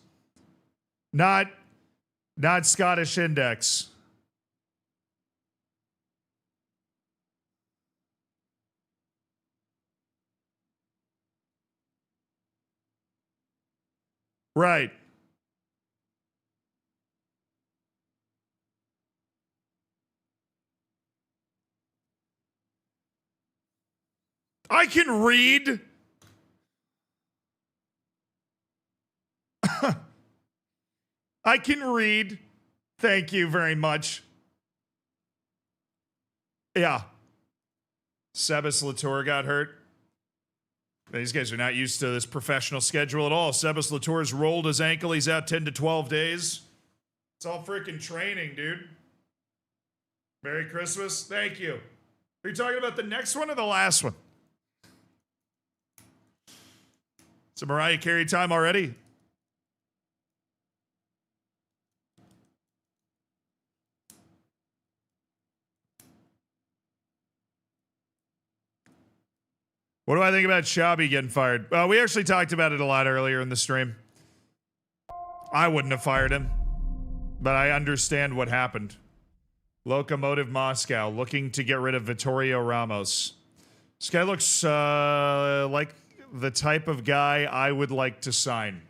Not Scottish Index. Right. I can read. I can read. Thank you very much. Yeah. Sebas Latour got hurt. These guys are not used to this professional schedule at all. Sebas Latour's rolled his ankle. He's out 10 to 12 days. It's all freaking training, dude. Merry Christmas. Thank you. Are you talking about the next one or the last one? It's a Mariah Carey time already. What do I think about Shabby getting fired? We actually talked about it a lot earlier in the stream. I wouldn't have fired him, but I understand what happened. Locomotive Moscow looking to get rid of Vittorio Ramos. This guy looks like the type of guy I would like to sign.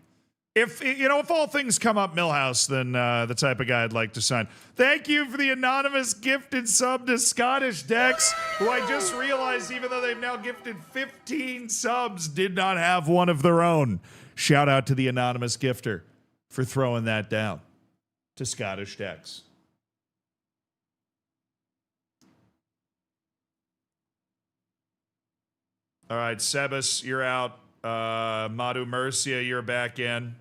If all things come up Millhouse, then the type of guy I'd like to sign. Thank you for the anonymous gifted sub to Scottish Dex, who I just realized, even though they've now gifted 15 subs, did not have one of their own. Shout out to the anonymous gifter for throwing that down to Scottish Dex. All right, Sebas, you're out. Madu Murcia, you're back in.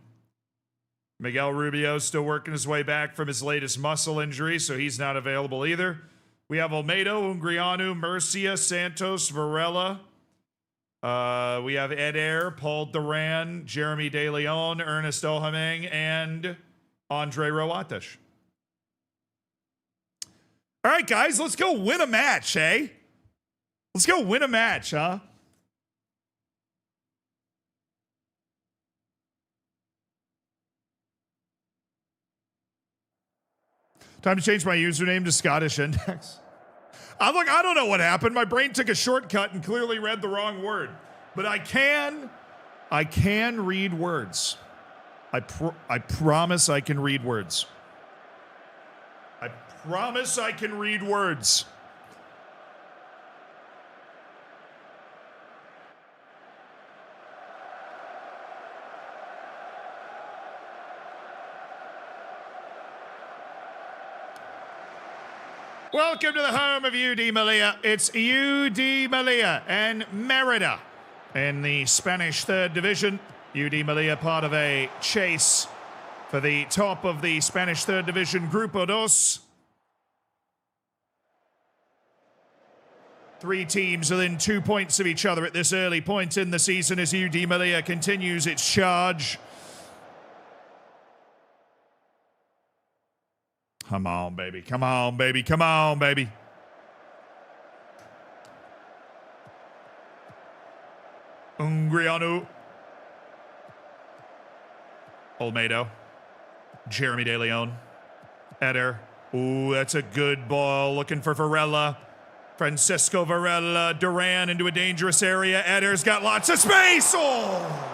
Miguel Rubio still working his way back from his latest muscle injury, so he's not available either. We have Olmedo, Ungrianu, Murcia, Santos, Varela. We have Ed Air, Paul Duran, Jeremy De Leon, Ernest Ohameng, and Andre Roates. All right, guys, let's go win a match, eh? Let's go win a match, huh? Time to change my username to Scottish Index. I don't know what happened. My brain took a shortcut and clearly read the wrong word. But I can read words. I promise I can read words. I promise I can read words. Welcome to the home of UD Malia. It's UD Malia and Merida in the Spanish third division. UD Malia part of a chase for the top of the Spanish third division, Grupo Dos. 3 teams within 2 points of each other at this early point in the season as UD Malia continues its charge. Come on, baby. Come on, baby. Come on, baby. Ungriano. Olmedo. Jeremy De Leon. Eder. Ooh, that's a good ball. Looking for Varela. Francisco Varela. Duran into a dangerous area. Eder's got lots of space. Oh!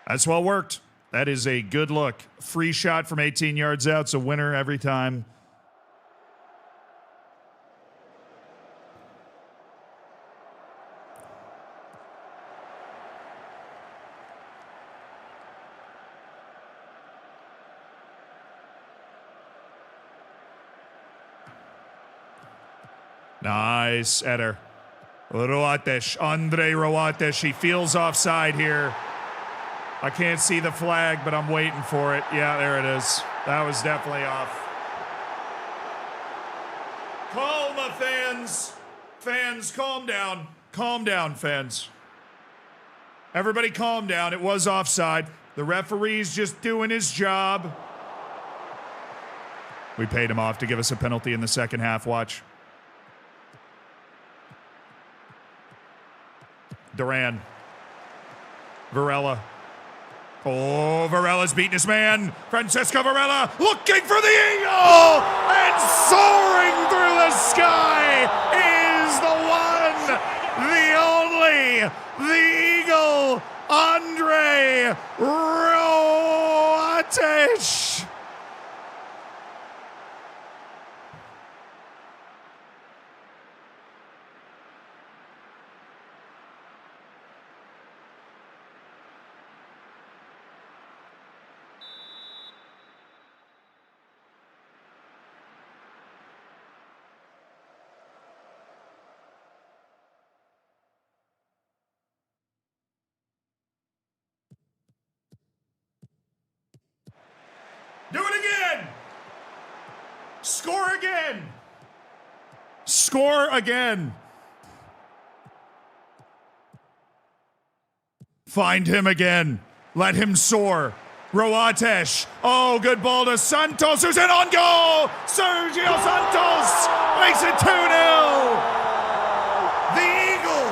That's well worked. That is a good look. Free shot from 18 yards out. It's a winner every time. Nice, Eder. Roates, Andre Roates. He feels offside here. I can't see the flag, but I'm waiting for it. Yeah, there it is. That was definitely off. Calma, fans. Fans, calm down. Calm down, fans. Everybody calm down. It was offside. The referee's just doing his job. We paid him off to give us a penalty in the second half. Watch. Duran. Varela. Oh, Varela's beating his man. Francisco Varela looking for the eagle! And soaring through the sky is the one, the only, the eagle, Andre Roates. Do it again! Score again! Score again! Find him again. Let him soar. Roates. Oh, good ball to Santos, who's in on goal! Sergio Santos makes it 2-0! The Eagle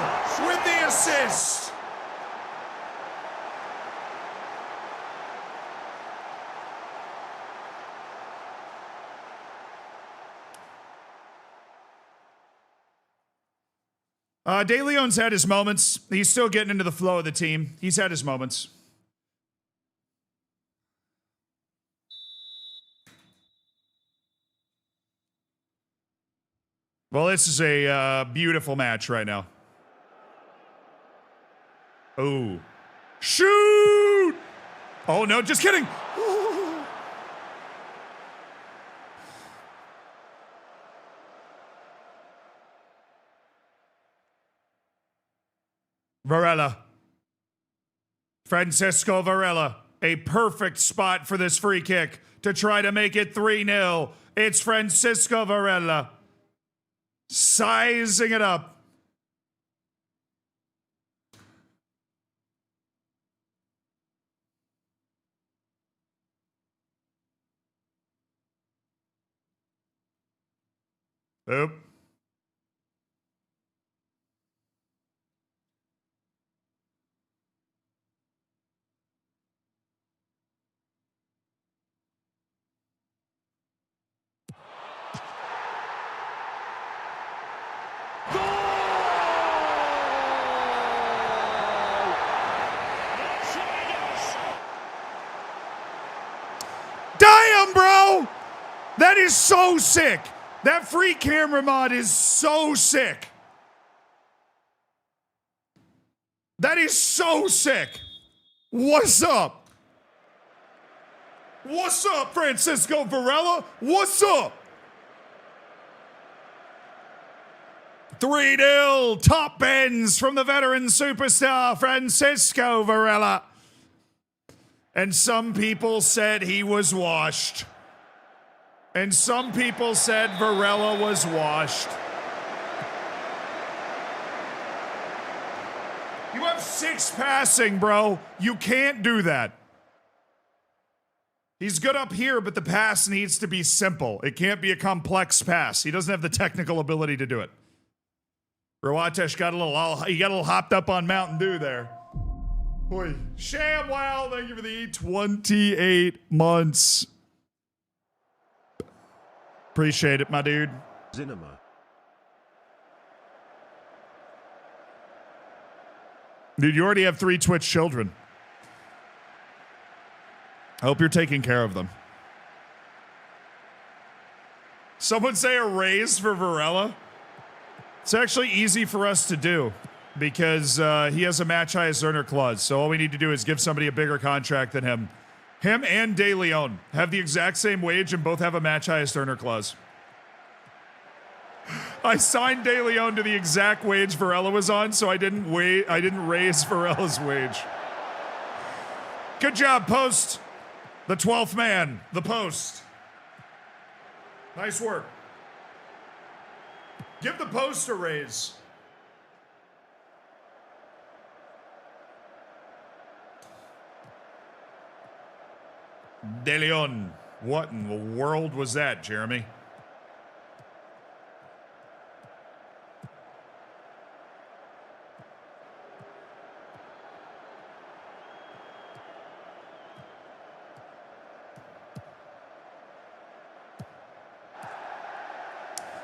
with the assist. De Leon's had his moments. He's still getting into the flow of the team. He's had his moments. Well, this is a beautiful match right now. Oh. Shoot! Oh, no, just kidding. Varela. Francisco Varela. A perfect spot for this free kick to try to make it 3-0. It's Francisco Varela. Sizing it up. Oop. is so sick. That free camera mod is so sick. That is so sick. What's up? What's up, Francisco Varela? What's up? 3-0 top ends from the veteran superstar Francisco Varela. And some people said he was washed. And some people said Varela was washed. You have 6 passing, bro. You can't do that. He's good up here, but the pass needs to be simple. It can't be a complex pass. He doesn't have the technical ability to do it. Rawatesh got a little hopped up on Mountain Dew there. Boy, ShamWow, thank you for the 28 months. Appreciate it, my dude. Zinema. Dude, you already have 3 Twitch children. I hope you're taking care of them. Someone say a raise for Varela. It's actually easy for us to do because he has a match highest earner clause. So all we need to do is give somebody a bigger contract than him. Him and De Leon have the exact same wage and both have a match highest earner clause. I signed De Leon to the exact wage Varela was on, so I didn't raise Varela's wage. Good job, Post. The 12th man, the Post. Nice work. Give the Post a raise. De Leon. What in the world was that, Jeremy?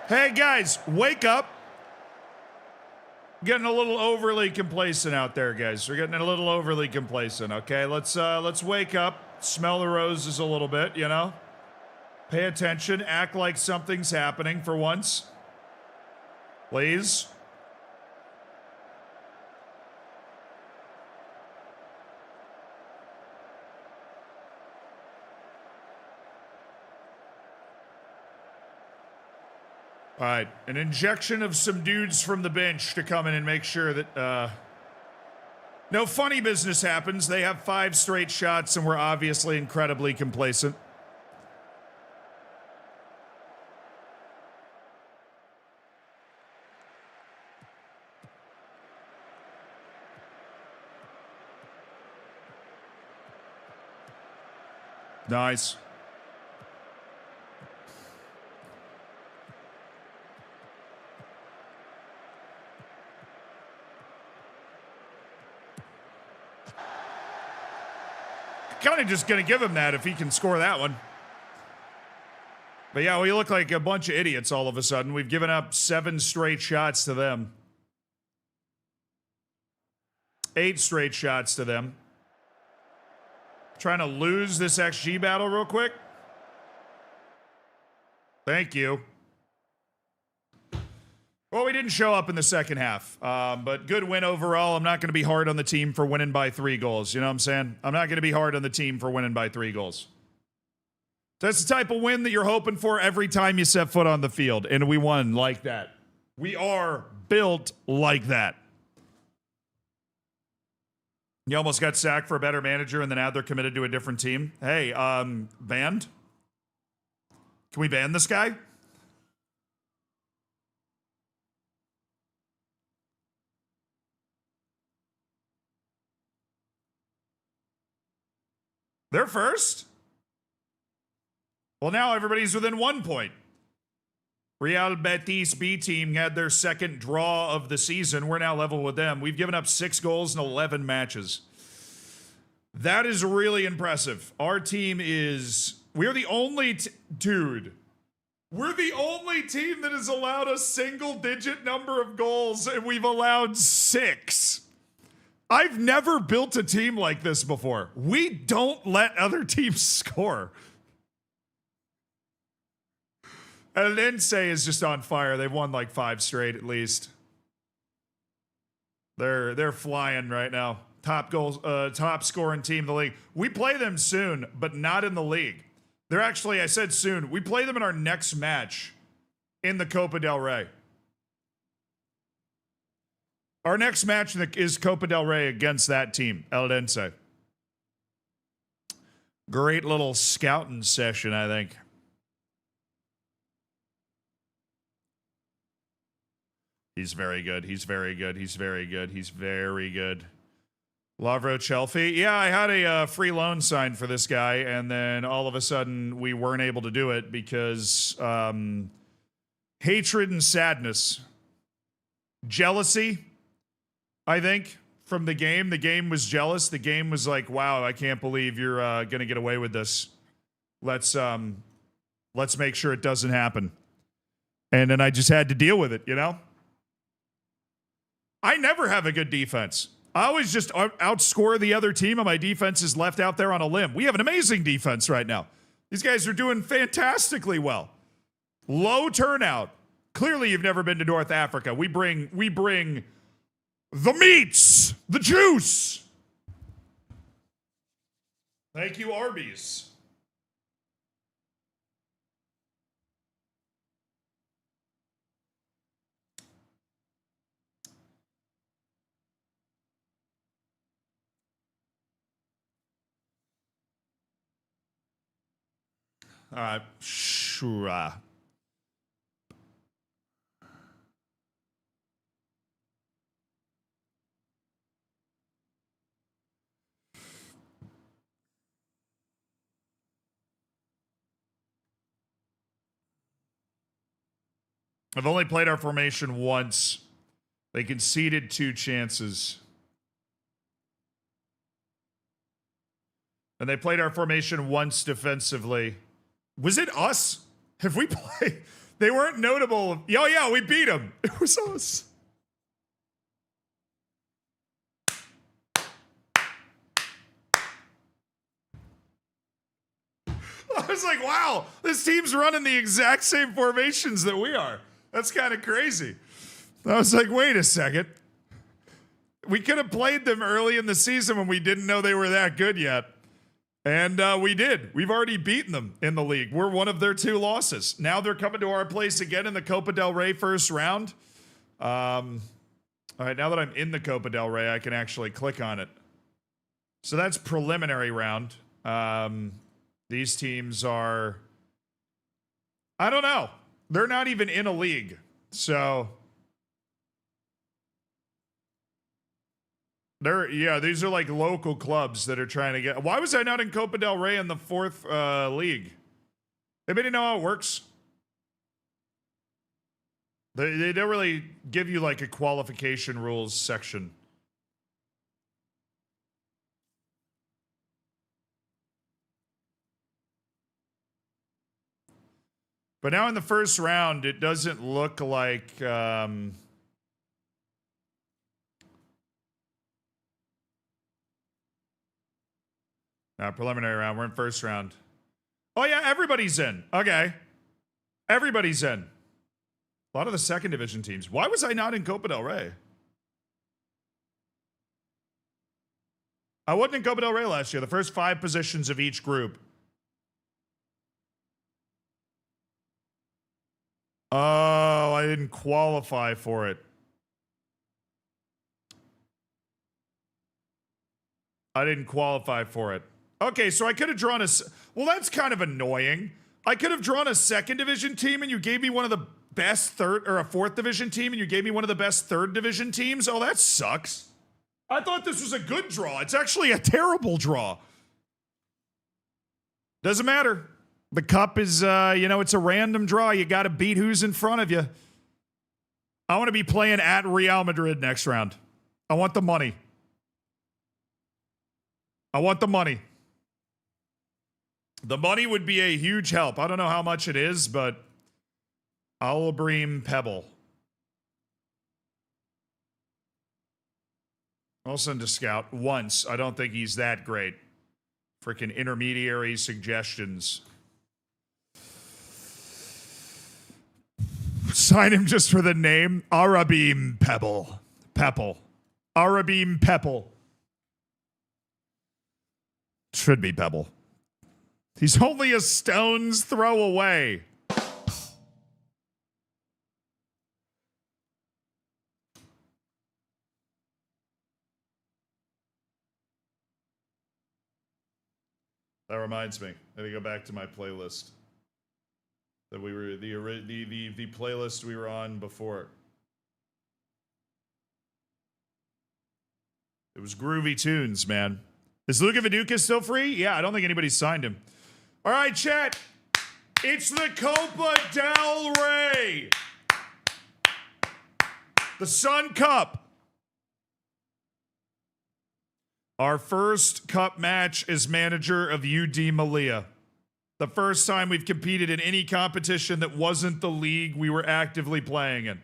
Hey guys, wake up. Getting a little overly complacent out there, guys. We're getting a little overly complacent, okay? Let's wake up, smell the roses a little bit, you know? Pay attention, act like something's happening for once. Please. All right, an injection of some dudes from the bench to come in and make sure that no funny business happens. They have 5 straight shots, and we're obviously incredibly complacent. Nice. Kind of just going to give him that if he can score that one. But yeah, we look like a bunch of idiots all of a sudden. We've given up 7 straight shots to them. 8 straight shots to them. Trying to lose this XG battle real quick. Thank you. Well, we didn't show up in the second half, but good win overall. I'm not going to be hard on the team for winning by 3 goals. You know what I'm saying? I'm not going to be hard on the team for winning by 3 goals. That's the type of win that you're hoping for every time you set foot on the field, and we won like that. We are built like that. You almost got sacked for a better manager, and then now they're committed to a different team. Hey, banned? Can we ban this guy? They're first. Well, now everybody's within 1 point. Real Betis B team had their second draw of the season. We're now level with them. We've given up 6 goals in 11 matches. That is really impressive. Our team is... We're the only... Dude. We're the only team that has allowed a single-digit number of goals, and we've allowed 6. I've never built a team like this before. We don't let other teams score. Odense is just on fire. They've won like 5 straight at least. They're flying right now. Top scoring team in the league. We play them soon, but not in the league. They're actually, I said soon. We play them in our next match in the Copa del Rey. Our next match is Copa del Rey against that team, Eldense. Great little scouting session, I think. He's very good. He's very good. He's very good. He's very good. Lavro Chelfie. Yeah, I had a free loan signed for this guy, and then all of a sudden we weren't able to do it because hatred and sadness. Jealousy, I think, from the game. The game was jealous. The game was like, wow, I can't believe you're going to get away with this. Let's make sure it doesn't happen. And then I just had to deal with it, you know? I never have a good defense. I always just outscore the other team, and my defense is left out there on a limb. We have an amazing defense right now. These guys are doing fantastically well. Low turnout. Clearly, you've never been to North Africa. We bring the meats, the juice. Thank you, Arby's. Sure. I've only played our formation once. They conceded 2 chances. And they played our formation once defensively. Was it us? Have we played? They weren't notable. Oh, yeah, we beat them. It was us. I was like, wow, this team's running the exact same formations that we are. That's kind of crazy. I was like, wait a second. We could have played them early in the season when we didn't know they were that good yet. And we did. We've already beaten them in the league. We're one of their 2 losses. Now they're coming to our place again in the Copa del Rey first round. All right, now that I'm in the Copa del Rey, I can actually click on it. So that's preliminary round. These teams are, I don't know. They're not even in a league. So these are like local clubs that are trying to get. Why was I not in Copa del Rey in the 4th league? Anybody know how it works? They don't really give you like a qualification rules section. But now in the first round, it doesn't look like preliminary round. We're in first round. Oh, yeah, everybody's in. Okay. Everybody's in. A lot of the second division teams. Why was I not in Copa del Rey? I wasn't in Copa del Rey last year. The first 5 positions of each group. Oh, I didn't qualify for it. I didn't qualify for it. Okay, so I could have drawn a... Well, that's kind of annoying. I could have drawn a second division team and you gave me one of the best third... Or a 4th division team and you gave me one of the best 3rd division teams? Oh, that sucks. I thought this was a good draw. It's actually a terrible draw. Doesn't matter. The cup is, it's a random draw. You got to beat who's in front of you. I want to be playing at Real Madrid next round. I want the money. I want the money. The money would be a huge help. I don't know how much it is, but Alabream Pebble. I'll send a scout once. I don't think he's that great. Freaking intermediary suggestions. sign him just for the name. Arabim Pebble. Pepple. Arabim Pepple. Should be Pebble. He's only a stone's throw away. That reminds me. I gotta go back to my playlist. That we were the playlist we were on before. It was groovy tunes, man. Is Luka Viduka still free? Yeah, I don't think anybody's signed him. All right, chat. It's the Copa del Rey. The Sun Cup. Our first cup match as manager of UD Malia. The first time we've competed in any competition that wasn't the league we were actively playing in.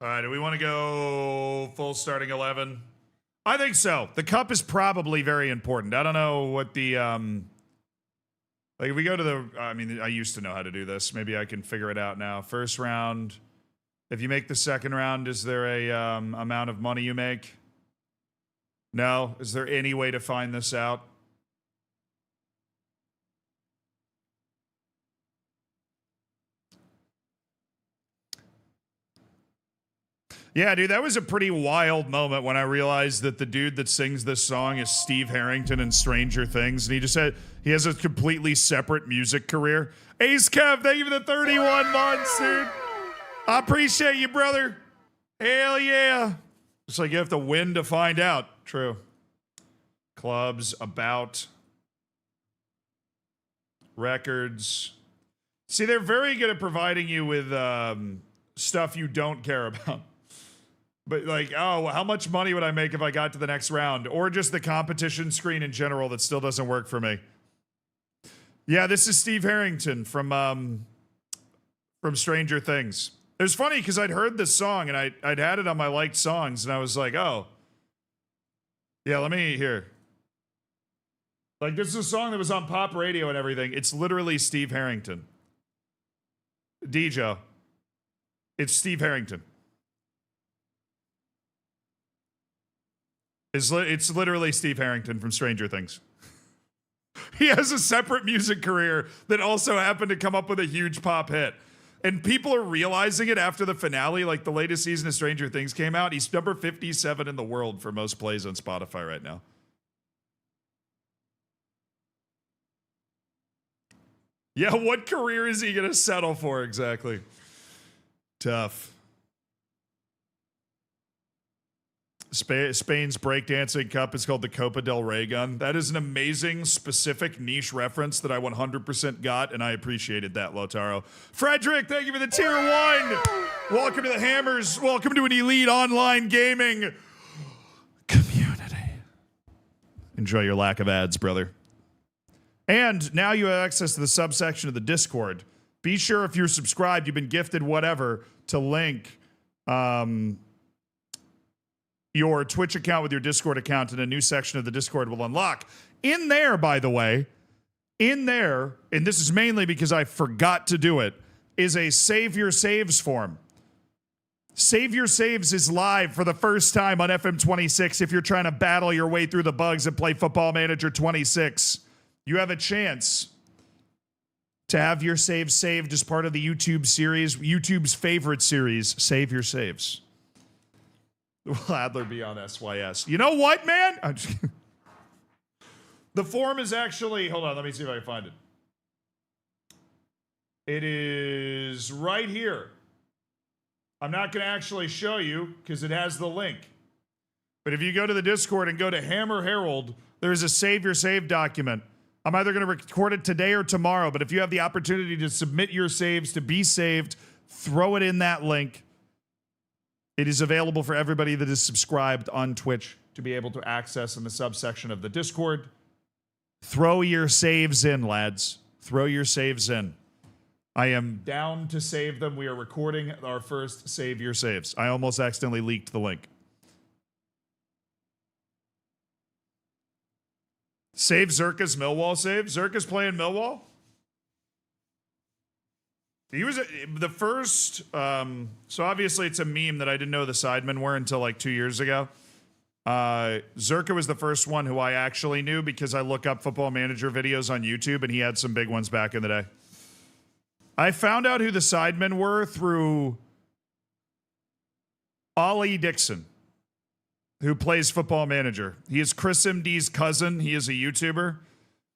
All right, do we want to go full starting 11? I think so. The cup is probably very important. I don't know what the like if we go to the I mean I used to know how to do this. Maybe I can figure it out now. First round. If you make the second round, is there a amount of money you make? No. Is there any way to find this out? Yeah, dude, that was a pretty wild moment when I realized that the dude that sings this song is Steve Harrington in Stranger Things, and he just said he has a completely separate music career. Ace Kev, thank you for the 31 months, dude. I appreciate you, brother. Hell yeah. It's like you have to win to find out. True. Clubs, about, records. See, they're very good at providing you with stuff you don't care about. But like, oh, how much money would I make if I got to the next round? Or just the competition screen in general that still doesn't work for me. Yeah, this is Steve Harrington from Stranger Things. It was funny because I'd heard this song and I'd had it on my liked songs and I was like, oh. Yeah, let me hear. Like, this is a song that was on pop radio and everything. It's literally Steve Harrington. DJ. It's Steve Harrington. It's literally Steve Harrington from Stranger Things. He has a separate music career that also happened to come up with a huge pop hit. And people are realizing it after the finale, like the latest season of Stranger Things came out. He's number 57 in the world for most plays on Spotify right now. Yeah, what career is he going to settle for exactly? Tough. Spain's breakdancing cup is called the Copa del Rey gun. That is an amazing, specific, niche reference that I 100% got, and I appreciated that, Lotaro. Frederick, thank you for the tier 1. Welcome to the Hammers. Welcome to an elite online gaming community. Enjoy your lack of ads, brother. And now you have access to the subsection of the Discord. Be sure if you're subscribed, you've been gifted whatever, to link your Twitch account with your Discord account, and a new section of the Discord will unlock. In there, by the way, in there, and this is mainly because I forgot to do it, is a Save Your Saves form. Save Your Saves is live for the first time on FM26 if you're trying to battle your way through the bugs and play Football Manager 26. You have a chance to have your saves saved as part of the YouTube series, YouTube's favorite series, Save Your Saves. Will Adler be on SYS? You know what, man? I'm just kidding. The form is actually, hold on, let me see if I can find it. It is right here. I'm not going to actually show you because it has the link. But if you go to the Discord and go to Hammer Herald, there's a Save Your Save document. I'm either going to record it today or tomorrow, but if you have the opportunity to submit your saves to be saved, throw it in that link. It is available for everybody that is subscribed on Twitch to be able to access in the subsection of the Discord. Throw your saves in, lads. Throw your saves in. I am down to save them. We are recording our first Save Your Saves. I almost accidentally leaked the link. Save Zerka's Millwall save. Zerka's playing Millwall. He was the first. So obviously it's a meme that I didn't know the sidemen were until like 2 years ago. Zerka was the first one who I actually knew because I look up Football Manager videos on YouTube and he had some big ones back in the day. I found out who the sidemen were through Ollie Dixon, who plays Football Manager. He is Chris MD's cousin. He is a YouTuber.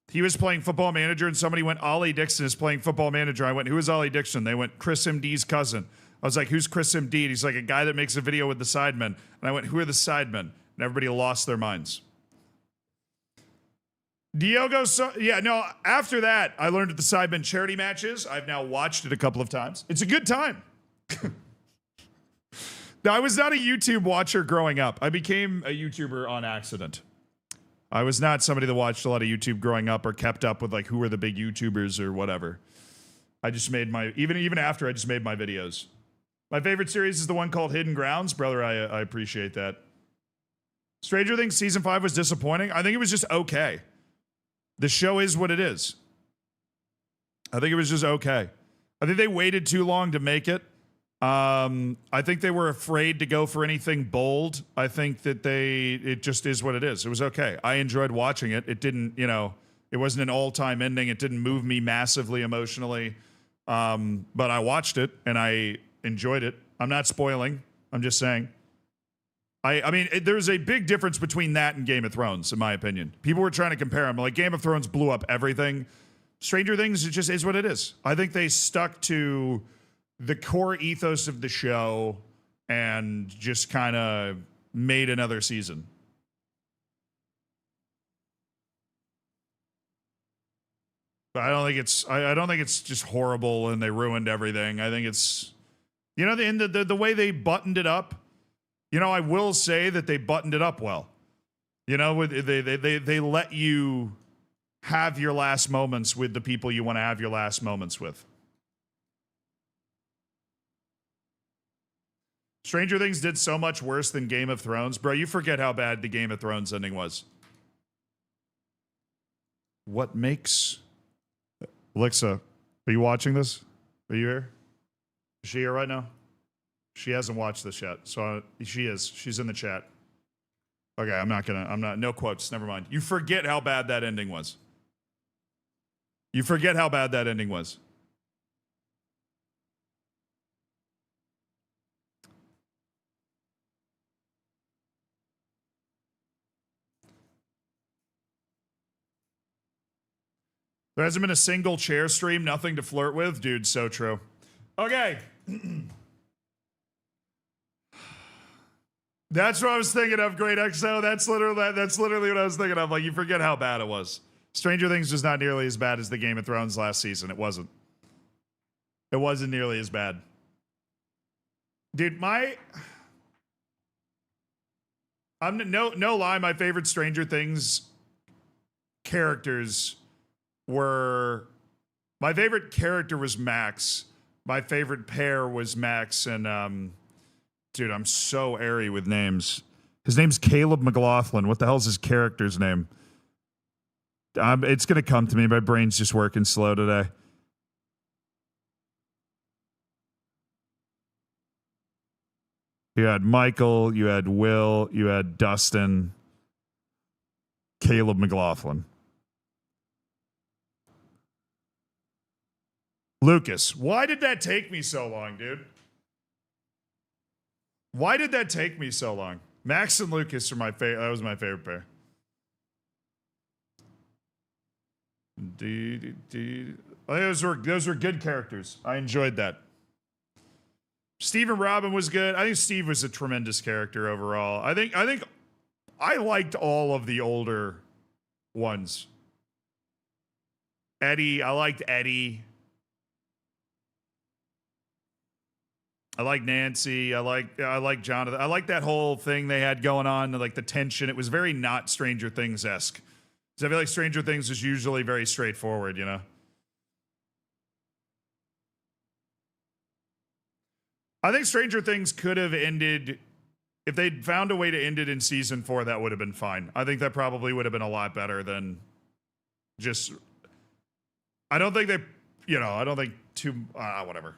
He was playing Football Manager and somebody went, Ollie Dixon is playing Football Manager. I went, who is Ollie Dixon? They went, Chris MD's cousin. I was like, who's Chris MD? And he's like, a guy that makes a video with the sidemen. And I went, who are the sidemen? And everybody lost their minds. Diogo, after that, I learned at the Sidemen charity matches. I've now watched it a couple of times. It's a good time. Now, I was not a YouTube watcher growing up. I became a YouTuber on accident. I was not somebody that watched a lot of YouTube growing up or kept up with like who were the big YouTubers or whatever. I just made even after I just made my videos. My favorite series is the one called Hidden Grounds. Brother, I appreciate that. Stranger Things Season 5 was disappointing. I think it was just okay. The show is what it is. I think it was just okay. I think they waited too long to make it. I think they were afraid to go for anything bold. I think that it just is what it is. It was okay. I enjoyed watching it. It didn't, it wasn't an all-time ending. It didn't move me massively emotionally. But I watched it and I enjoyed it. I'm not spoiling. I'm just saying. I mean, there's a big difference between that and Game of Thrones, in my opinion. People were trying to compare them. Like, Game of Thrones blew up everything. Stranger Things, it just is what it is. I think they stuck to the core ethos of the show and just kind of made another season. But I don't think it's just horrible and they ruined everything. I think it's, the way they buttoned it up. I will say that they buttoned it up well. They let you have your last moments with the people you want to have your last moments with. Stranger Things did so much worse than Game of Thrones. Bro, you forget how bad the Game of Thrones ending was. What makes... Alexa, are you watching this? Are you here? Is she here right now? She hasn't watched this yet, so she is. She's in the chat. Okay, no quotes, never mind. You forget how bad that ending was. You forget how bad that ending was. There hasn't been a single chair stream, nothing to flirt with. Dude, so true. Okay. That's what I was thinking of, Great XO. That's literally what I was thinking of. Like, you forget how bad it was. Stranger Things was not nearly as bad as the Game of Thrones last season. It wasn't. It wasn't nearly as bad. Dude, no lie, my favorite Stranger Things characters were... My favorite character was Max. My favorite pair was Max and... Dude, I'm so airy with names. His name's Caleb McLaughlin. What the hell's his character's name? It's going to come to me. My brain's just working slow today. You had Michael, you had Will, you had Dustin, Caleb McLaughlin. Lucas. Why did that take me so long, dude? Why did that take me so long? Max and Lucas are my favorite. That was my favorite pair. Those were good characters. I enjoyed that. Steve and Robin was good. I think Steve was a tremendous character overall. I think I liked all of the older ones. I liked Eddie. I like Nancy. I like Jonathan. I like that whole thing they had going on, like the tension. It was very not Stranger Things-esque. Because I feel like Stranger Things is usually very straightforward, you know? I think Stranger Things could have ended, if they'd found a way to end it in season 4, that would have been fine. I think that probably would have been a lot better than just, I don't think they, you know, I don't think whatever.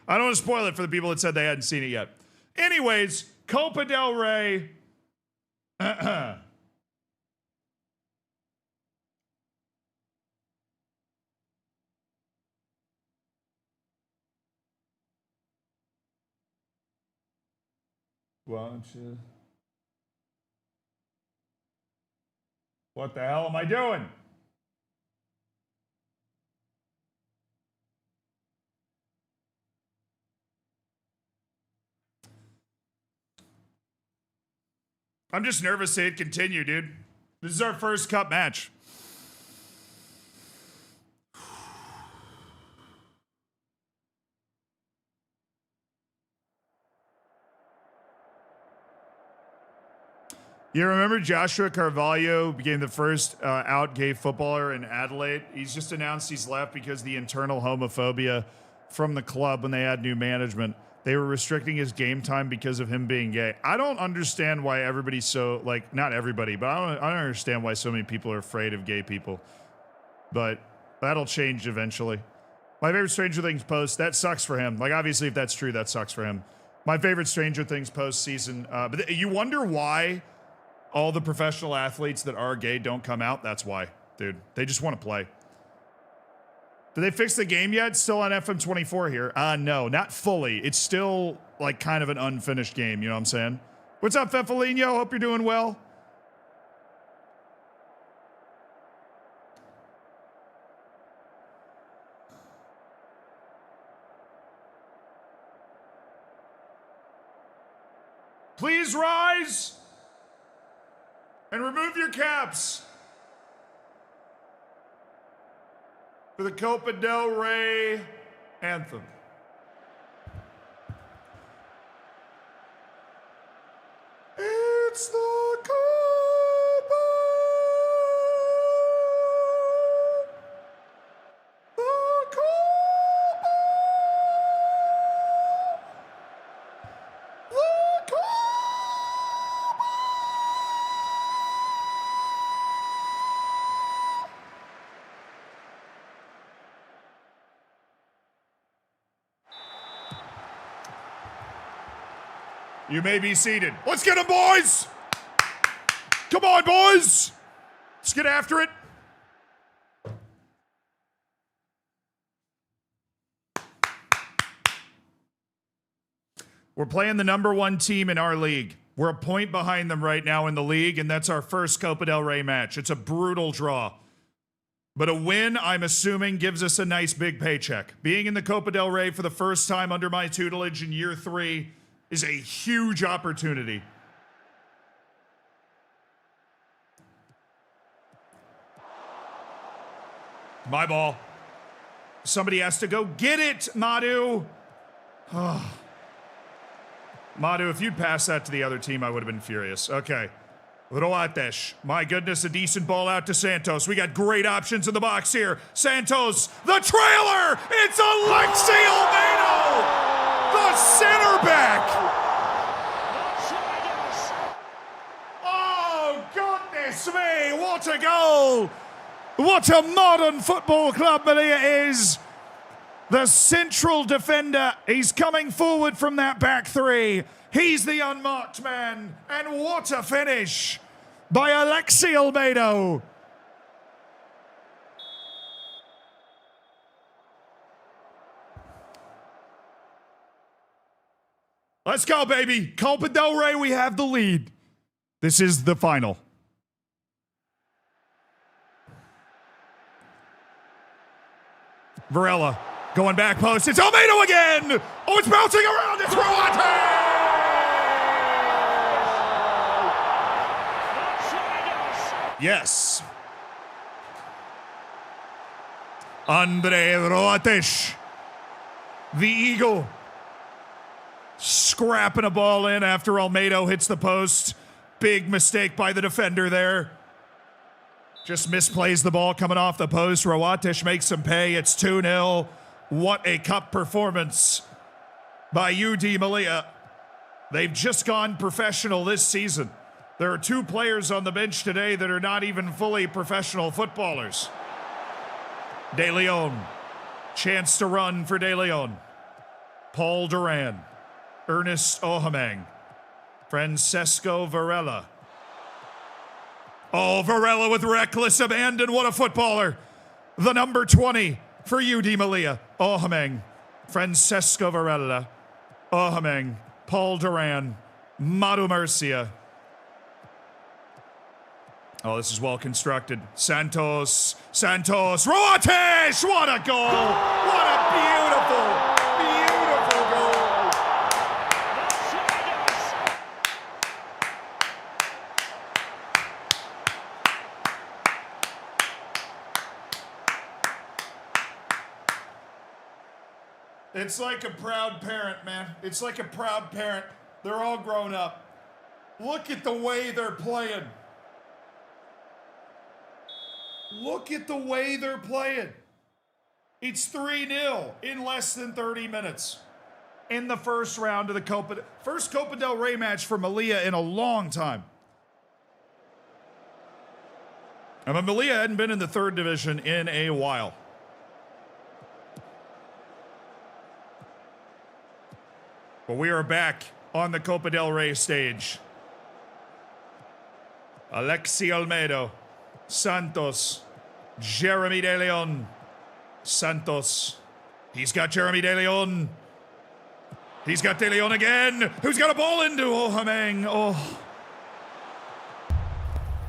I don't want to spoil it for the people that said they hadn't seen it yet. Anyways, Copa del Rey. What the hell am I doing? I'm just nervous to hit continue, dude. This is our first cup match. You remember Joshua Carvalho became the first out gay footballer in Adelaide? He's just announced he's left because the internal homophobia from the club when they had new management. They were restricting his game time because of him being gay. I don't understand why everybody's so, like, not everybody, but I don't understand why so many people are afraid of gay people. But that'll change eventually. My favorite Stranger Things post, that sucks for him. Like, obviously, if that's true, that sucks for him. My favorite Stranger Things post season, but you wonder why all the professional athletes that are gay don't come out. That's why, dude. They just want to play. Did they fix the game yet? Still on FM24 here. No, not fully. It's still like kind of an unfinished game. You know what I'm saying? What's up, Fefalino? Hope you're doing well. Please rise and remove your caps for the Copa del Rey anthem. It's the Copa, the Copa, the Copa. You may be seated. Let's get them, boys! Come on, boys! Let's get after it. We're playing the number 1 team in our league. We're a point behind them right now in the league, and that's our first Copa del Rey match. It's a brutal draw. But a win, I'm assuming, gives us a nice big paycheck. Being in the Copa del Rey for the first time under my tutelage in year 3 is a huge opportunity. My ball. Somebody has to go get it, Madu. Oh. Madu, if you'd pass that to the other team, I would have been furious. Okay. Roates. My goodness, a decent ball out to Santos. We got great options in the box here. Santos, the trailer! It's Alexi Almeida! The center back! Oh, goodness me! What a goal! What a modern football club Malia is! The central defender, he's coming forward from that back 3. He's the unmarked man. And what a finish by Alexi Almeida. Let's go, baby. Copa del Rey, we have the lead. This is the final. Varela going back post. It's Almeida again. Oh, it's bouncing around. It's Roates. Yes. Andre Roates, the Eagle, scrapping a ball in after Almeida hits the post. Big mistake by the defender there. Just misplays the ball coming off the post. Rawatesh makes him pay. It's 2-0. What a cup performance by UD Malia. They've just gone professional this season. There are 2 players on the bench today that are not even fully professional footballers. De Leon. Chance to run for De Leon. Paul Duran. Ernest Ohamang. Francesco Varela. Oh, Varela with reckless abandon. What a footballer. The number 20 for UD Malia. Ohamang. Francesco Varela. Ohamang. Paul Duran. Madu Murcia. Oh, this is well constructed. Santos. Roatesh! What a goal! What a beautiful goal! It's like a proud parent, man. It's like a proud parent. They're all grown up. Look at the way they're playing. Look at the way they're playing. It's 3-0 in less than 30 minutes in the first round of the first Copa del Rey match for Malia in a long time. I mean, Malia hadn't been in the 3rd division in a while. But we are back on the Copa del Rey stage. Alexi Olmedo. Santos. Jeremy De Leon. Santos. He's got Jeremy De Leon. He's got De Leon again. Who's got a ball into Ohamang? Oh.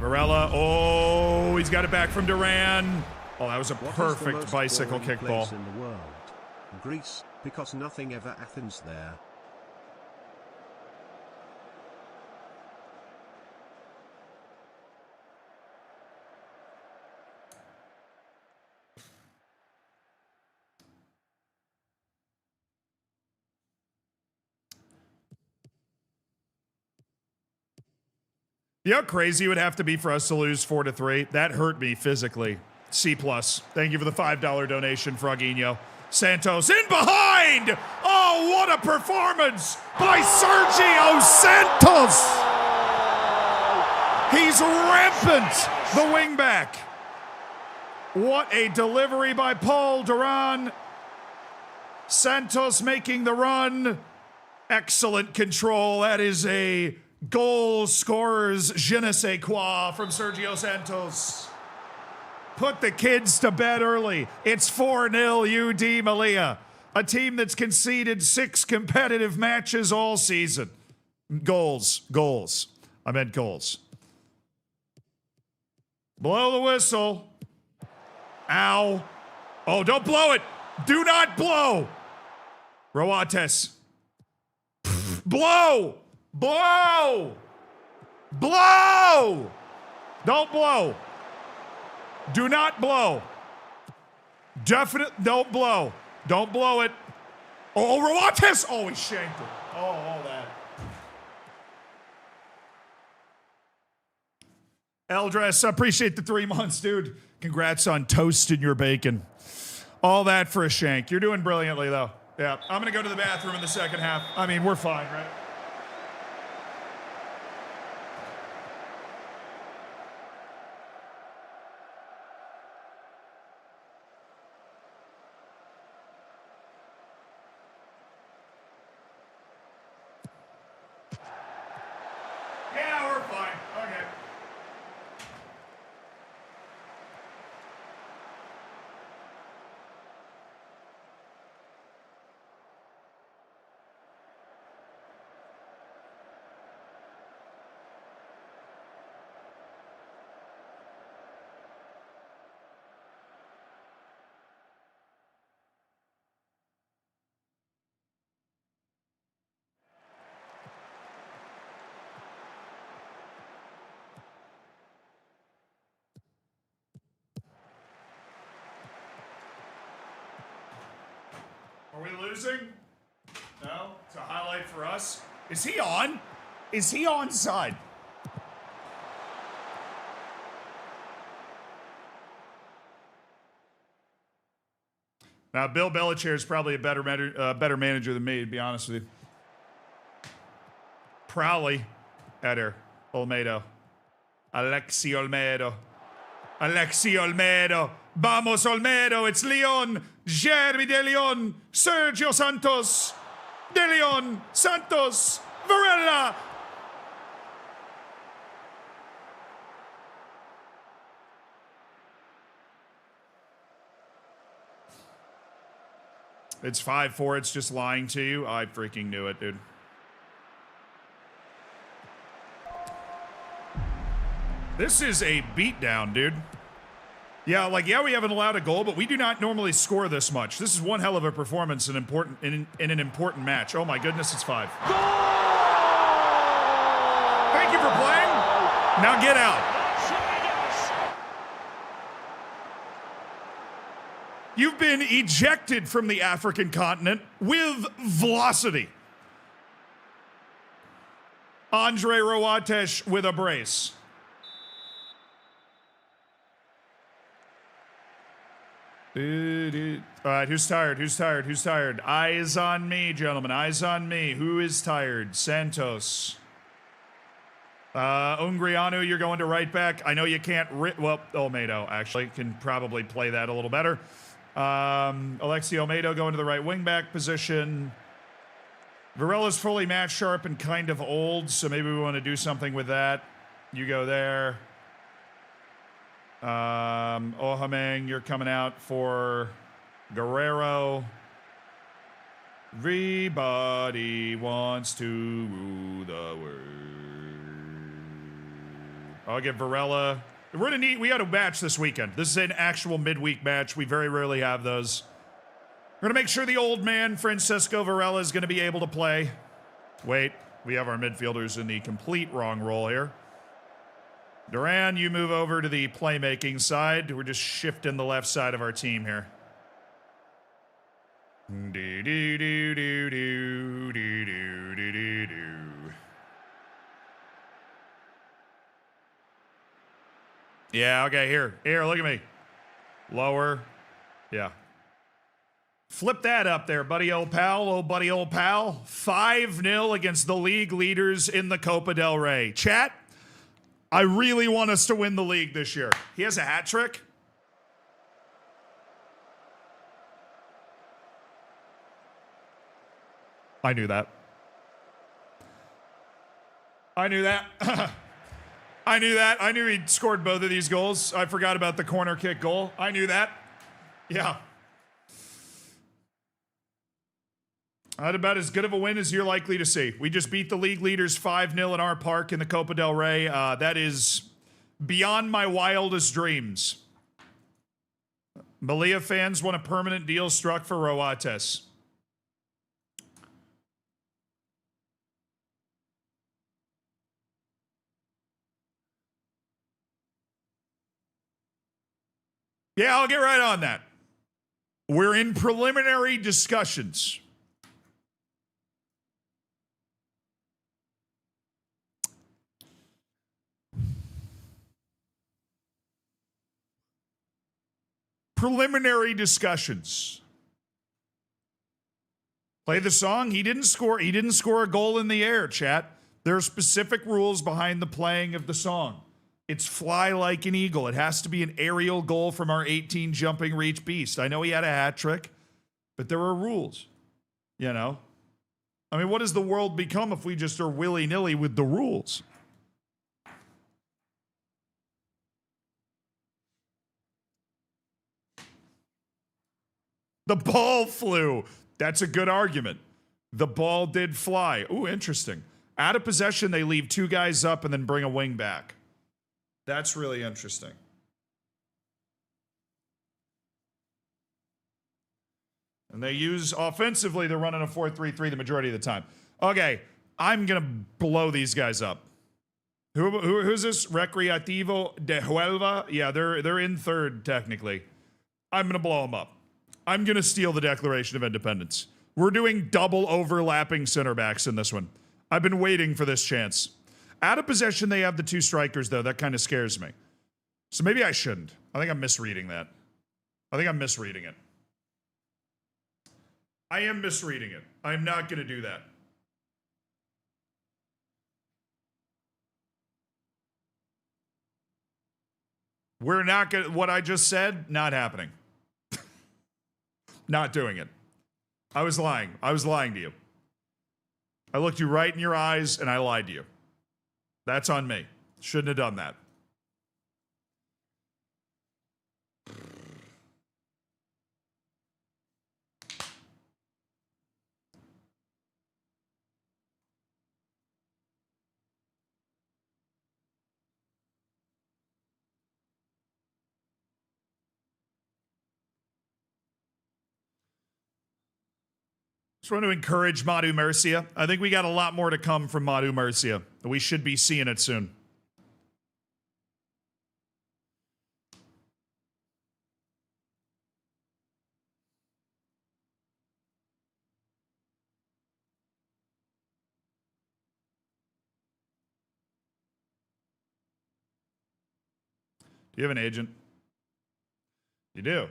Varela. Oh, he's got it back from Duran. Oh, that was a perfect bicycle kickball. In the world? Greece, because nothing ever Athens there. You know how crazy it would have to be for us to lose 4-3? That hurt me physically. C+. Thank you for the $5 donation, Frogino. Santos in behind! Oh, what a performance by Sergio Santos! He's rampant, the wingback. What a delivery by Paul Duran. Santos making the run. Excellent control. That is a goal scorer's je ne sais quoi from Sergio Santos. Put the kids to bed early. It's 4-0 UD Malia, a team that's conceded 6 competitive matches all season. Goals. I meant goals. Blow the whistle. Ow. Oh, don't blow it. Do not blow. Roates. Blow. Blow! Blow! Don't blow. Do not blow. Don't blow. Don't blow it. Oh, Rawates! Oh, he shanked it. Oh, all that. Eldress, appreciate the 3 months, dude. Congrats on toasting your bacon. All that for a shank. You're doing brilliantly, though. Yeah, I'm going to go to the bathroom in the second half. I mean, we're fine, right? Are we losing? No? It's a highlight for us. Is he on? Is he onside? Now, Bill Belichick is probably a better manager than me, to be honest with you. Probably. Eder. Olmedo. Alexi Olmedo. Alexi Olmedo. Vamos Olmedo. It's Leon. Jeremy De Leon. Sergio Santos. De Leon. Santos. Varela. It's 5-4. It's just lying to you. I freaking knew it, dude. This is a beatdown, dude. Yeah, we haven't allowed a goal, but we do not normally score this much. This is one hell of a performance in an important match. Oh my goodness, it's 5. Goal! Thank you for playing. Now get out. You've been ejected from the African continent with velocity. Andre Roates with a brace. All right, who's tired? Who's tired? Who's tired? Eyes on me, gentlemen. Eyes on me. Who is tired? Santos. Ungrianu, you're going to right back. I know you can't... well, Olmedo, actually, can probably play that a little better. Alexi Olmedo going to the right wing back position. Varela's fully match sharp and kind of old, so maybe we want to do something with that. You go there. Ohameng, you're coming out for Guerrero. Everybody wants to rule the world. I'll get Varela. We got a match this weekend. This is an actual midweek match. We very rarely have those. We're going to make sure the old man, Francisco Varela, is going to be able to play. Wait, we have our midfielders in the complete wrong role here. Duran, you move over to the playmaking side. We're just shifting the left side of our team here. Yeah, okay, here, look at me. Lower, yeah. Flip that up there, buddy old pal, 5-0 against the league leaders in the Copa del Rey. Chat, I really want us to win the league this year. He has a hat trick. I knew that. I knew that. I knew he'd scored both of these goals. I forgot about the corner kick goal. I knew that. Yeah. Not about as good of a win as you're likely to see. We just beat the league leaders 5-0 in our park in the Copa del Rey. That is beyond my wildest dreams. Malia fans want a permanent deal struck for Roates. Yeah, I'll get right on that. We're in preliminary discussions. Preliminary discussions. Play the song. He didn't score a goal in the air, chat. There are specific rules behind the playing of the song. It's fly like an eagle. It has to be an aerial goal from our 18 jumping reach beast. I know he had a hat trick, but there are rules. You know? I mean, what does the world become if we just are willy-nilly with the rules? The ball flew. That's a good argument. The ball did fly. Ooh, interesting. Out of possession, they leave 2 guys up and then bring a wing back. That's really interesting. And they use, offensively, they're running a 4-3-3 the majority of the time. Okay, I'm going to blow these guys up. Who's this? Recreativo de Huelva? Yeah, they're in third, technically. I'm going to blow them up. I'm going to steal the Declaration of Independence. We're doing double overlapping center backs in this one. I've been waiting for this chance. Out of possession, they have the 2 strikers, though. That kind of scares me. So maybe I shouldn't. I think I'm misreading that. I think I'm misreading it. I am misreading it. I'm not going to do that. We're not going to, what I just said, not happening. Not doing it. I was lying. I was lying to you. I looked you right in your eyes and I lied to you. That's on me. Shouldn't have done that. Just want to encourage Madu Murcia. I think we got a lot more to come from Madu Murcia. We should be seeing it soon. Do you have an agent? You do.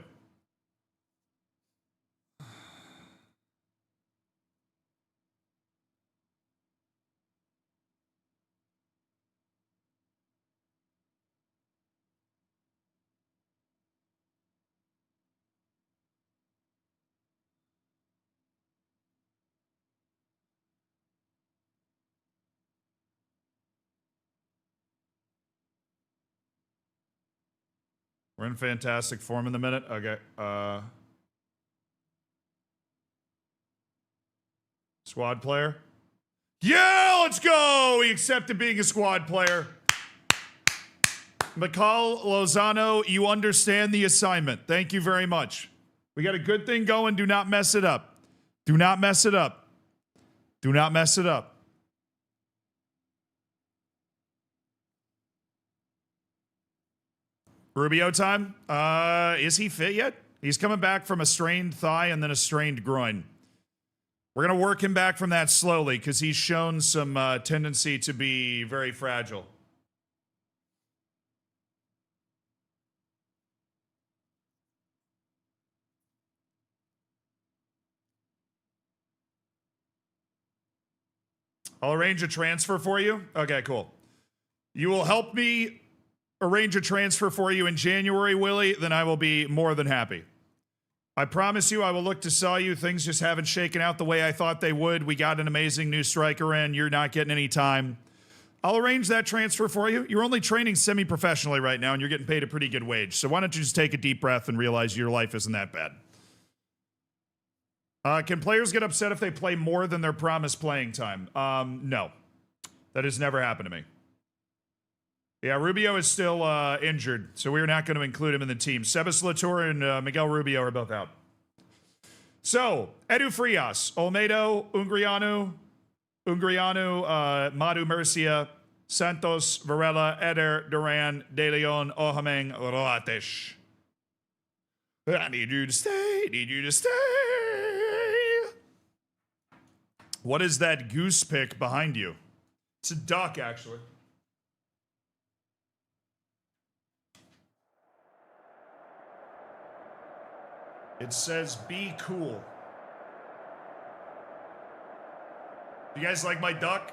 We're in fantastic form in the minute. Okay. Squad player. Yeah, let's go. He accepted being a squad player. McCall Lozano, you understand the assignment. Thank you very much. We got a good thing going. Do not mess it up. Do not mess it up. Do not mess it up. Rubio time. Is he fit yet? He's coming back from a strained thigh and then a strained groin. We're going to work him back from that slowly because he's shown some tendency to be very fragile. I'll arrange a transfer for you. Okay, cool. You will help me arrange a transfer for you in January, Willie, then I will be more than happy. I promise you I will look to sell you. Things just haven't shaken out the way I thought they would. We got an amazing new striker in. You're not getting any time. I'll arrange that transfer for you. You're only training semi-professionally right now, and you're getting paid a pretty good wage. So why don't you just take a deep breath and realize your life isn't that bad. Can players get upset if they play more than their promised playing time? No. That has never happened to me. Yeah, Rubio is still injured, so we're not going to include him in the team. Sebas Latour and Miguel Rubio are both out. So, Edu Frias, Olmedo, Ungriano, Madu Murcia, Santos, Varela, Eder, Duran, De Leon, Ohameng, Roates. I need you to stay, need you to stay. What is that goose pick behind you? It's a duck, actually. It says, be cool. You guys like my duck?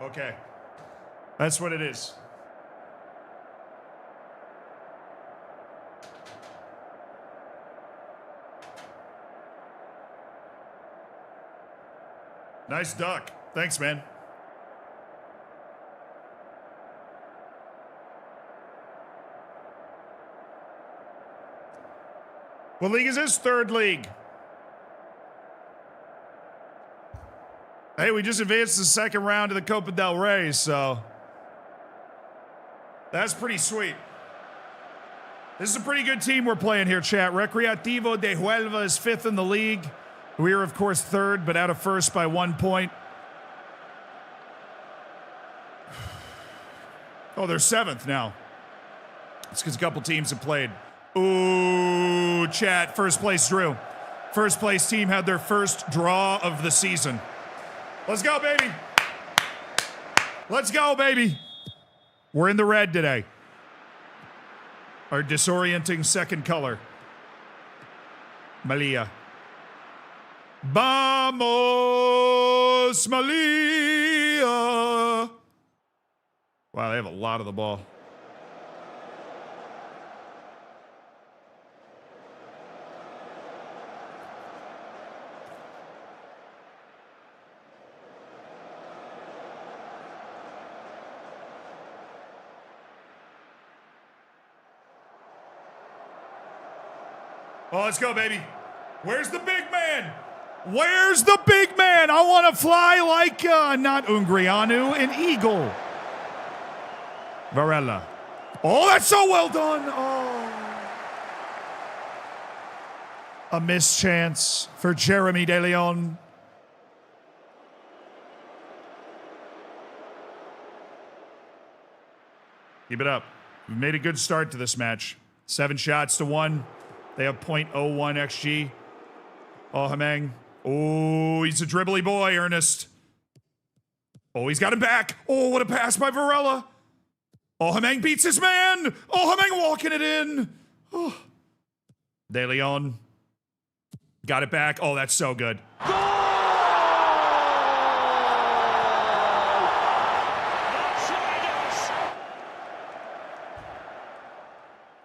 Okay. That's what it is. Nice duck. Thanks, man. What league is this? Third league. Hey, we just advanced to the second round of the Copa del Rey, so that's pretty sweet. This is a pretty good team we're playing here, chat. Recreativo de Huelva is fifth in the league. We are, of course, third, but out of first by 1 point. Oh, they're seventh now. It's because a couple teams have played. Ooh, chat. First place drew. First place team had their first draw of the season. Let's go, baby. Let's go, baby. We're in the red today. Our disorienting second color. Malia. Vamos, Malia. Wow, they have a lot of the ball. Oh, let's go, baby. Where's the big man? Where's the big man? I want to fly like, not Ungrianu, an eagle. Varela. Oh, that's so well done. Oh. A missed chance for Jeremy De Leon. Keep it up. We've made a good start to this match. 7 shots to 1. They have .01 XG. Oh, Hameng. Oh, he's a dribbly boy, Ernest. Oh, he's got him back. Oh, what a pass by Varela. Oh, Hameng beats his man. Oh, Hameng walking it in. Oh. De Leon. Got it back. Oh, that's so good.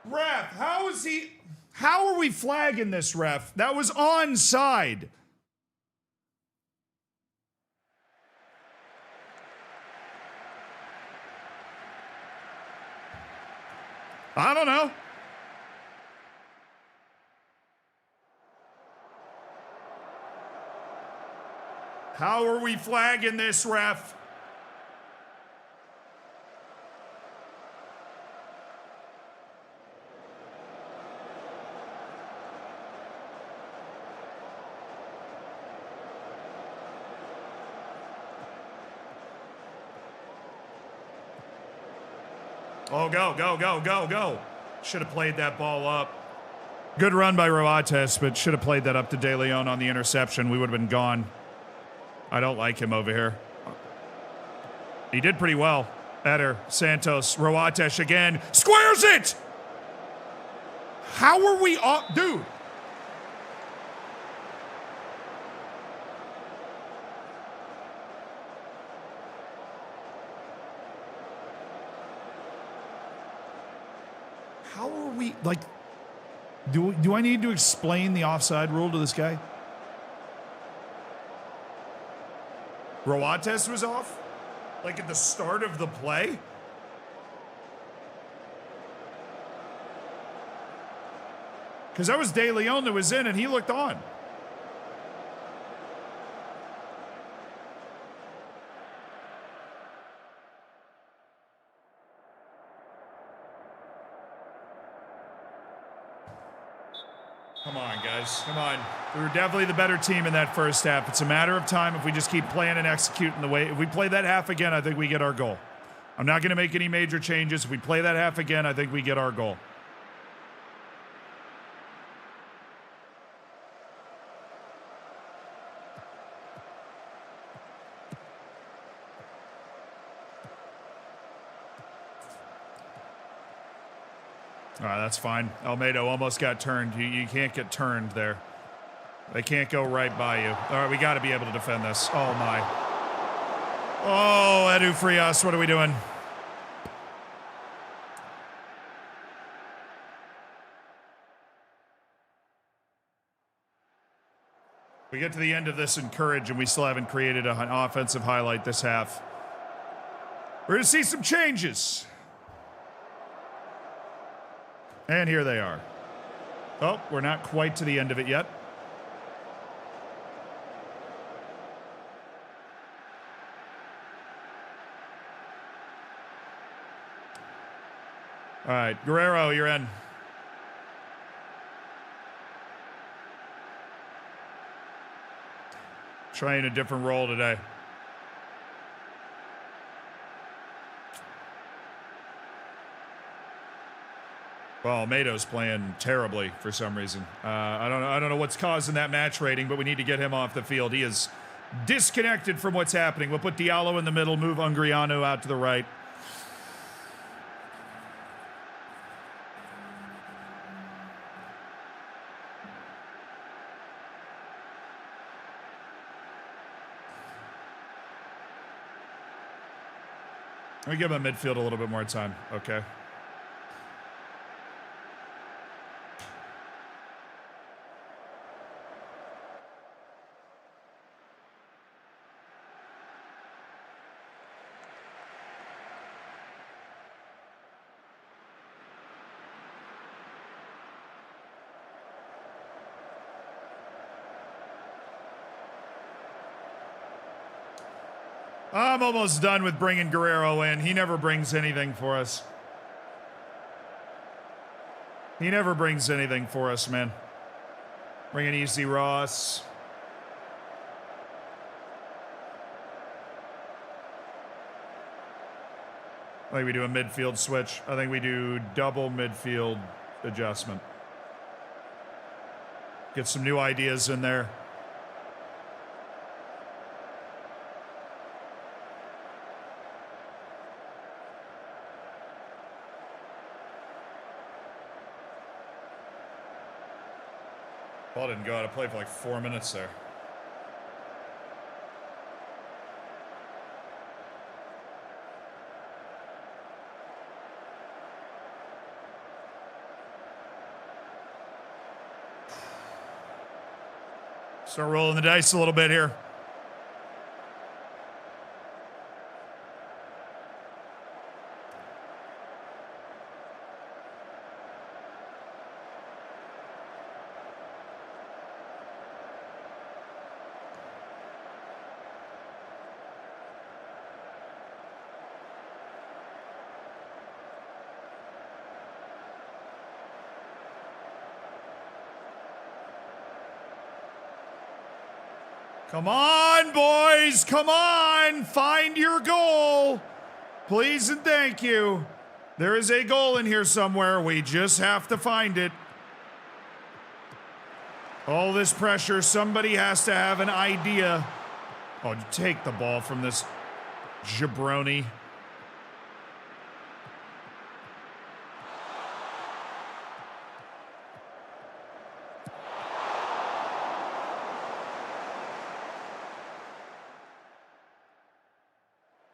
Ref, how is he... How are we flagging this, ref? That was onside. I don't know. How are we flagging this, ref? Oh, go, go, go, go, go. Should have played that ball up. Good run by Roates, but should have played that up to De Leon on the interception. We would have been gone. I don't like him over here. He did pretty well. Eder, Santos, Roates again. Squares it! How are we off? Dude. How are we, like, do I need to explain the offside rule to this guy? Roates was off? Like at the start of the play? Because that was De Leon that was in and he looked on. Come on, guys. Come on. We were definitely the better team in that first half. It's a matter of time if we just keep playing and executing the way. If we play that half again, I think we get our goal. I'm not going to make any major changes. If we play that half again, I think we get our goal. All right, that's fine. Almeida almost got turned. You can't get turned there. They can't go right by you. All right, we got to be able to defend this. Oh, my. Oh, Edu Frias, what are we doing? We get to the end of this in courage, and we still haven't created an offensive highlight this half. We're going to see some changes. And here they are. Oh, we're not quite to the end of it yet. All right, Guerrero, you're in. Trying a different role today. Well, Almeida's playing terribly for some reason. I don't know what's causing that match rating, but we need to get him off the field. He is disconnected from what's happening. We'll put Diallo in the middle, move Ungriano out to the right. Let me give my midfield a little bit more time. Okay. I'm almost done with bringing Guerrero in. He never brings anything for us. He never brings anything for us, man. Bring in Easy Ross. I think we do a midfield switch. I think we do double midfield adjustment. Get some new ideas in there. Ball didn't go out of play for like 4 minutes there. Start rolling the dice a little bit here. Come on, boys. Come on. Find your goal. Please and thank you. There is a goal in here somewhere. We just have to find it. All this pressure. Somebody has to have an idea. Oh, take the ball from this jabroni.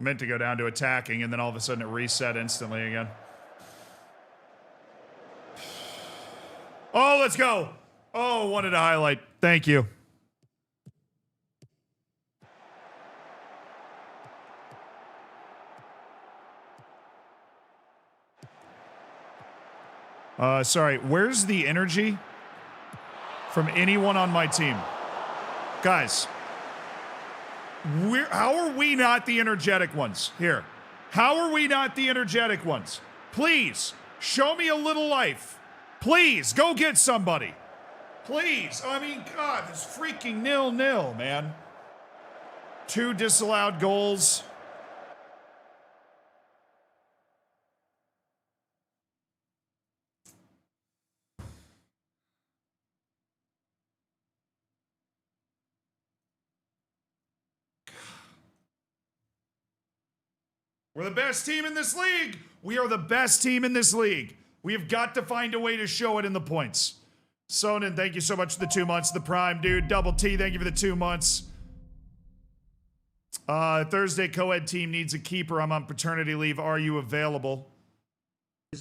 Meant to go down to attacking, and then all of a sudden it reset instantly again. Oh, let's go. Oh, wanted a highlight. Thank you. Sorry, where's the energy from anyone on my team? Guys. How are we not the energetic ones here? How are we not the energetic ones? Please, show me a little life. Please, go get somebody. Please. I mean, God, it's freaking 0-0, man. 2 disallowed goals. We're the best team in this league. We are the best team in this league. We have got to find a way to show it in the points. Sonnen, thank you so much for the 2 months. The Prime, dude. Double T, thank you for the 2 months. Thursday, co-ed team needs a keeper. I'm on paternity leave. Are you available?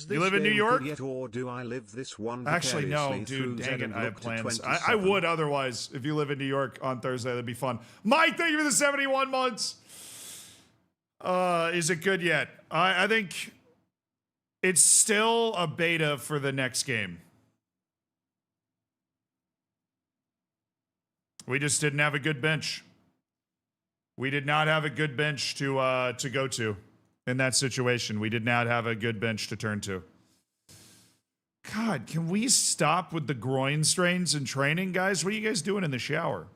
You live in New York? Yet, or do I live this one Actually, no, dude. Dang it, I have plans. I would otherwise. If you live in New York on Thursday, that'd be fun. Mike, thank you for the 71 months. Is it good yet? I think it's still a beta for the next game. We just didn't have a good bench. We did not have a good bench to go to in that situation. We did not have a good bench to turn to. God, can we stop with the groin strains in training, guys? What are you guys doing in the shower?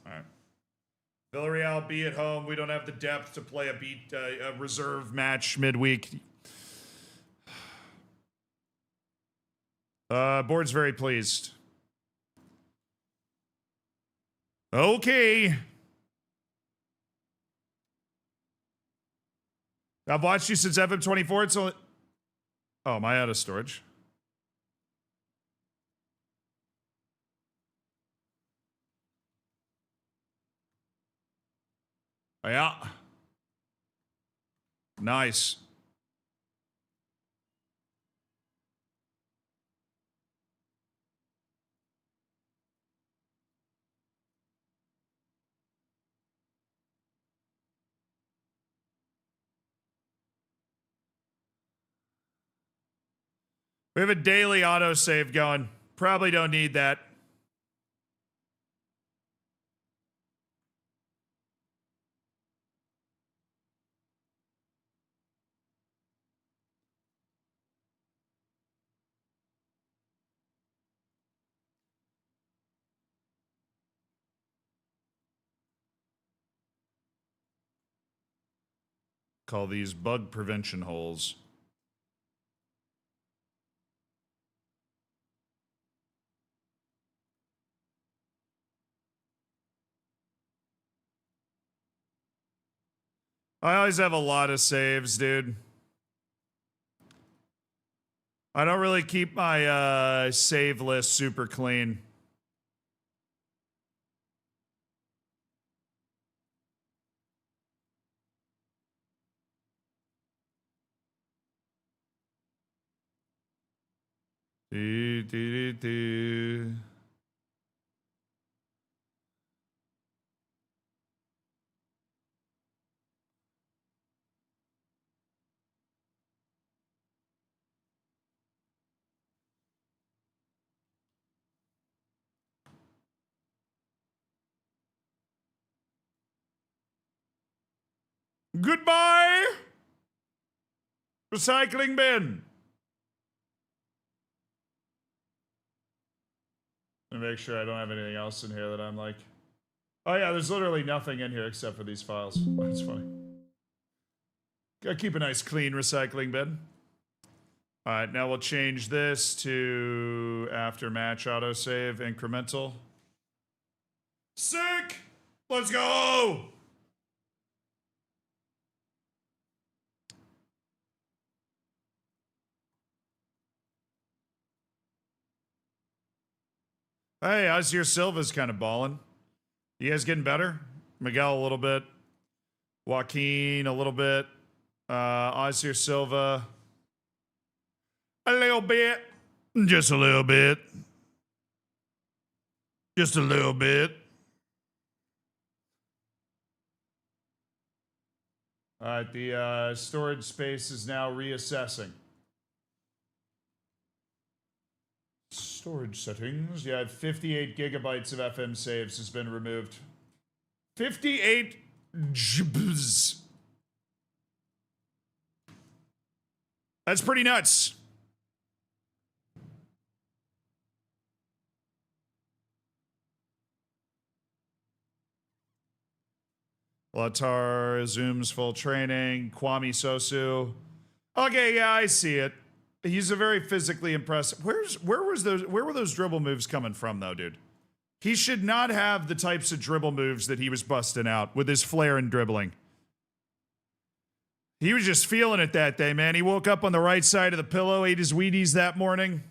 All right. Villarreal be at home. We don't have the depth to play a reserve match midweek. Board's very pleased. Okay. I've watched you since FM24. It's only... Oh, am I out of storage? Yeah. Nice. We have a daily autosave going. Probably don't need that. Call these bug prevention holes. I always have a lot of saves, dude. I don't really keep my save list super clean. Do, do, do, do. Goodbye, recycling bin. Let me make sure I don't have anything else in here that I'm like, oh yeah, there's literally nothing in here except for these files. That's funny. Gotta keep a nice clean recycling bin. All right, now we'll change this to after match autosave incremental. Sick! Let's go! Hey, Azir Silva's kind of balling. You guys getting better? Miguel a little bit. Joaquin a little bit. Azir Silva a little bit. Just a little bit. Just a little bit. All right, the storage space is now reassessing. Storage settings. Yeah, 58 gigabytes of FM saves has been removed. 58 GBs. That's pretty nuts. Latar resumes full training. Kwame Sosu. Okay, yeah, I see it. He's a very physically impressive. Where were those dribble moves coming from though, dude? He should not have the types of dribble moves that he was busting out with his flair and dribbling. He was just feeling it that day, man. He woke up on the right side of the pillow, ate his Wheaties that morning.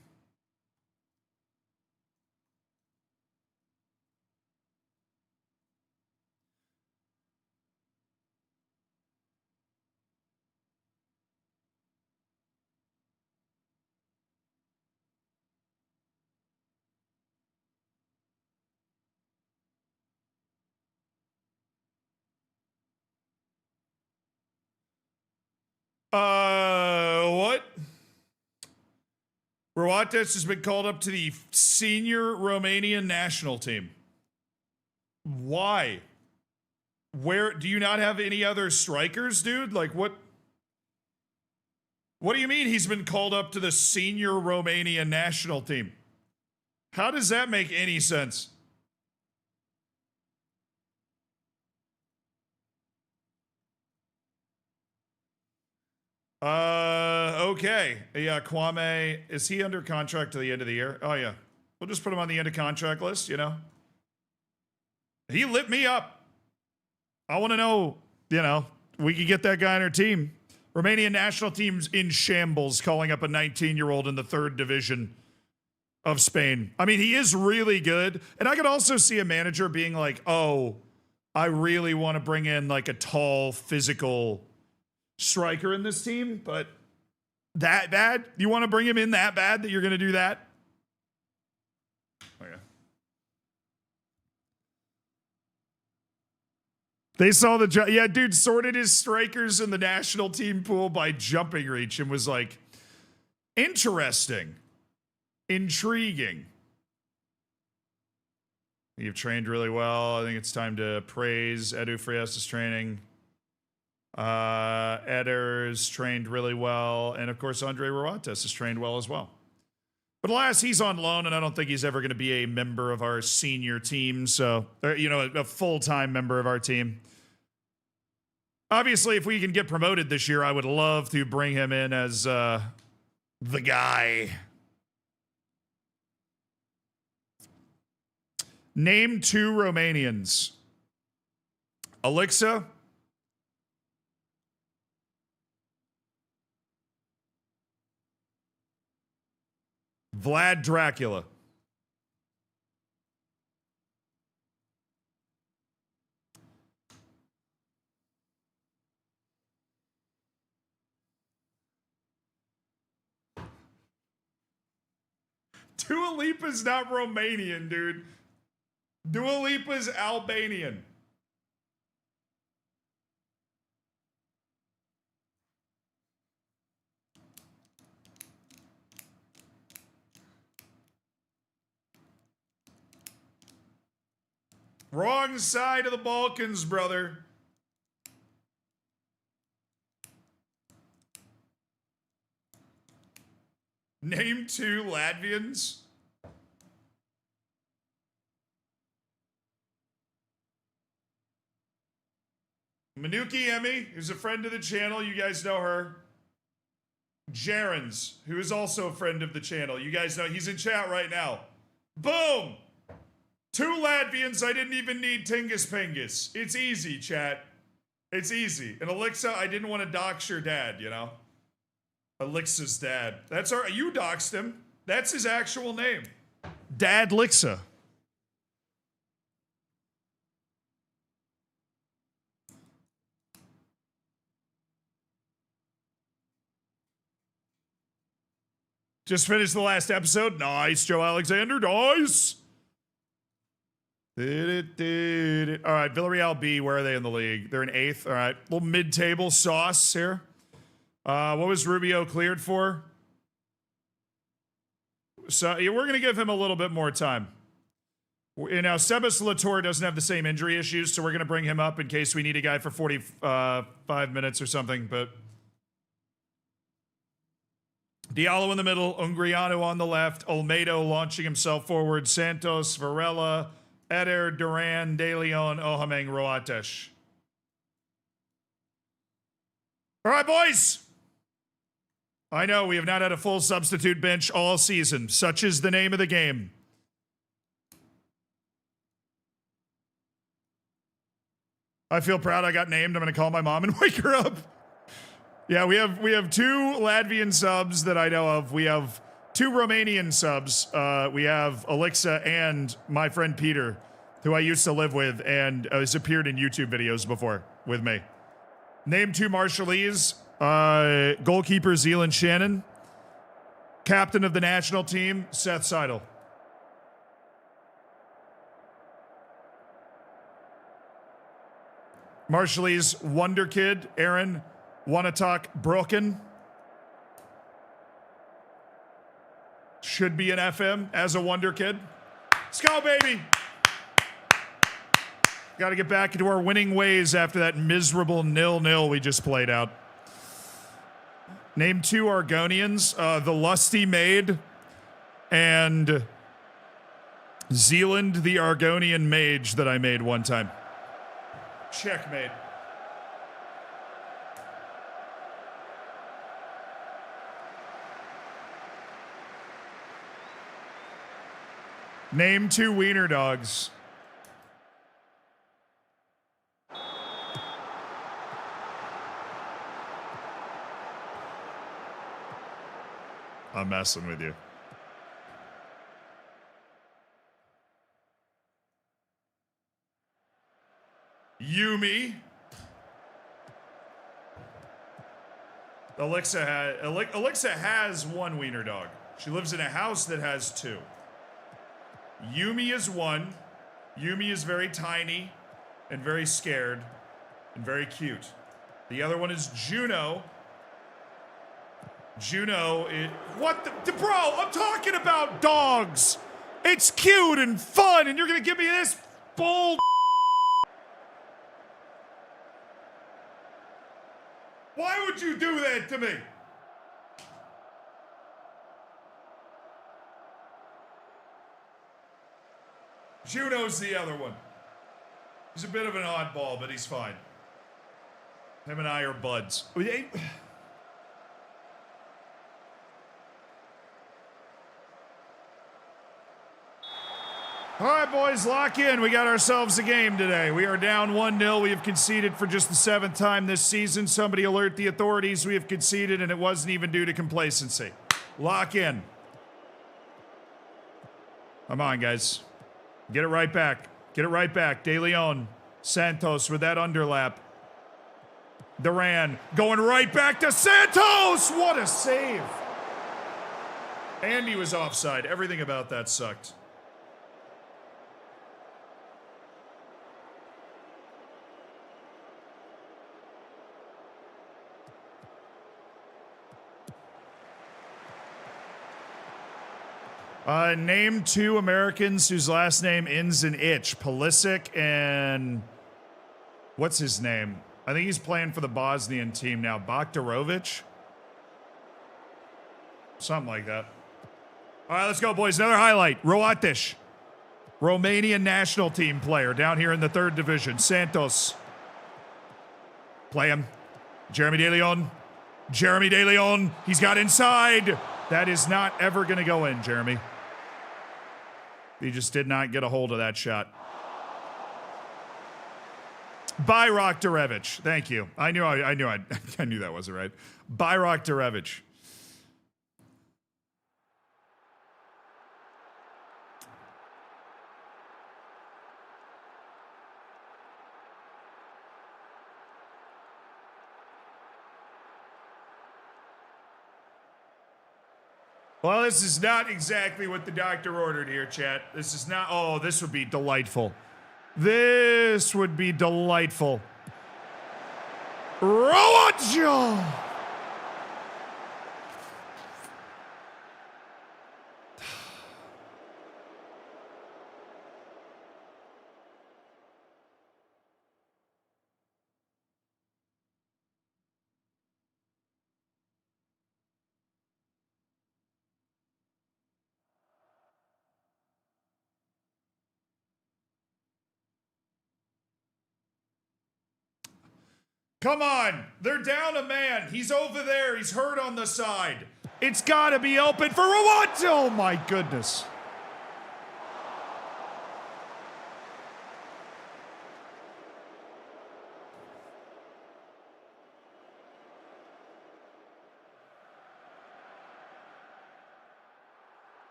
What? Roates has been called up to the senior Romanian national team. Why? Where do you not have any other strikers, dude? Like what? What do you mean he's been called up to the senior Romanian national team? How does that make any sense? Okay. Yeah, Kwame, is he under contract to the end of the year? Oh, yeah. We'll just put him on the end of contract list, you know? He lit me up. I want to know, you know, we could get that guy on our team. Romanian national team's in shambles, calling up a 19-year-old in the third division of Spain. I mean, he is really good. And I could also see a manager being like, oh, I really want to bring in like a tall, physical striker in this team, but that bad? You want to bring him in that bad that you're going to do that? Okay. They saw the yeah, dude sorted his strikers in the national team pool by jumping reach and was like, interesting, intriguing. You've trained really well. I think it's time to praise Edu Frias' training. Edder's trained really well. And of course, Andre Ruates has trained well as well. But alas, he's on loan, and I don't think he's ever going to be a member of our senior team. So, a full-time member of our team. Obviously, if we can get promoted this year, I would love to bring him in as the guy. Name 2 Romanians. Alexa. Vlad Dracula. Dua Lipa's not Romanian, dude. Dua Lipa's Albanian. Wrong side of the Balkans, brother. Name 2 Latvians. Manuki Emi, who's a friend of the channel. You guys know her. Jarens, who is also a friend of the channel. You guys know he's in chat right now. Boom! 2 Latvians. I didn't even need Tingus Pingus. It's easy, chat. It's easy. And Alexa, I didn't want to dox your dad, you know? Alexa's dad. That's our. You doxed him. That's his actual name. Dad Lixa. Just finished the last episode. Nice, Joe Alexander. Nice. All right, Villarreal B. Where are they in the league? They're in 8th. All right, little mid-table sauce here. What was Rubio cleared for? So yeah, we're going to give him a little bit more time. Now, Sebas Latour doesn't have the same injury issues, so we're going to bring him up in case we need a guy for 45 minutes or something. But Diallo in the middle, Ungriano on the left, Olmedo launching himself forward, Santos, Varela, Eder, Duran, De Leon, Ohameng, Roatesh. All right, boys. I know we have not had a full substitute bench all season. Such is the name of the game. I feel proud I got named. I'm going to call my mom and wake her up. Yeah, we have 2 Latvian subs that I know of. We have 2 Romanian subs. We have Alexa and my friend Peter, who I used to live with and has appeared in YouTube videos before with me. Name 2 Marshallese. Goalkeeper Zealand Shannon. Captain of the national team, Seth Seidel. Marshallese Wonder Kid, Aaron Wanatak Broken. Should be an FM as a Wonder Kid. Let's go, baby. Got to get back into our winning ways after that miserable 0-0 we just played out. Name 2 Argonians, the Lusty Maid and Zealand the Argonian Mage that I made one time. Checkmate. Name 2 wiener dogs. I'm messing with you. Yumi. Alexa has one wiener dog. She lives in a house that has two. Yumi is one. Yumi is very tiny and very scared and very cute. The other one is Juno. Juno is... What the... Bro, I'm talking about dogs. It's cute and fun, and you're going to give me this bull... Why would you do that to me? Juno's the other one. He's a bit of an oddball, but he's fine. Him and I are buds. All right, boys, lock in. We got ourselves a game today. We are down 1-0. We have conceded for just the 7th time this season. Somebody alert the authorities. We have conceded, and it wasn't even due to complacency. Lock in. Come on, guys. Get it right back. Get it right back. De Leon. Santos with that underlap. Duran going right back to Santos. What a save. And he was offside. Everything about that sucked. Name 2 Americans whose last name ends in itch. Pulisic and... What's his name? I think he's playing for the Bosnian team now. Bogdarovic? Something like that. All right, let's go, boys. Another highlight. Roatic. Romanian national team player down here in the 3rd division. Santos. Play him. Jeremy De Leon. Jeremy De Leon. He's got inside. That is not ever going to go in, Jeremy. He just did not get a hold of that shot. Bogdarovic. Thank you. I knew that wasn't right. Bogdarovic. Well, this is not exactly what the doctor ordered here, chat. This is not... Oh, this would be delightful. This would be delightful. Roacho! Come on. They're down a man. He's over there. He's hurt on the side. It's got to be open for Rwanda. Oh, my goodness.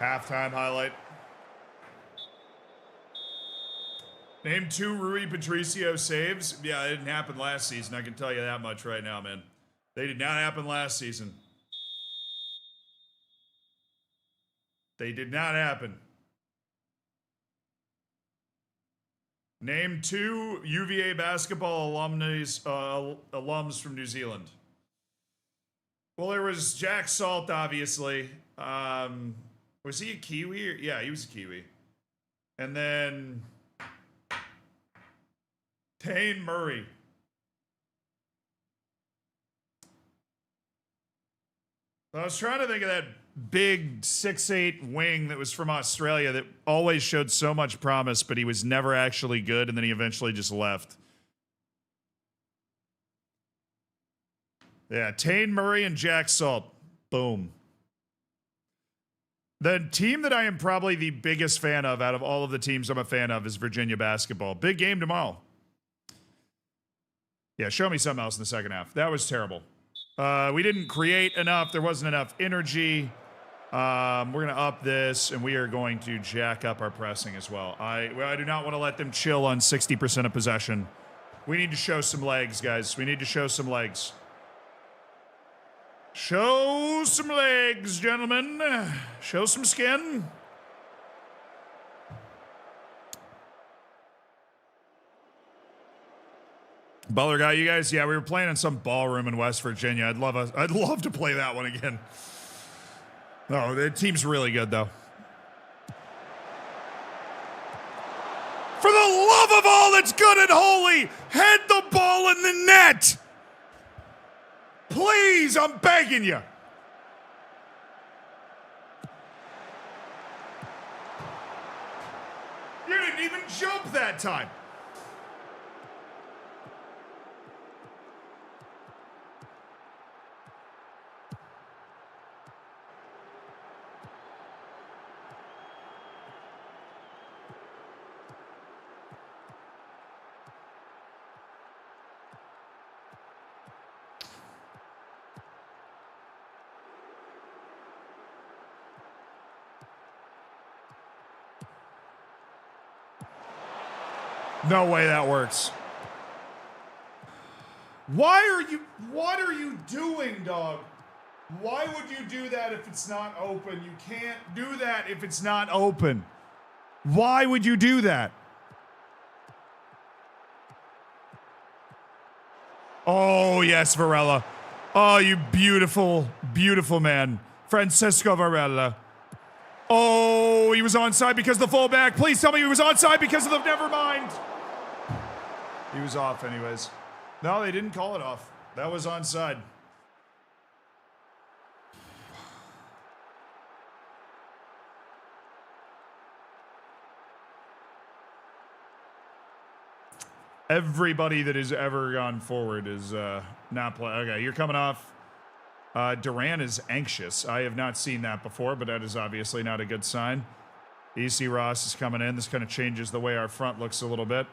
Halftime highlight. Name 2 Rui Patricio saves. Yeah, it didn't happen last season. I can tell you that much right now, man. They did not happen last season. They did not happen. Name 2 UVA basketball alums from New Zealand. Well, there was Jack Salt, obviously. Was he a Kiwi? Yeah, he was a Kiwi. And then Tane Murray. I was trying to think of that big 6'8" wing that was from Australia that always showed so much promise, but he was never actually good, and then he eventually just left. Yeah, Tane Murray and Jack Salt. Boom. The team that I am probably the biggest fan of out of all of the teams I'm a fan of is Virginia basketball. Big game tomorrow. Yeah, show me something else in the second half. That was terrible. We didn't create enough. There wasn't enough energy. We're going to up this, and we are going to jack up our pressing as well. I do not want to let them chill on 60% of possession. We need to show some legs, guys. We need to show some legs. Show some legs, gentlemen. Show some skin. Butler got you guys? Yeah, we were playing in some ballroom in West Virginia. I'd love to play that one again. Oh, the team's really good, though. For the love of all that's good and holy, head the ball in the net. Please, I'm begging you. You didn't even jump that time. No way that works. What are you doing, dog? Why would you do that if it's not open? You can't do that if it's not open. Why would you do that? Oh, yes, Varela. Oh, you beautiful, beautiful man. Francesco Varela. Oh, he was onside because of the fullback. Please tell me he was onside because of the... Never mind. He was off anyways. No, they didn't call it off. That was onside. Everybody that has ever gone forward is not playing. Okay, you're coming off. Duran is anxious. I have not seen that before, but that is obviously not a good sign. EC Ross is coming in. This kind of changes the way our front looks a little bit.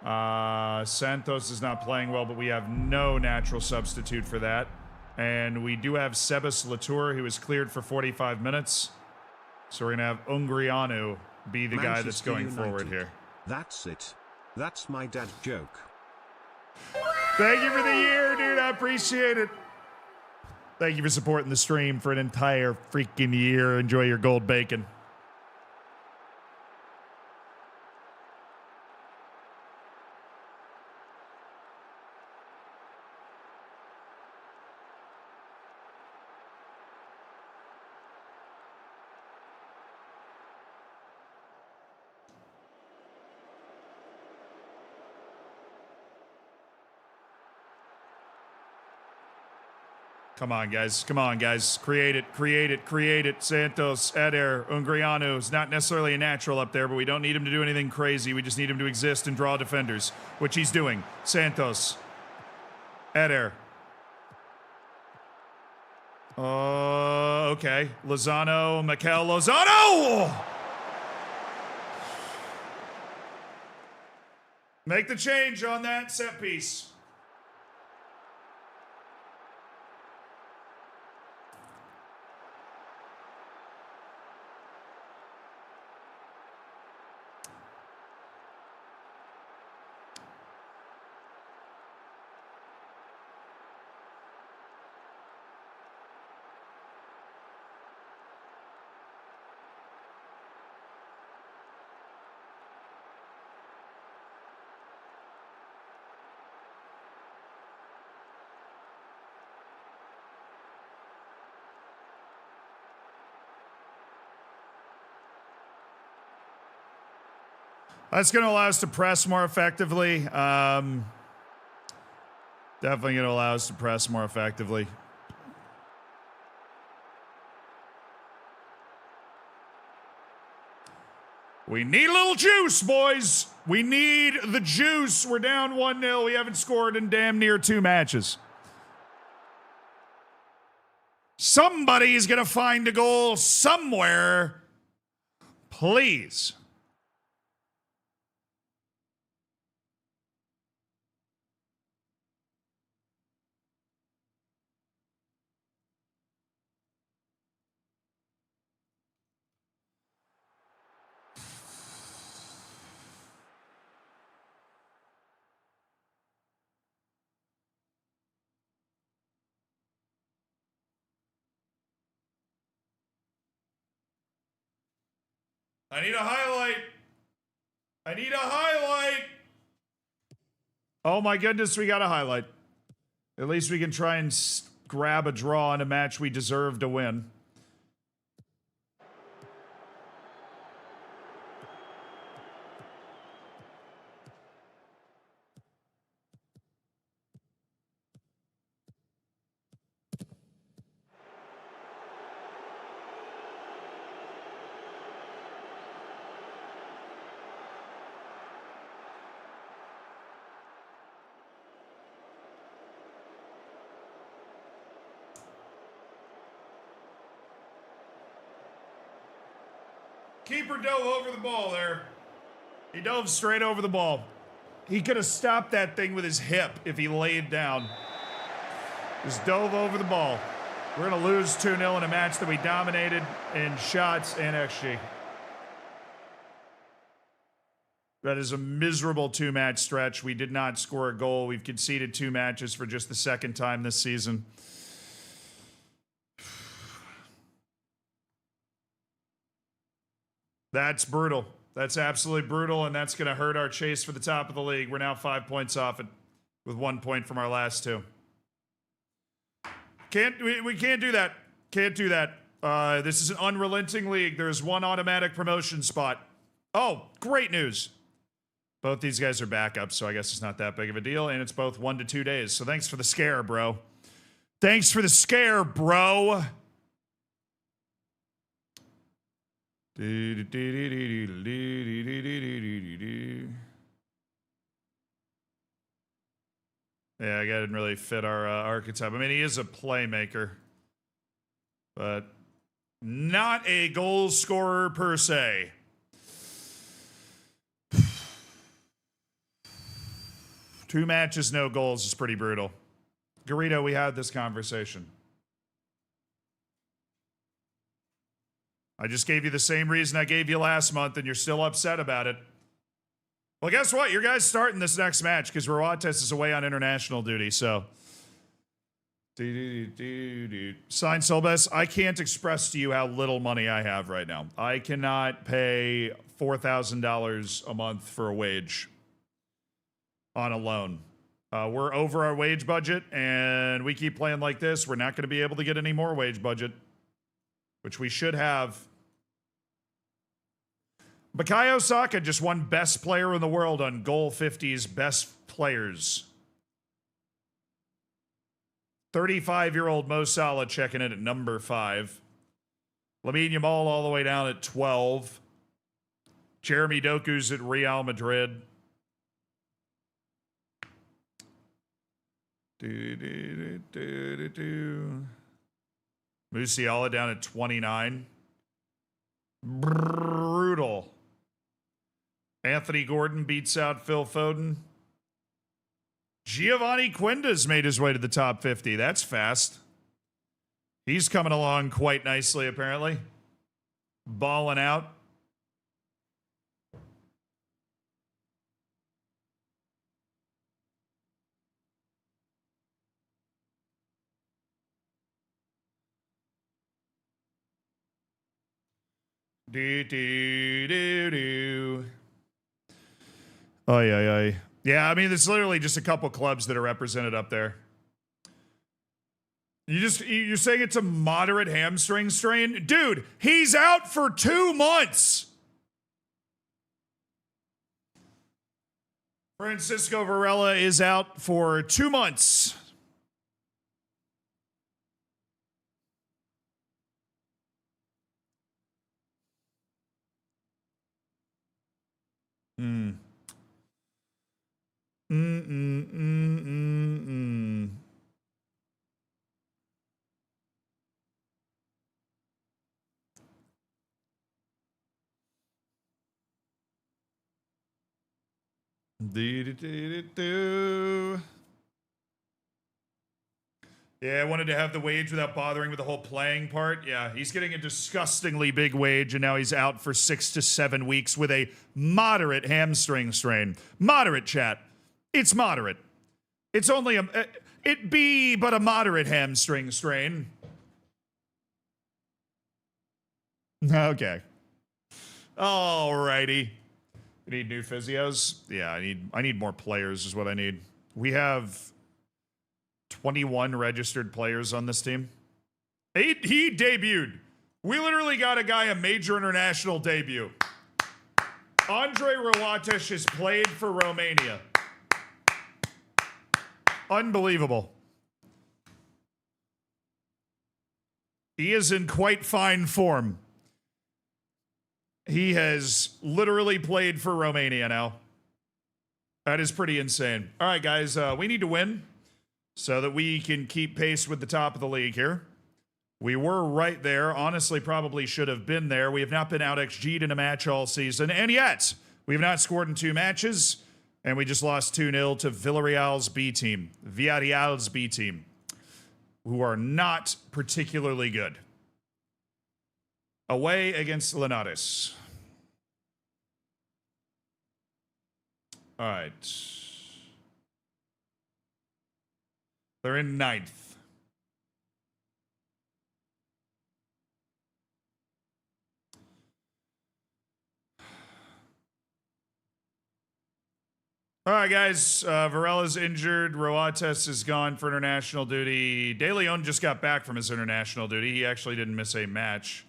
Santos is not playing well, but we have no natural substitute for that. And we do have Sebas Latour, who is cleared for 45 minutes. So we're going to have Ungrianu be the guy that's going forward here. That's it. That's my dad joke. Thank you for the year, dude. I appreciate it. Thank you for supporting the stream for an entire freaking year. Enjoy your gold bacon. Come on, guys. Come on, guys. Create it, create it, create it. Santos, Eder, Ungrianu is not necessarily a natural up there, but we don't need him to do anything crazy. We just need him to exist and draw defenders, which he's doing. Santos, Eder. Okay. Lozano, Mikel Lozano! Make the change on that set piece. That's going to allow us to press more effectively. Definitely going to allow us to press more effectively. We need a little juice, boys. We need the juice. We're down 1-0. We haven't scored in damn near 2 matches. Somebody's going to find a goal somewhere. Please. I need a highlight. I need a highlight. Oh my goodness, we got a highlight. At least we can try and grab a draw in a match we deserve to win. Keeper dove over the ball there. He dove straight over the ball. He could have stopped that thing with his hip if he laid down. Just dove over the ball. We're going to lose 2-0 in a match that we dominated in shots and XG. That is a miserable two-match stretch. We did not score a goal. We've conceded 2 matches for just the second time this season. That's brutal. That's absolutely brutal, and that's going to hurt our chase for the top of the league. We're now 5 points off it, with 1 point from our last 2. We can't do that. Can't do that. This is an unrelenting league. There's 1 automatic promotion spot. Oh, great news. Both these guys are backups, so I guess it's not that big of a deal, and it's both 1 to 2 days. So thanks for the scare, bro. Thanks for the scare, bro. Yeah, I didn't really fit our archetype. I mean, he is a playmaker, but not a goal scorer per se. Two matches, no goals is pretty brutal. Garrido, we had this conversation. I just gave you the same reason I gave you last month, and you're still upset about it. Well, guess what? Your guy's starting this next match because Ruates is away on international duty, so. Sign Solbes, I can't express to you how little money I have right now. I cannot pay $4,000 a month for a wage on a loan. We're over our wage budget, and we keep playing like this. We're not going to be able to get any more wage budget, which we should have. Bukayo Saka just won best player in the world on Goal 50's best players. 35-year-old Mo Salah checking in at number 5. Lamine Yamal all the way down at 12. Jeremy Doku's at Real Madrid. Musiala down at 29. Brutal. Anthony Gordon beats out Phil Foden. Giovanni Quinda's made his way to the top 50. That's fast. He's coming along quite nicely, apparently. Balling out. Oh, yeah. Yeah, I mean, there's literally just a couple clubs that are represented up there. You're saying it's a moderate hamstring strain? Dude, he's out for 2 months. Francisco Varela is out for 2 months. Yeah, I wanted to have the wage without bothering with the whole playing part. Yeah, he's getting a disgustingly big wage, and now he's out for 6 to 7 weeks with a moderate hamstring strain. Moderate, chat. It's moderate. It's only it be but a moderate hamstring strain. Okay. Alrighty. We need new physios. Yeah, I need more players is what I need. We have 21 registered players on this team. He debuted. We literally got a guy a major international debut. Andre Roates has played for Romania. Unbelievable. He is in quite fine form. He has literally played for Romania now. That is pretty insane. All right, guys, we need to win so that we can keep pace with the top of the league here. We were right there. Honestly, probably should have been there. We have not been out XG'd in a match all season, and yet we have not scored in 2 matches, and we just lost 2-0 to Villarreal's B team, who are not particularly good. Away against Linares. All right. They're in 9th. All right, guys. Varela's injured. Roates is gone for international duty. De Leon just got back from his international duty. He actually didn't miss a match.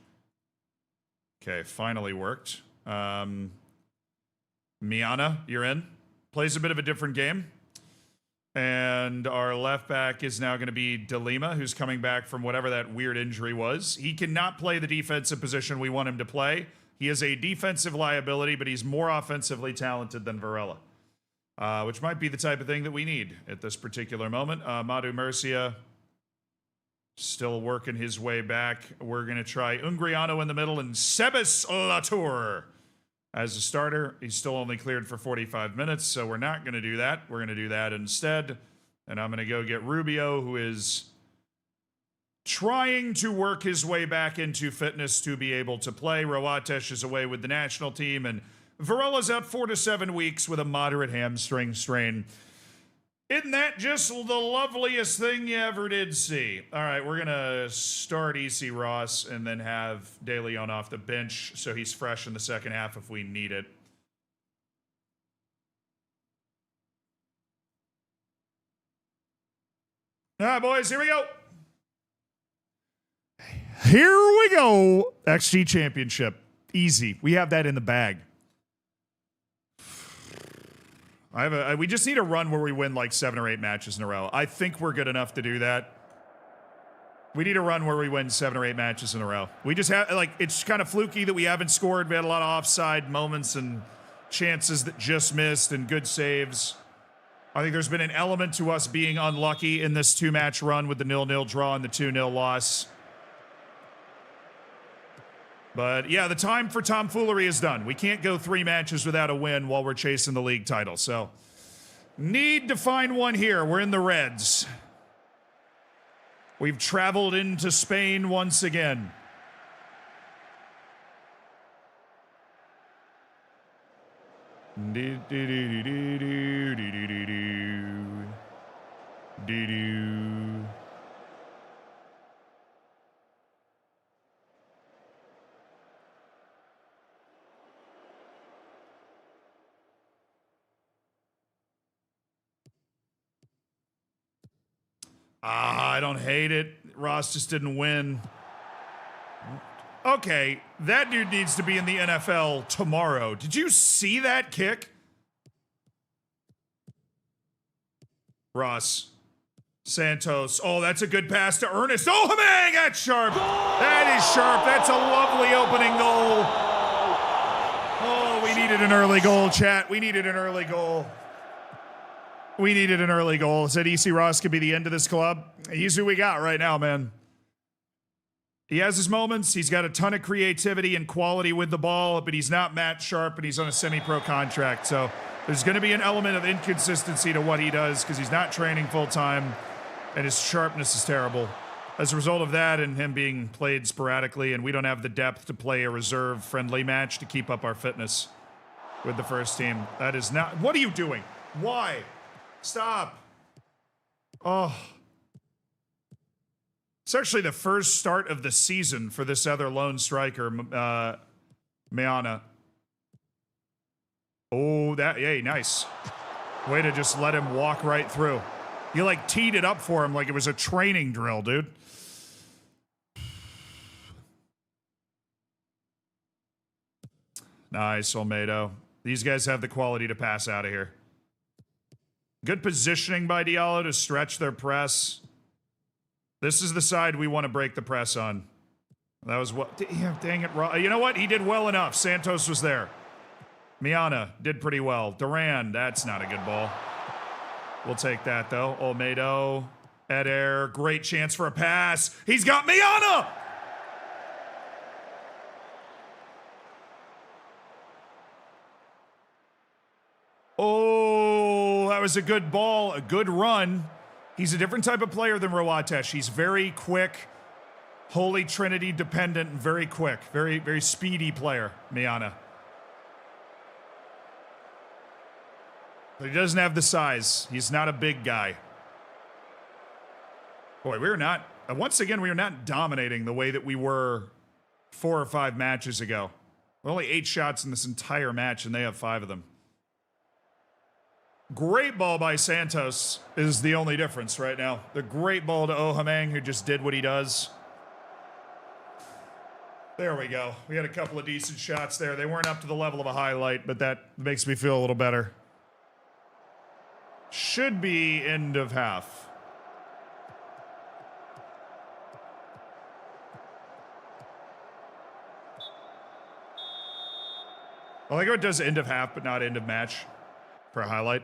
Okay, finally worked. Miana, you're in. Plays a bit of a different game. And our left back is now going to be De Lima, who's coming back from whatever that weird injury was. He cannot play the defensive position we want him to play. He is a defensive liability, but he's more offensively talented than Varela. Which might be the type of thing that we need at this particular moment. Madu Murcia still working his way back. We're going to try Ungriano in the middle and Sebas Latour as a starter. He's still only cleared for 45 minutes, so we're not going to do that. We're going to do that instead. And I'm going to go get Rubio, who is trying to work his way back into fitness to be able to play. Roates is away with the national team, and Varela's out 4 to 7 weeks with a moderate hamstring strain. Isn't that just the loveliest thing you ever did see? All right, we're going to start EC Ross and then have De Leon off the bench so he's fresh in the second half if we need it. All right, boys, here we go. Here we go. XG Championship. Easy. We have that in the bag. We just need a run where we win like 7 or 8 matches in a row. I think we're good enough to do that. We need a run where we win 7 or 8 matches in a row. We just have, like, it's kind of fluky that we haven't scored. We had a lot of offside moments and chances that just missed and good saves. I think there's been an element to us being unlucky in this 2-match run with the 0-0 draw and the 2-0 loss. But yeah, the time for tomfoolery is done. We can't go 3 matches without a win while we're chasing the league title. So, need to find one here. We're in the Reds. We've traveled into Spain once again. I don't hate it. Ross just didn't win. Okay, that dude needs to be in the NFL tomorrow. Did you see that kick? Ross. Santos. Oh, that's a good pass to Ernest. Oh, Hamang, that's sharp. That is sharp. That's a lovely opening goal. Oh, we needed an early goal, chat. We needed an early goal. We needed an early goal. Said EC Ross could be the end of this club. He's who we got right now, man. He has his moments. He's got a ton of creativity and quality with the ball, but he's not Matt Sharp, and he's on a semi-pro contract. So there's going to be an element of inconsistency to what he does because he's not training full-time, and his sharpness is terrible. As a result of that and him being played sporadically, and we don't have the depth to play a reserve-friendly match to keep up our fitness with the first team. That is not... What are you doing? Why? Stop. Oh. It's actually the first start of the season for this other lone striker, Meana. Oh, yay, nice. Way to just let him walk right through. You like teed it up for him like it was a training drill, dude. Nice, Olmedo. These guys have the quality to pass out of here. Good positioning by Diallo to stretch their press. This is the side we want to break the press on. That was what... Dang it, you know what? He did well enough. Santos was there. Miana did pretty well. Duran, that's not a good ball. We'll take that, though. Olmedo, Eder, great chance for a pass. He's got Miana! Oh, that was a good ball, a good run. He's a different type of player than Roatesh. He's very quick, Holy Trinity dependent, and very quick. Very, very speedy player, Miana. But he doesn't have the size. He's not a big guy. Boy, we are not, once again, we are not dominating the way that we were 4 or 5 matches ago. Only 8 shots in this entire match, and they have 5 of them. Great ball by Santos is the only difference right now. The great ball to Ohamang, who just did what he does. There we go. We had a couple of decent shots there. They weren't up to the level of a highlight, but that makes me feel a little better. Should be end of half. I like how it does end of half, but not end of match for a highlight.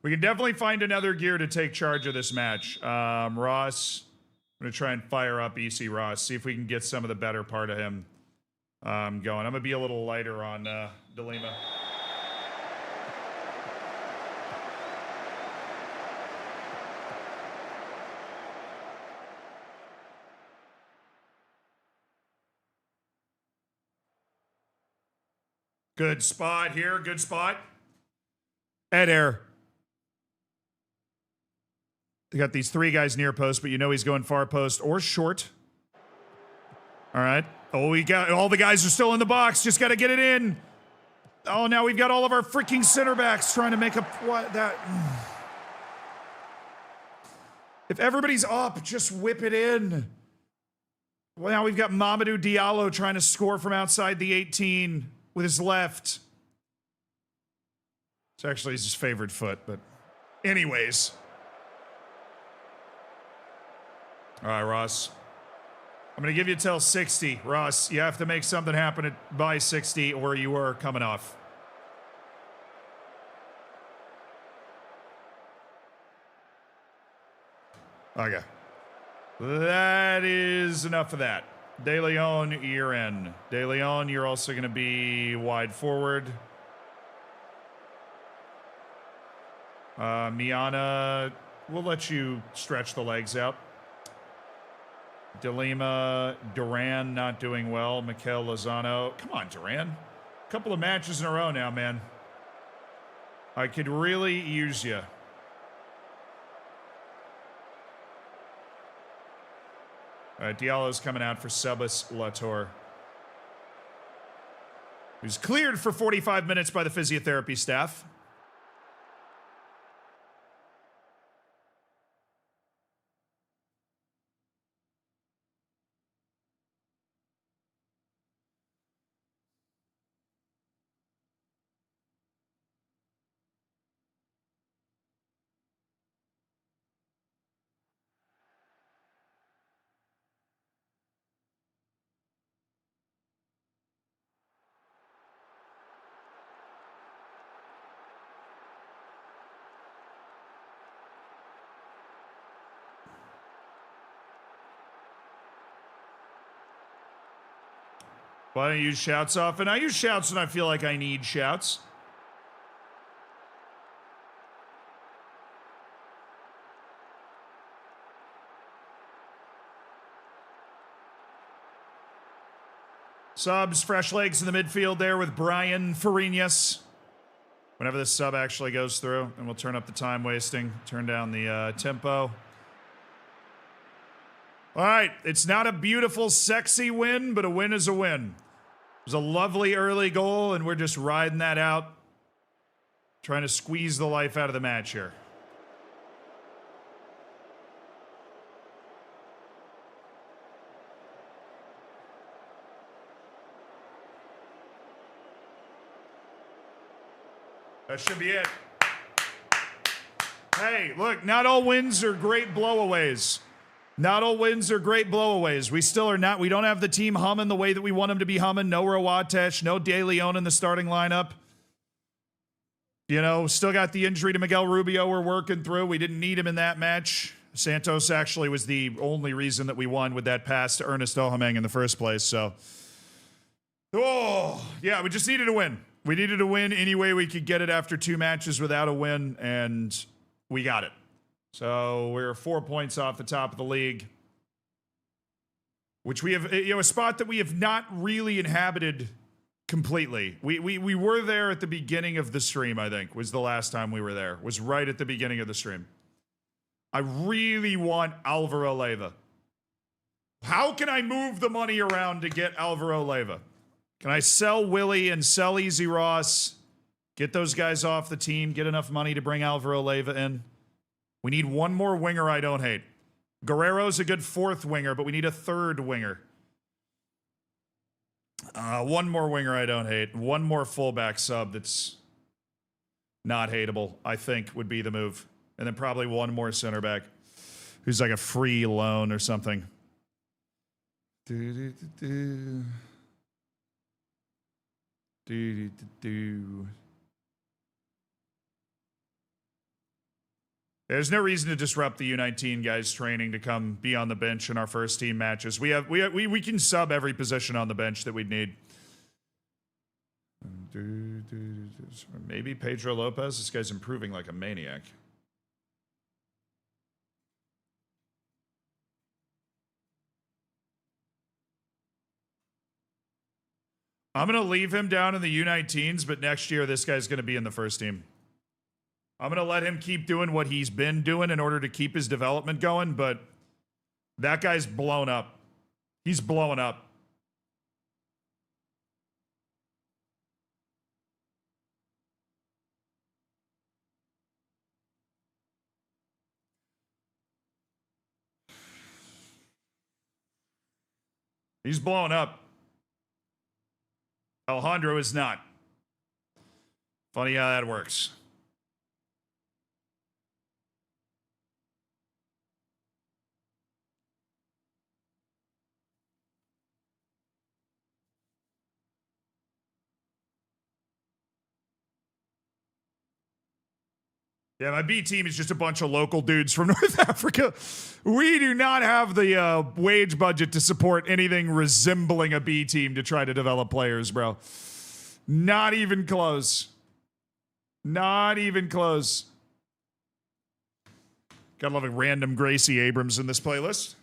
We can definitely find another gear to take charge of this match. Ross, I'm going to try and fire up EC Ross, see if we can get some of the better part of him going. I'm going to be a little lighter on DeLima. Good spot here, good spot. Eder. You got these 3 guys near post, but you know he's going far post or short. All right. Oh, we got all the guys are still in the box. Just got to get it in. Oh, now we've got all of our freaking center backs trying to make up what that. If everybody's up, just whip it in. Well, now we've got Mamadou Diallo trying to score from outside the 18 with his left. It's actually his favorite foot, but anyways. All right, Ross. I'm going to give you till 60. Ross, you have to make something happen by 60 or you are coming off. Okay. That is enough of that. De Leon, you're in. De Leon, you're also going to be wide forward. Miana, we'll let you stretch the legs out. DeLima, Duran not doing well. Mikel Lozano. Come on, Duran. A couple of matches in a row now, man. I could really use you. Diallo's coming out for Sebas Latour, who's cleared for 45 minutes by the physiotherapy staff. Why don't you use shouts often? I use shouts when I feel like I need shouts. Subs, fresh legs in the midfield there with Brian Farinas. Whenever this sub actually goes through, and we'll turn up the time wasting, turn down the tempo. All right, it's not a beautiful, sexy win, but a win is a win. was a lovely early goal, and we're just riding that out. Trying to squeeze the life out of the match here. That should be it. Hey, look, not all wins are great blowaways. Not all wins are great blowaways. We still are not. We don't have the team humming the way that we want them to be humming. No Roatesh, no De Leon in the starting lineup. You know, still got the injury to Miguel Rubio we're working through. We didn't need him in that match. Santos actually was the only reason that we won with that pass to Ernest Ohameng in the first place. So, yeah, we just needed to win. We needed to win any way we could get it after 2 matches without a win, and we got it. So we're 4 points off the top of the league, which we have, you know, a spot that we have not really inhabited completely. We were there at the beginning of the stream, I think, was the last time we were there. Was right at the beginning of the stream. I really want Alvaro Leyva. How can I move the money around to get Alvaro Leyva? Can I sell Willie and sell Easy Ross? Get those guys off the team, get enough money to bring Alvaro Leyva in? We need one more winger I don't hate. Guerrero's a good 4th winger, but we need a 3rd winger. One more winger I don't hate. One more fullback sub that's not hateable, I think, would be the move. And then probably one more center back who's like a free loan or something. There's no reason to disrupt the U19 guys' training to come be on the bench in our first team matches. We can sub every position on the bench that we'd need. Maybe Pedro Lopez. This guy's improving like a maniac. I'm going to leave him down in the U19s, but next year this guy's going to be in the first team. I'm going to let him keep doing what he's been doing in order to keep his development going, but that guy's blown up. He's blowing up. He's blowing up. Alejandro is not. Funny how that works. Yeah, my B team is just a bunch of local dudes from North Africa. We do not have the wage budget to support anything resembling a B team to try to develop players, bro. Not even close. Not even close. Gotta love a random Gracie Abrams in this playlist.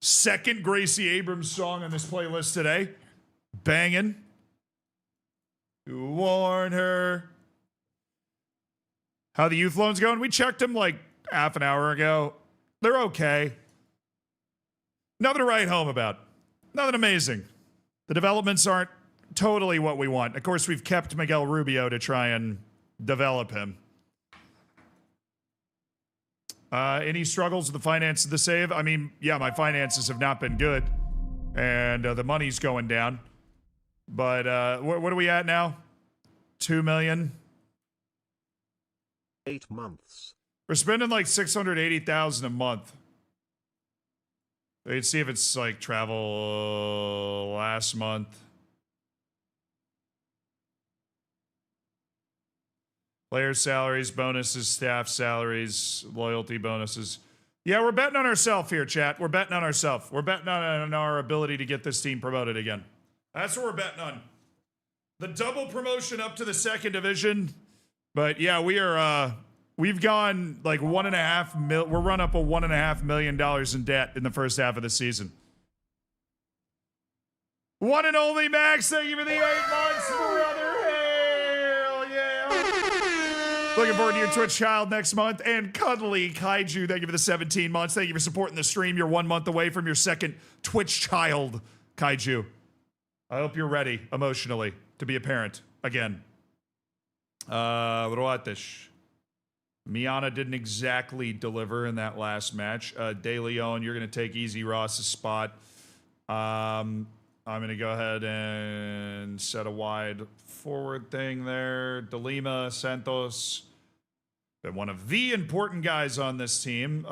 Second Gracie Abrams song on this playlist today. Banging. Warn her. How the youth loans going? We checked them like half an hour ago. They're okay. Nothing to write home about. Nothing amazing. The developments aren't totally what we want. Of course, we've kept Miguel Rubio to try and develop him. Any struggles with the finance of the save? I mean, yeah, my finances have not been good. And the money's going down. But what are we at now? 2 million? 8 months. We're spending like $680,000 a month. Let's see if it's like travel last month. Player salaries, bonuses, staff salaries, loyalty bonuses. Yeah, we're betting on ourselves here, chat. We're betting on ourselves. We're betting on our ability to get this team promoted again. That's what we're betting on. The double promotion up to the 2nd division. But yeah, we've gone like we're run up a $1.5 million in debt in the first half of the season. One and only Max, thank you for the 8 months, brother. Hell yeah. Looking forward to your Twitch child next month. And Cuddly Kaiju, thank you for the 17 months. Thank you for supporting the stream. You're 1 month away from your second Twitch child, Kaiju. I hope you're ready emotionally to be a parent again. Roates. Miana didn't exactly deliver in that last match. De Leon, you're going to take Easy Ross's spot. I'm going to go ahead and set a wide forward thing there. De Lima, Santos. Been one of the important guys on this team.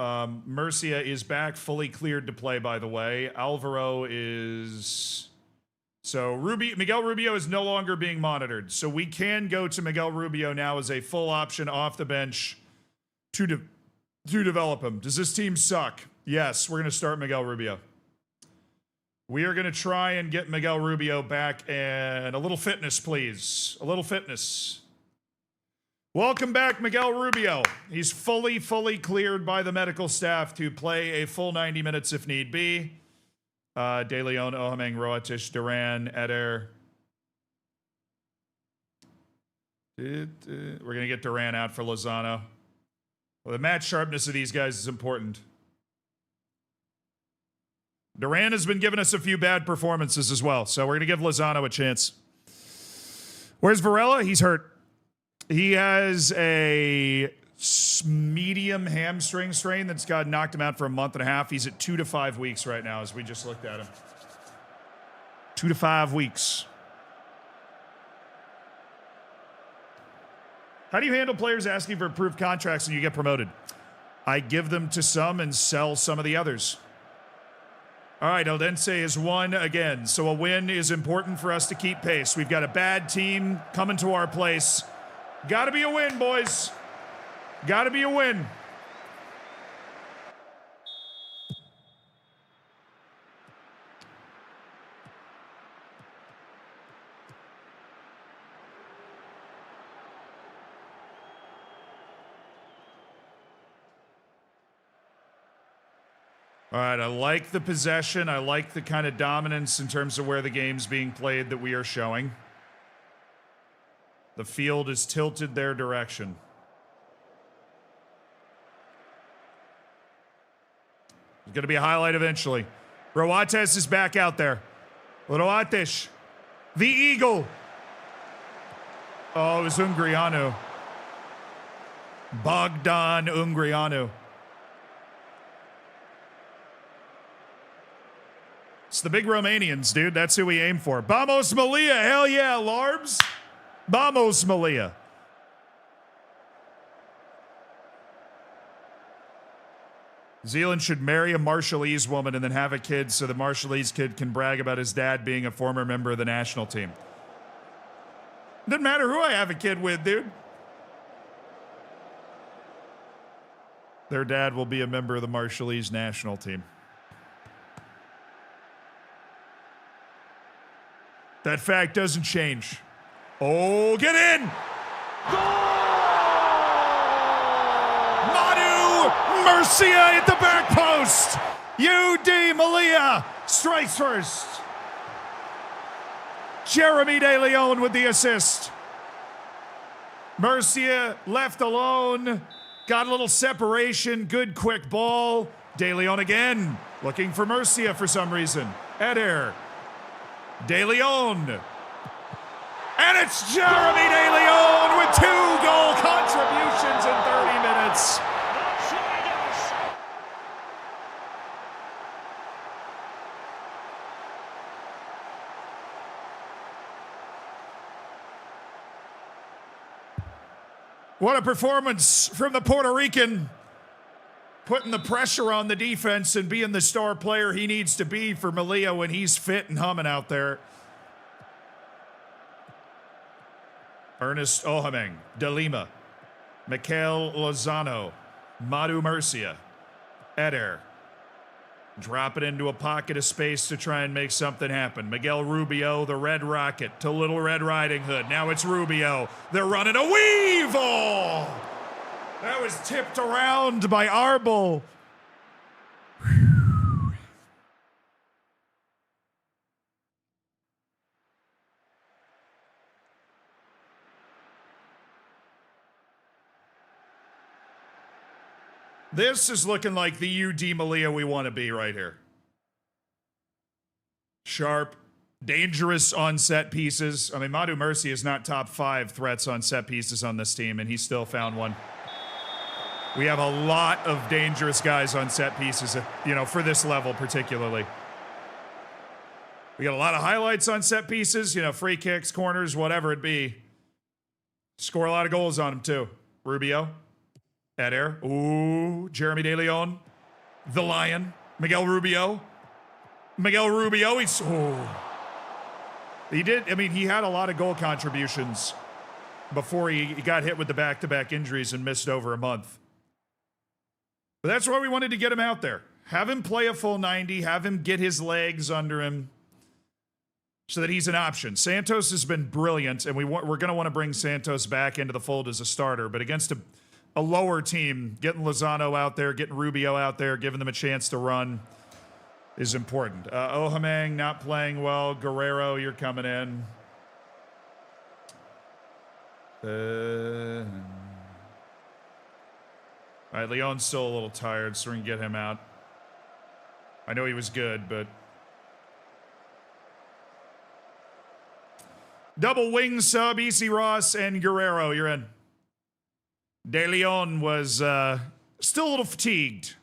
Murcia is back, fully cleared to play, by the way. Alvaro is... So Miguel Rubio is no longer being monitored. So we can go to Miguel Rubio now as a full option off the bench to develop him. Does this team suck? Yes, we're going to start Miguel Rubio. We are going to try and get Miguel Rubio back, and a little fitness, please. A little fitness. Welcome back, Miguel Rubio. He's fully cleared by the medical staff to play a full 90 minutes if need be. De Leon, Ohameng, Roatish, Duran, Eder. We're going to get Duran out for Lozano. Well, the match sharpness of these guys is important. Duran has been giving us a few bad performances as well, so we're going to give Lozano a chance. Where's Varela? He's hurt. He has a medium hamstring strain that's knocked him out for a month and a half. He's at 2 to 5 weeks right now as we just looked at him. 2 to 5 weeks. How do you handle players asking for improved contracts and you get promoted? I give them to some and sell some of the others. All right, Eldense is won again, so a win is important for us to keep pace. We've got a bad team coming to our place. Got to be a win, boys. Got to be a win. All right, I like the possession. I like the kind of dominance in terms of where the game's being played that we are showing. The field is tilted their direction. It's going to be a highlight eventually. Roates is back out there. Roates, the Eagle. Oh, it was Ungrianu. Bogdan Ungrianu. It's the big Romanians, dude. That's who we aim for. Vamos Malia. Hell yeah, Larbs. Vamos Malia. Zealand should marry a Marshallese woman and then have a kid so the Marshallese kid can brag about his dad being a former member of the national team. Doesn't matter who I have a kid with, dude. Their dad will be a member of the Marshallese national team. That fact doesn't change. Oh, get in! Manu Murcia at the back post. UD Malia strikes first. Jeremy De Leon with the assist. Murcia left alone. Got a little separation. Good quick ball. De Leon again. Looking for Murcia for some reason. Eder. De Leon. And it's Jeremy De Leon with 2 goal contributions in 30 minutes. What a performance from the Puerto Rican, putting the pressure on the defense and being the star player he needs to be for Malia when he's fit and humming out there. Ernest Ohameng, De Lima, Mikel Lozano, Madu Murcia, Eder. Drop it into a pocket of space to try and make something happen. Miguel Rubio, the Red Rocket, to Little Red Riding Hood. Now it's Rubio. They're running a weevil. That was tipped around by Arbol. This is looking like the UD Malia we want to be right here. Sharp, dangerous on set pieces. I mean, Madu Mercy is not top 5 threats on set pieces on this team, and he still found one. We have a lot of dangerous guys on set pieces, you know, for this level particularly. We got a lot of highlights on set pieces, you know, free kicks, corners, whatever it be. Score a lot of goals on them too. Rubio, Eder, ooh, Jeremy De Leon, the Lion, Miguel Rubio, he did, I mean, he had a lot of goal contributions before he got hit with the back-to-back injuries and missed over a month. But that's why we wanted to get him out there. Have him play a full 90, have him get his legs under him so that he's an option. Santos has been brilliant, and we're going to want to bring Santos back into the fold as a starter, but against a lower team, getting Lozano out there, getting Rubio out there, giving them a chance to run is important. Ohamang not playing well. Guerrero, you're coming in. All right, Leon's still a little tired, so we're going to get him out. I know he was good, but... Double wing sub, EC Ross and Guerrero, you're in. De Leon was still a little fatigued.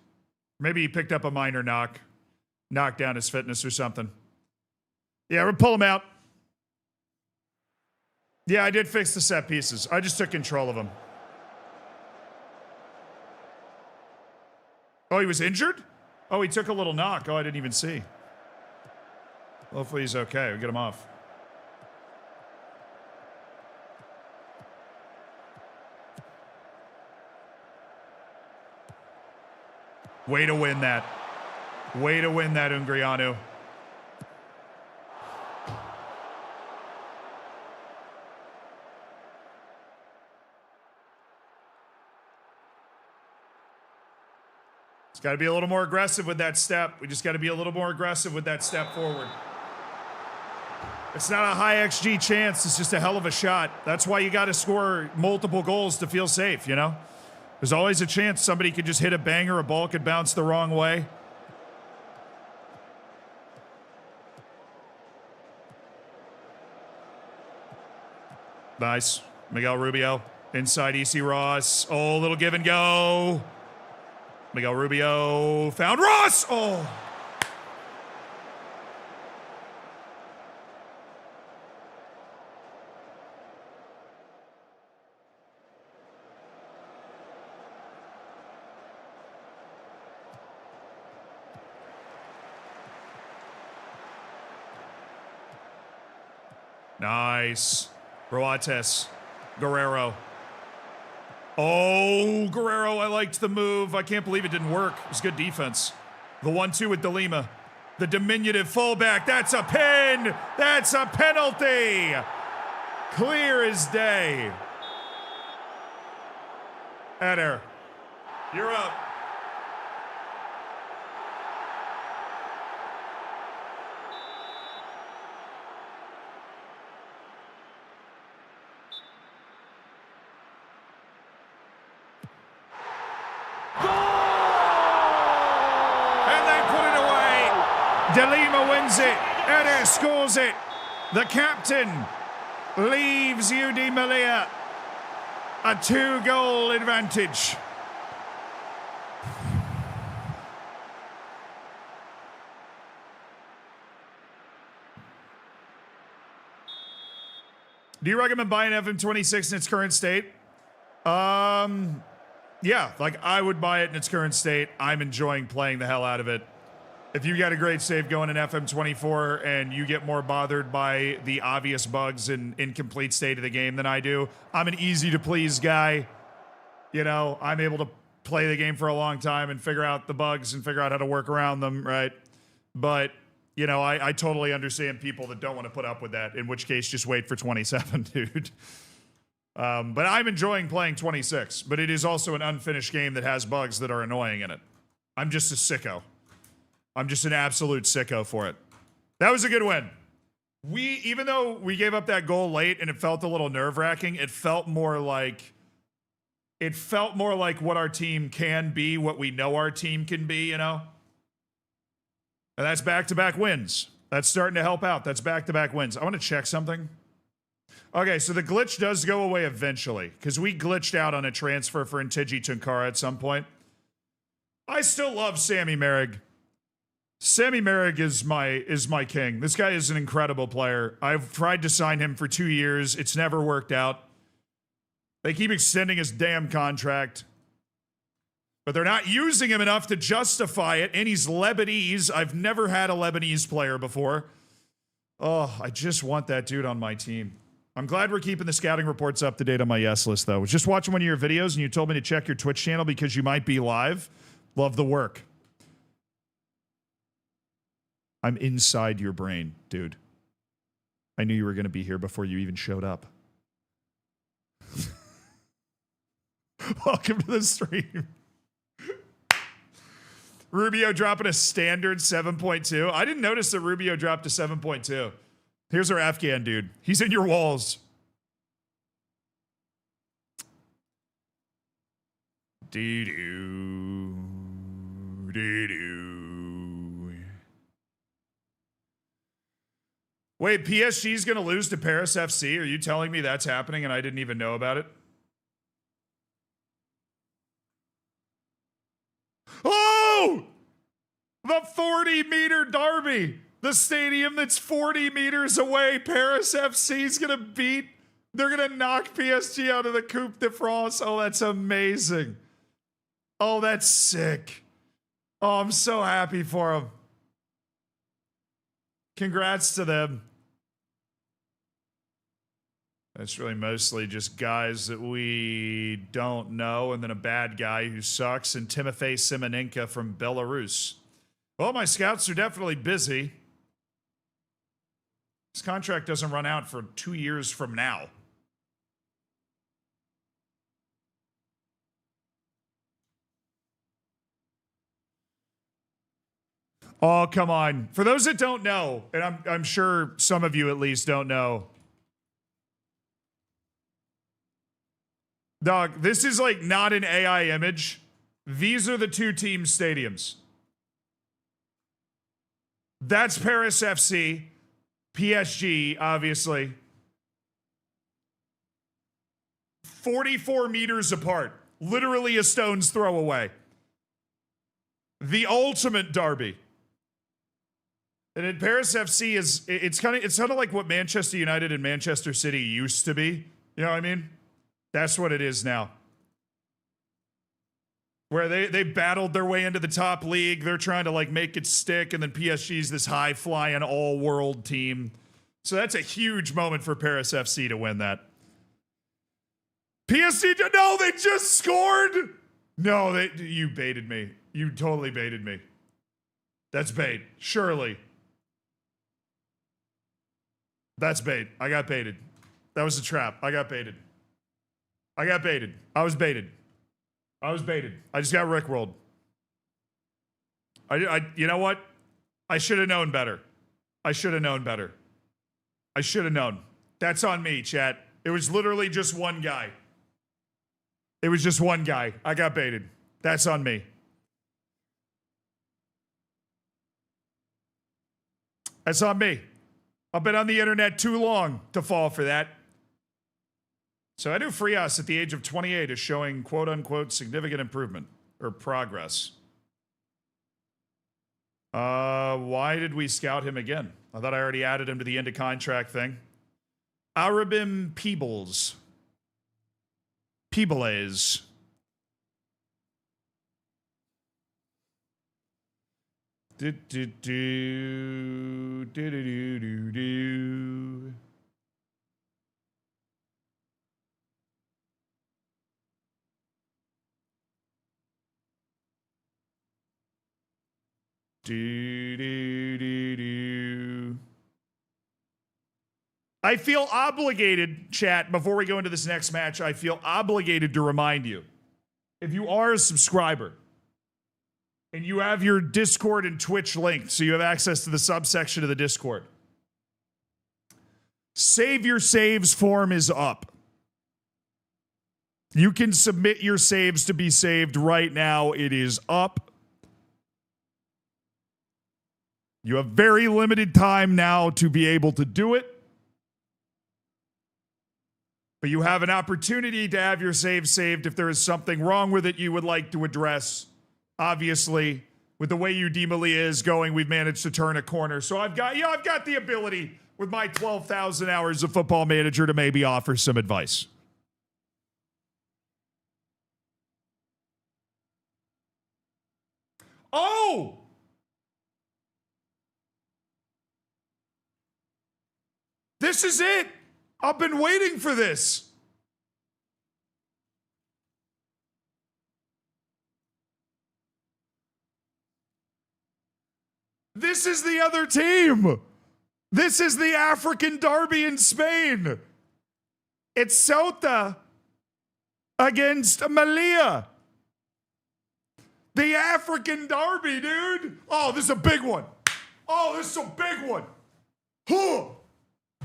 Maybe he picked up a minor knocked down his fitness or something. Yeah, we'll pull him out. Yeah, I did fix the set pieces. I just took control of them. Oh, he was injured? Oh, he took a little knock. Oh, I didn't even see. Hopefully he's okay. We'll get him off. Way to win that. Way to win that, Ungrianu. It's got to be a little more aggressive with that step. We just got to be a little more aggressive with that step forward. It's not a high XG chance. It's just a hell of a shot. That's why you got to score multiple goals to feel safe, you know? There's always a chance somebody could just hit a banger, a ball could bounce the wrong way. Nice. Miguel Rubio, inside EC Ross. Oh, little give and go. Miguel Rubio found Ross. Oh. Nice. Roates. Guerrero. Oh, Guerrero, I liked the move. I can't believe it didn't work. It was good defense. The 1-2 with De Lima. The diminutive fullback. That's a pin. That's a penalty. Clear as day. Eder, you're up. De Lima wins it. Eder scores it. The captain leaves UD Malia a 2-goal advantage. Do you recommend buying FM26 in its current state? Yeah, like I would buy it in its current state. I'm enjoying playing the hell out of it. If you got a great save going in FM24 and you get more bothered by the obvious bugs and incomplete state of the game than I do, I'm an easy to please guy. You know, I'm able to play the game for a long time and figure out the bugs and figure out how to work around them, right? But, you know, I totally understand people that don't want to put up with that, in which case just wait for 27, dude. But I'm enjoying playing 26, but it is also an unfinished game that has bugs that are annoying in it. I'm just a sicko. I'm just an absolute sicko for it. That was a good win. Even though we gave up that goal late and it felt a little nerve-wracking, it felt more like what our team can be, what we know our team can be, you know? And that's back-to-back wins. That's starting to help out. That's back-to-back wins. I want to check something. Okay, so the glitch does go away eventually because we glitched out on a transfer for Ntiji Tunkara at some point. I still love Sammy Merrig. Sammy Merrig is my king. This guy is an incredible player. I've tried to sign him for 2 years. It's never worked out. They keep extending his damn contract. But they're not using him enough to justify it. And he's Lebanese. I've never had a Lebanese player before. Oh, I just want that dude on my team. I'm glad we're keeping the scouting reports up to date on my yes list, though. I was just watching one of your videos, and you told me to check your Twitch channel because you might be live. Love the work. I'm inside your brain, dude. I knew you were going to be here before you even showed up. Welcome to the stream. Rubio dropping a standard 7.2. I didn't notice that Rubio dropped to 7.2. Here's our Afghan dude. He's in your walls. Dee-doo. Dee-doo. Wait, PSG's going to lose to Paris FC? Are you telling me that's happening and I didn't even know about it? Oh! The 40-meter derby. The stadium that's 40 meters away. Paris FC's going to beat. They're going to knock PSG out of the Coupe de France. Oh, that's amazing. Oh, that's sick. Oh, I'm so happy for them. Congrats to them. That's really mostly just guys that we don't know, and then a bad guy who sucks, and Timofey Simonenko from Belarus. Well, my scouts are definitely busy. His contract doesn't run out for 2 years from now. Oh, come on. For those that don't know, and I'm sure some of you at least don't know, dog, this is like not an AI image. These are the two team stadiums. That's Paris FC, PSG, obviously. 44 meters apart. Literally a stone's throw away. The ultimate derby. And in Paris FC it's kind of like what Manchester United and Manchester City used to be. You know what I mean? That's what it is now. Where they battled their way into the top league. They're trying to like make it stick, and then PSG's this high-flying all-world team. So that's a huge moment for Paris FC to win that. PSG, no, they just scored. No, you baited me. You totally baited me. That's bait. Surely. That's bait. I got baited. That was a trap. I got baited. I got baited. I was baited. I was baited. I just got rickrolled. You know what? I should have known better. I should have known better. I should have known. That's on me, chat. It was literally just one guy. It was just one guy. I got baited. That's on me. That's on me. I've been on the internet too long to fall for that. So Edu Frias at the age of 28 is showing quote-unquote significant improvement or progress. Why did we scout him again? I thought I already added him to the end of contract thing. Arabim Peebles. Peebles. Do do do do do do do. Do, do, do, do. I feel obligated, chat, before we go into this next match, I feel obligated to remind you, if you are a subscriber and you have your Discord and Twitch linked, so you have access to the subsection of the Discord, Save Your Saves form is up. You can submit your saves to be saved right now. It is up. You have very limited time now to be able to do it. But you have an opportunity to have your save saved if there is something wrong with it you would like to address. Obviously, with the way you Di Malia is going, we've managed to turn a corner. So I've got the ability with my 12,000 hours of Football Manager to maybe offer some advice. Oh! This is it. I've been waiting for this. This is the other team. This is the African derby in Spain. It's Ceuta against Melilla. The African derby, dude. Oh, this is a big one. Oh, this is a big one. Huh.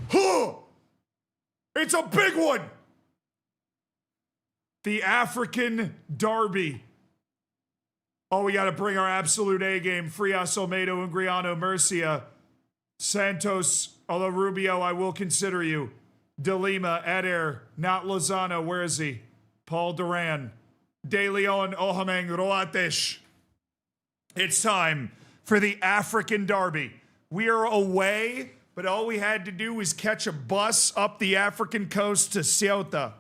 Huh. It's a big one. The African derby. Oh, we got to bring our absolute A game. Frias, Olmedo, Ungriano, Murcia. Santos, although Rubio, I will consider you. De Lima, Eder, not Lozano, where is he? Paul Duran, De Leon, Ohameng, Roates. It's time for the African derby. We are away, but all we had to do was catch a bus up the African coast to Ceuta.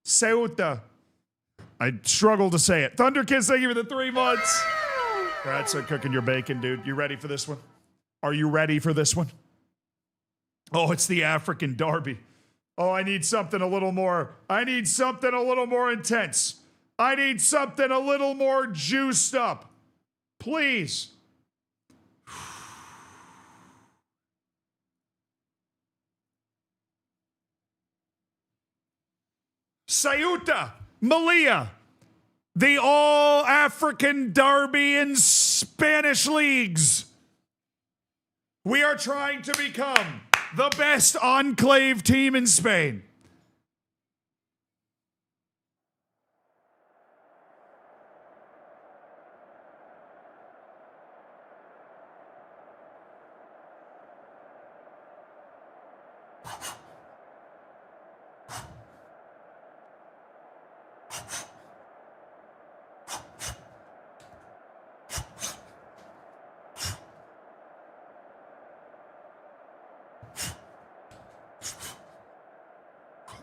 Ceuta. I struggle to say it. Thunderkids, thank you for the 3 months. Brad, so cooking your bacon, dude. You ready for this one? Are you ready for this one? Oh, it's the African derby. Oh, I need something a little more. I need something a little more intense. I need something a little more juiced up. Please. Ceuta, Melilla, the all-African derby in Spanish leagues. We are trying to become the best enclave team in Spain.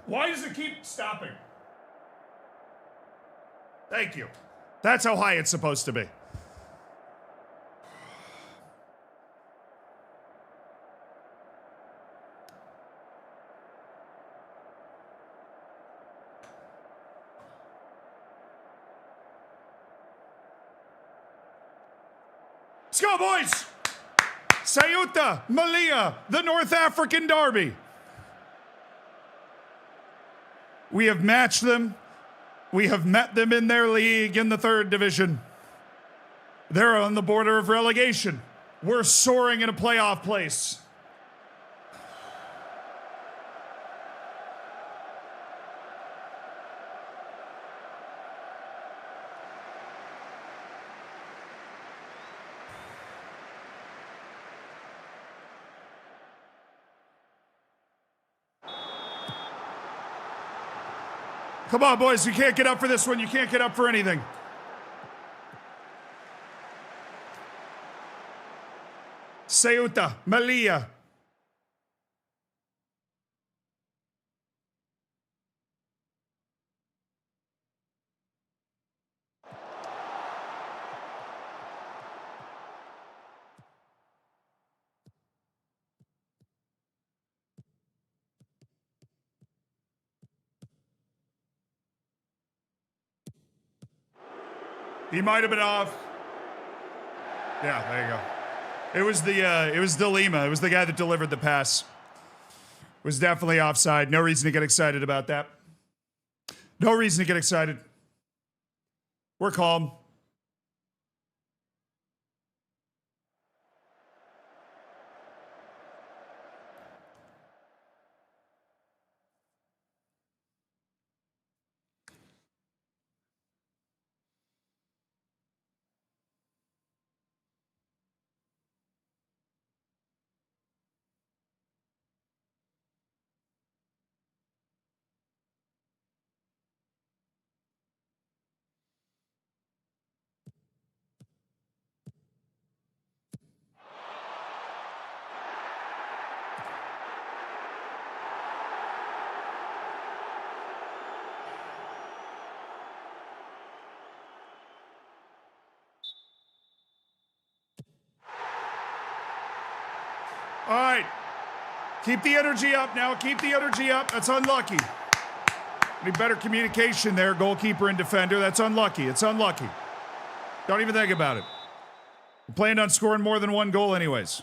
Why does it keep stopping? Thank you. That's how high it's supposed to be. Let's go, boys! Ceuta, Melilla, the North African derby. We have matched them. We have met them in their league in the 3rd division. They're on the border of relegation. We're soaring in a playoff place. Come on, boys. You can't get up for this one. You can't get up for anything. Ceuta, Melilla. He might have been off. Yeah, there you go. It was De Lima. It was the guy that delivered the pass. It was definitely offside. No reason to get excited about that. No reason to get excited. We're calm. All right. Keep the energy up now. Keep the energy up. That's unlucky. Need better communication there, goalkeeper and defender. That's unlucky. It's unlucky. Don't even think about it. We planned on scoring more than one goal anyways.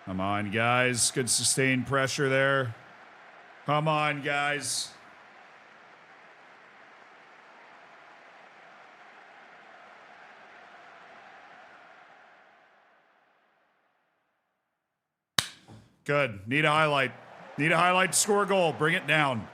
Come on, guys. Good sustained pressure there. Come on, guys. Good. Need a highlight. Need a highlight to score a goal. Bring it down.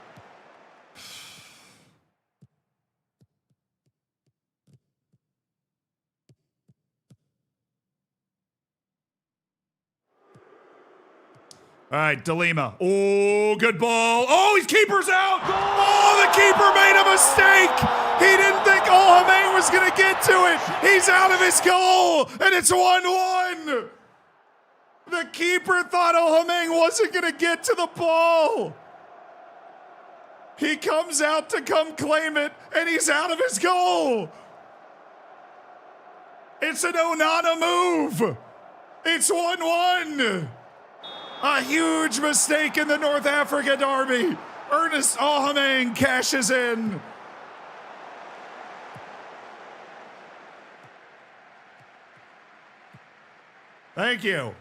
All right, DeLima. Oh, good ball. Oh, his keeper's out. Oh, the keeper made a mistake. He didn't think Alhamane was going to get to it. He's out of his goal, and it's 1-1. The keeper thought Alhamane wasn't going to get to the ball. He comes out to come claim it, and he's out of his goal. It's an Onana move. It's 1-1. A huge mistake in the North Africa derby. Ernest Alhamane cashes in. Thank you.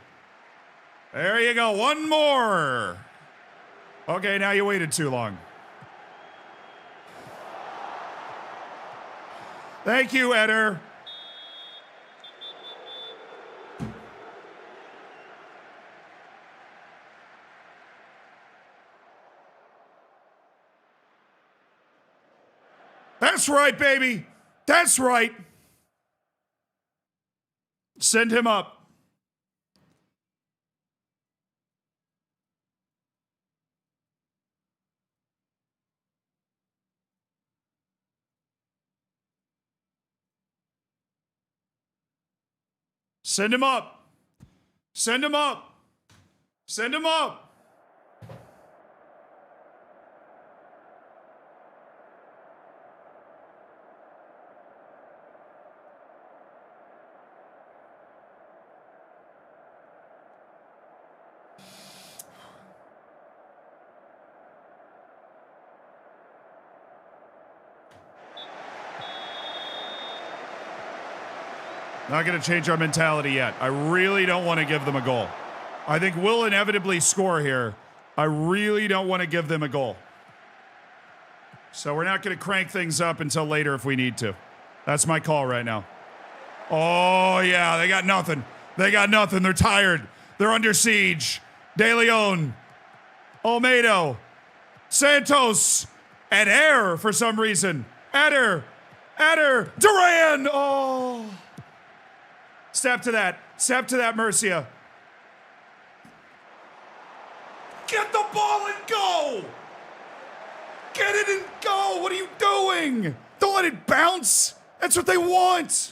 There you go. One more. Okay, now you waited too long. Thank you, Eder. That's right, baby. That's right. Send him up. Send him up. Send him up. Send him up. Not going to change our mentality yet. I really don't want to give them a goal. I think we'll inevitably score here. I really don't want to give them a goal. So we're not going to crank things up until later if we need to. That's my call right now. Oh, yeah, they got nothing. They got nothing. They're tired. They're under siege. De Leon, Olmedo, Santos, and Air for some reason. Eder, Duran. Oh. Step to that, Murcia. Get the ball and go! Get it and go! What are you doing? Don't let it bounce. That's what they want.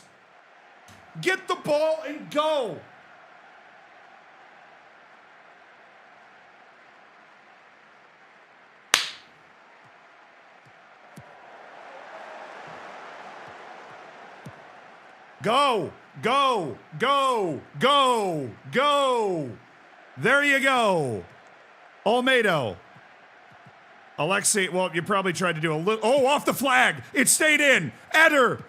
Get the ball and go. Go, go, go, go, go. There you go. Olmedo. Alexei, well, you probably tried to do a little. Oh, off the flag. It stayed in. Eder.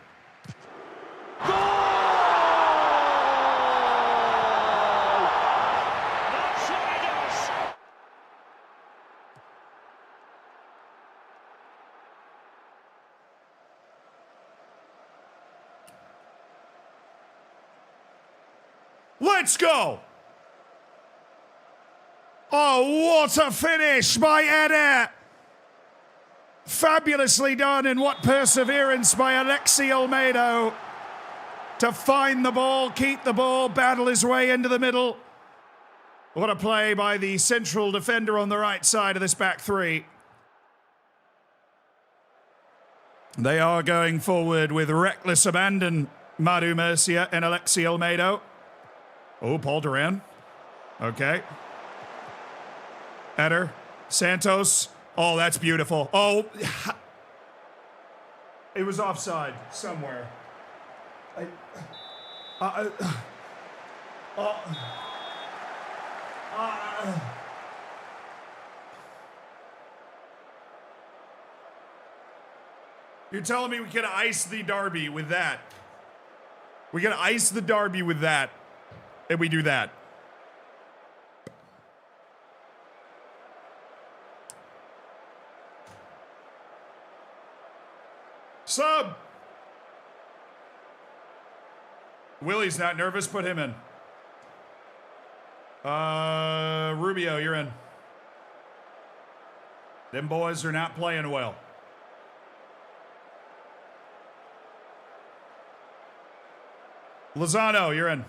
Let's go. Oh, what a finish by Eder. Fabulously done, and what perseverance by Alexei Olmedo to find the ball, keep the ball, battle his way into the middle. What a play by the central defender on the right side of this back three. They are going forward with reckless abandon, Madu Murcia and Alexei Olmedo. Oh, Paul Duran. Okay. Eder. Santos. Oh, that's beautiful. Oh, it was offside somewhere. You're telling me we could ice the derby with that? We could ice the derby with that, and we do that. Sub! Willie's not nervous, put him in. Rubio, you're in. Them boys are not playing well. Lozano, you're in.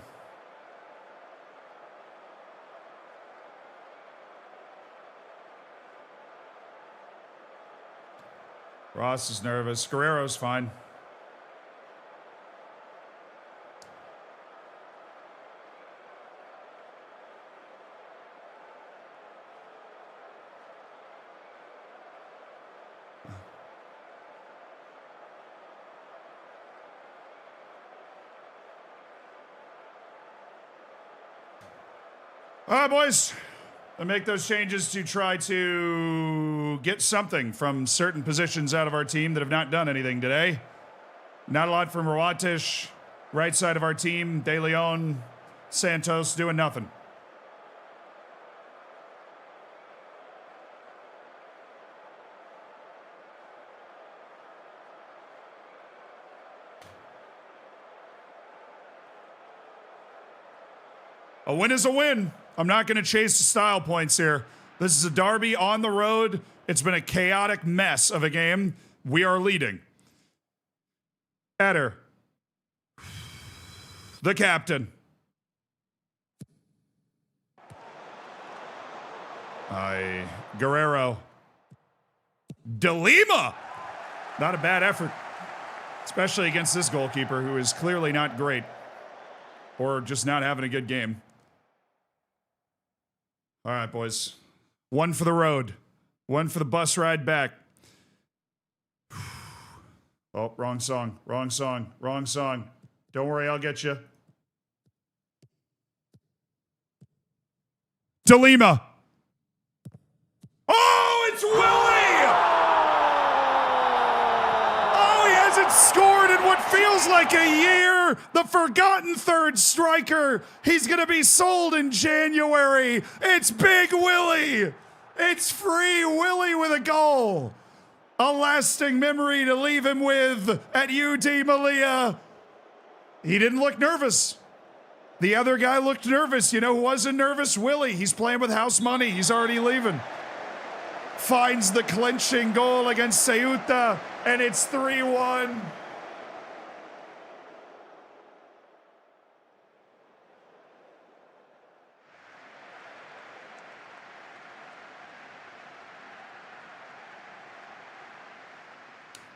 Ross is nervous. Guerrero's fine. All right, boys. I make those changes to try to get something from certain positions out of our team that have not done anything today. Not a lot from Rawatish. Right side of our team, De Leon, Santos doing nothing. A win is a win. I'm not going to chase the style points here. This is a derby on the road. It's been a chaotic mess of a game. We are leading. Eder. The captain. Guerrero. De Lima. Not a bad effort. Especially against this goalkeeper who is clearly not great. Or just not having a good game. All right, boys. One for the road. One for the bus ride back. Oh, wrong song. Wrong song. Wrong song. Don't worry, I'll get you. De Lima. Oh, it's Willie! Oh, he hasn't scored in what feels like a year. The forgotten third striker. He's going to be sold in January. It's Big Willie. It's Free Willie with a goal. A lasting memory to leave him with at UD Malia. He didn't look nervous. The other guy looked nervous. You know who wasn't nervous? Willie. He's playing with house money. He's already leaving. Finds the clinching goal against Ceuta, and it's 3-1.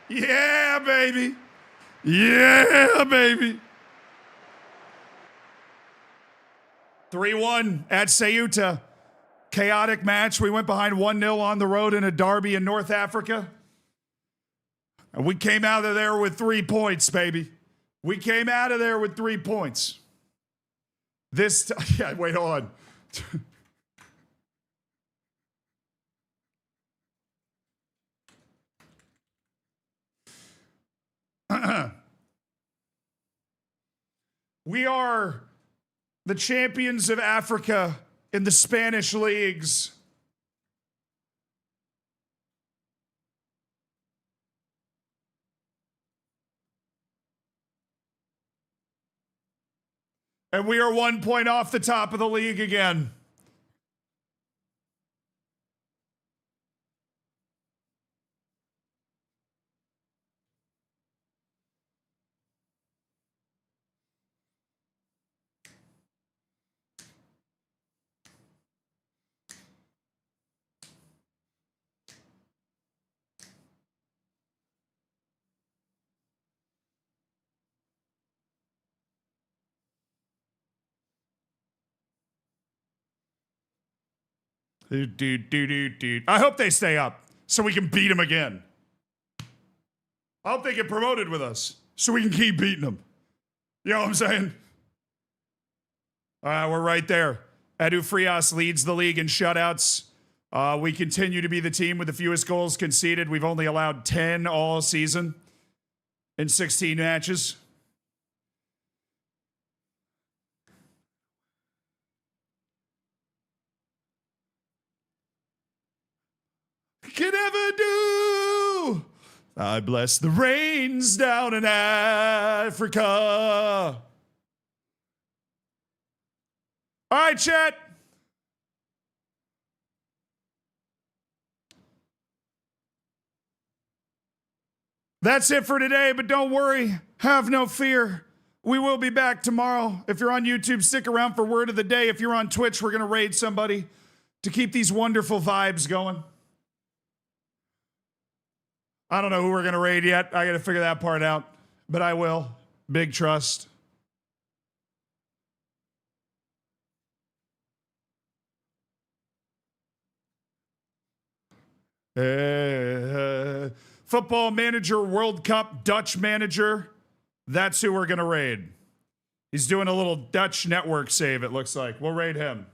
Yeah, baby. Yeah, baby. 3-1 at Ceuta. Chaotic match. We went behind 1-0 on the road in a derby in North Africa. And we came out of there with 3 points, baby. We came out of there with 3 points. Yeah, wait, hold on. We are the champions of Africa in the Spanish leagues. And we are 1 point off the top of the league again. I hope they stay up. so we can beat them again. I hope they get promoted with us so we can keep beating them. You know what I'm saying? All right, we're right there. Edu Frias leads the league in shutouts. We continue to be the team with the fewest goals conceded. We've only allowed 10 all season in 16 matches. Can ever do. I bless the rains down in Africa. All right, chat. That's it for today, but don't worry. Have no fear. We will be back tomorrow. If you're on YouTube, stick around for word of the day. If you're on Twitch, we're going to raid somebody to keep these wonderful vibes going. I don't know who we're going to raid yet. I got to figure that part out, but I will. Big trust. Football Manager World Cup Dutch manager. That's who we're going to raid. He's doing a little Dutch network save, it looks like. We'll raid him.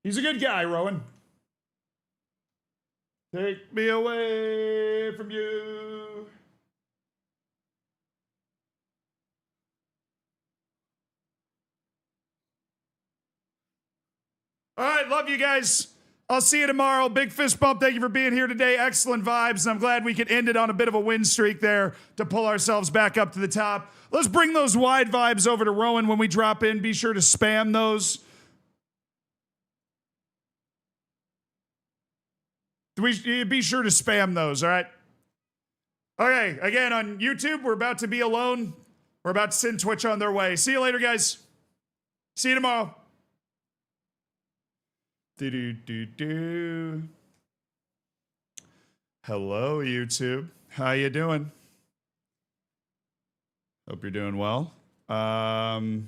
He's a good guy, Rowan. Take me away from you. All right, love you guys. I'll see you tomorrow. Big fist bump. Thank you for being here today. Excellent vibes. And I'm glad we could end it on a bit of a win streak there to pull ourselves back up to the top. Let's bring those wide vibes over to Rowan when we drop in. Be sure to spam those. Be sure to spam those, all right? Okay, again, on YouTube, we're about to be alone. We're about to send Twitch on their way. See you later, guys. See you tomorrow. Hello, YouTube. How you doing? Hope you're doing well. Word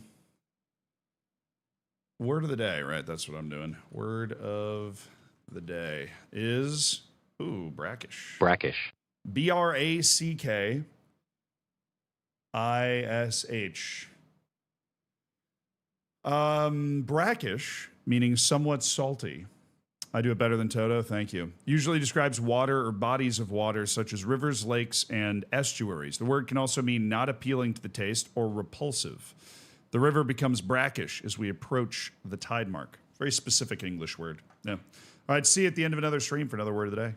of the day, right? That's what I'm doing. Word of the day is, brackish. Brackish. BRACKISH. Brackish, meaning somewhat salty. I do it better than Toto, thank you. Usually describes water or bodies of water, such as rivers, lakes, and estuaries. The word can also mean not appealing to the taste or repulsive. The river becomes brackish as we approach the tide mark. Very specific English word. Yeah. All right, see you at the end of another stream for another word of the day.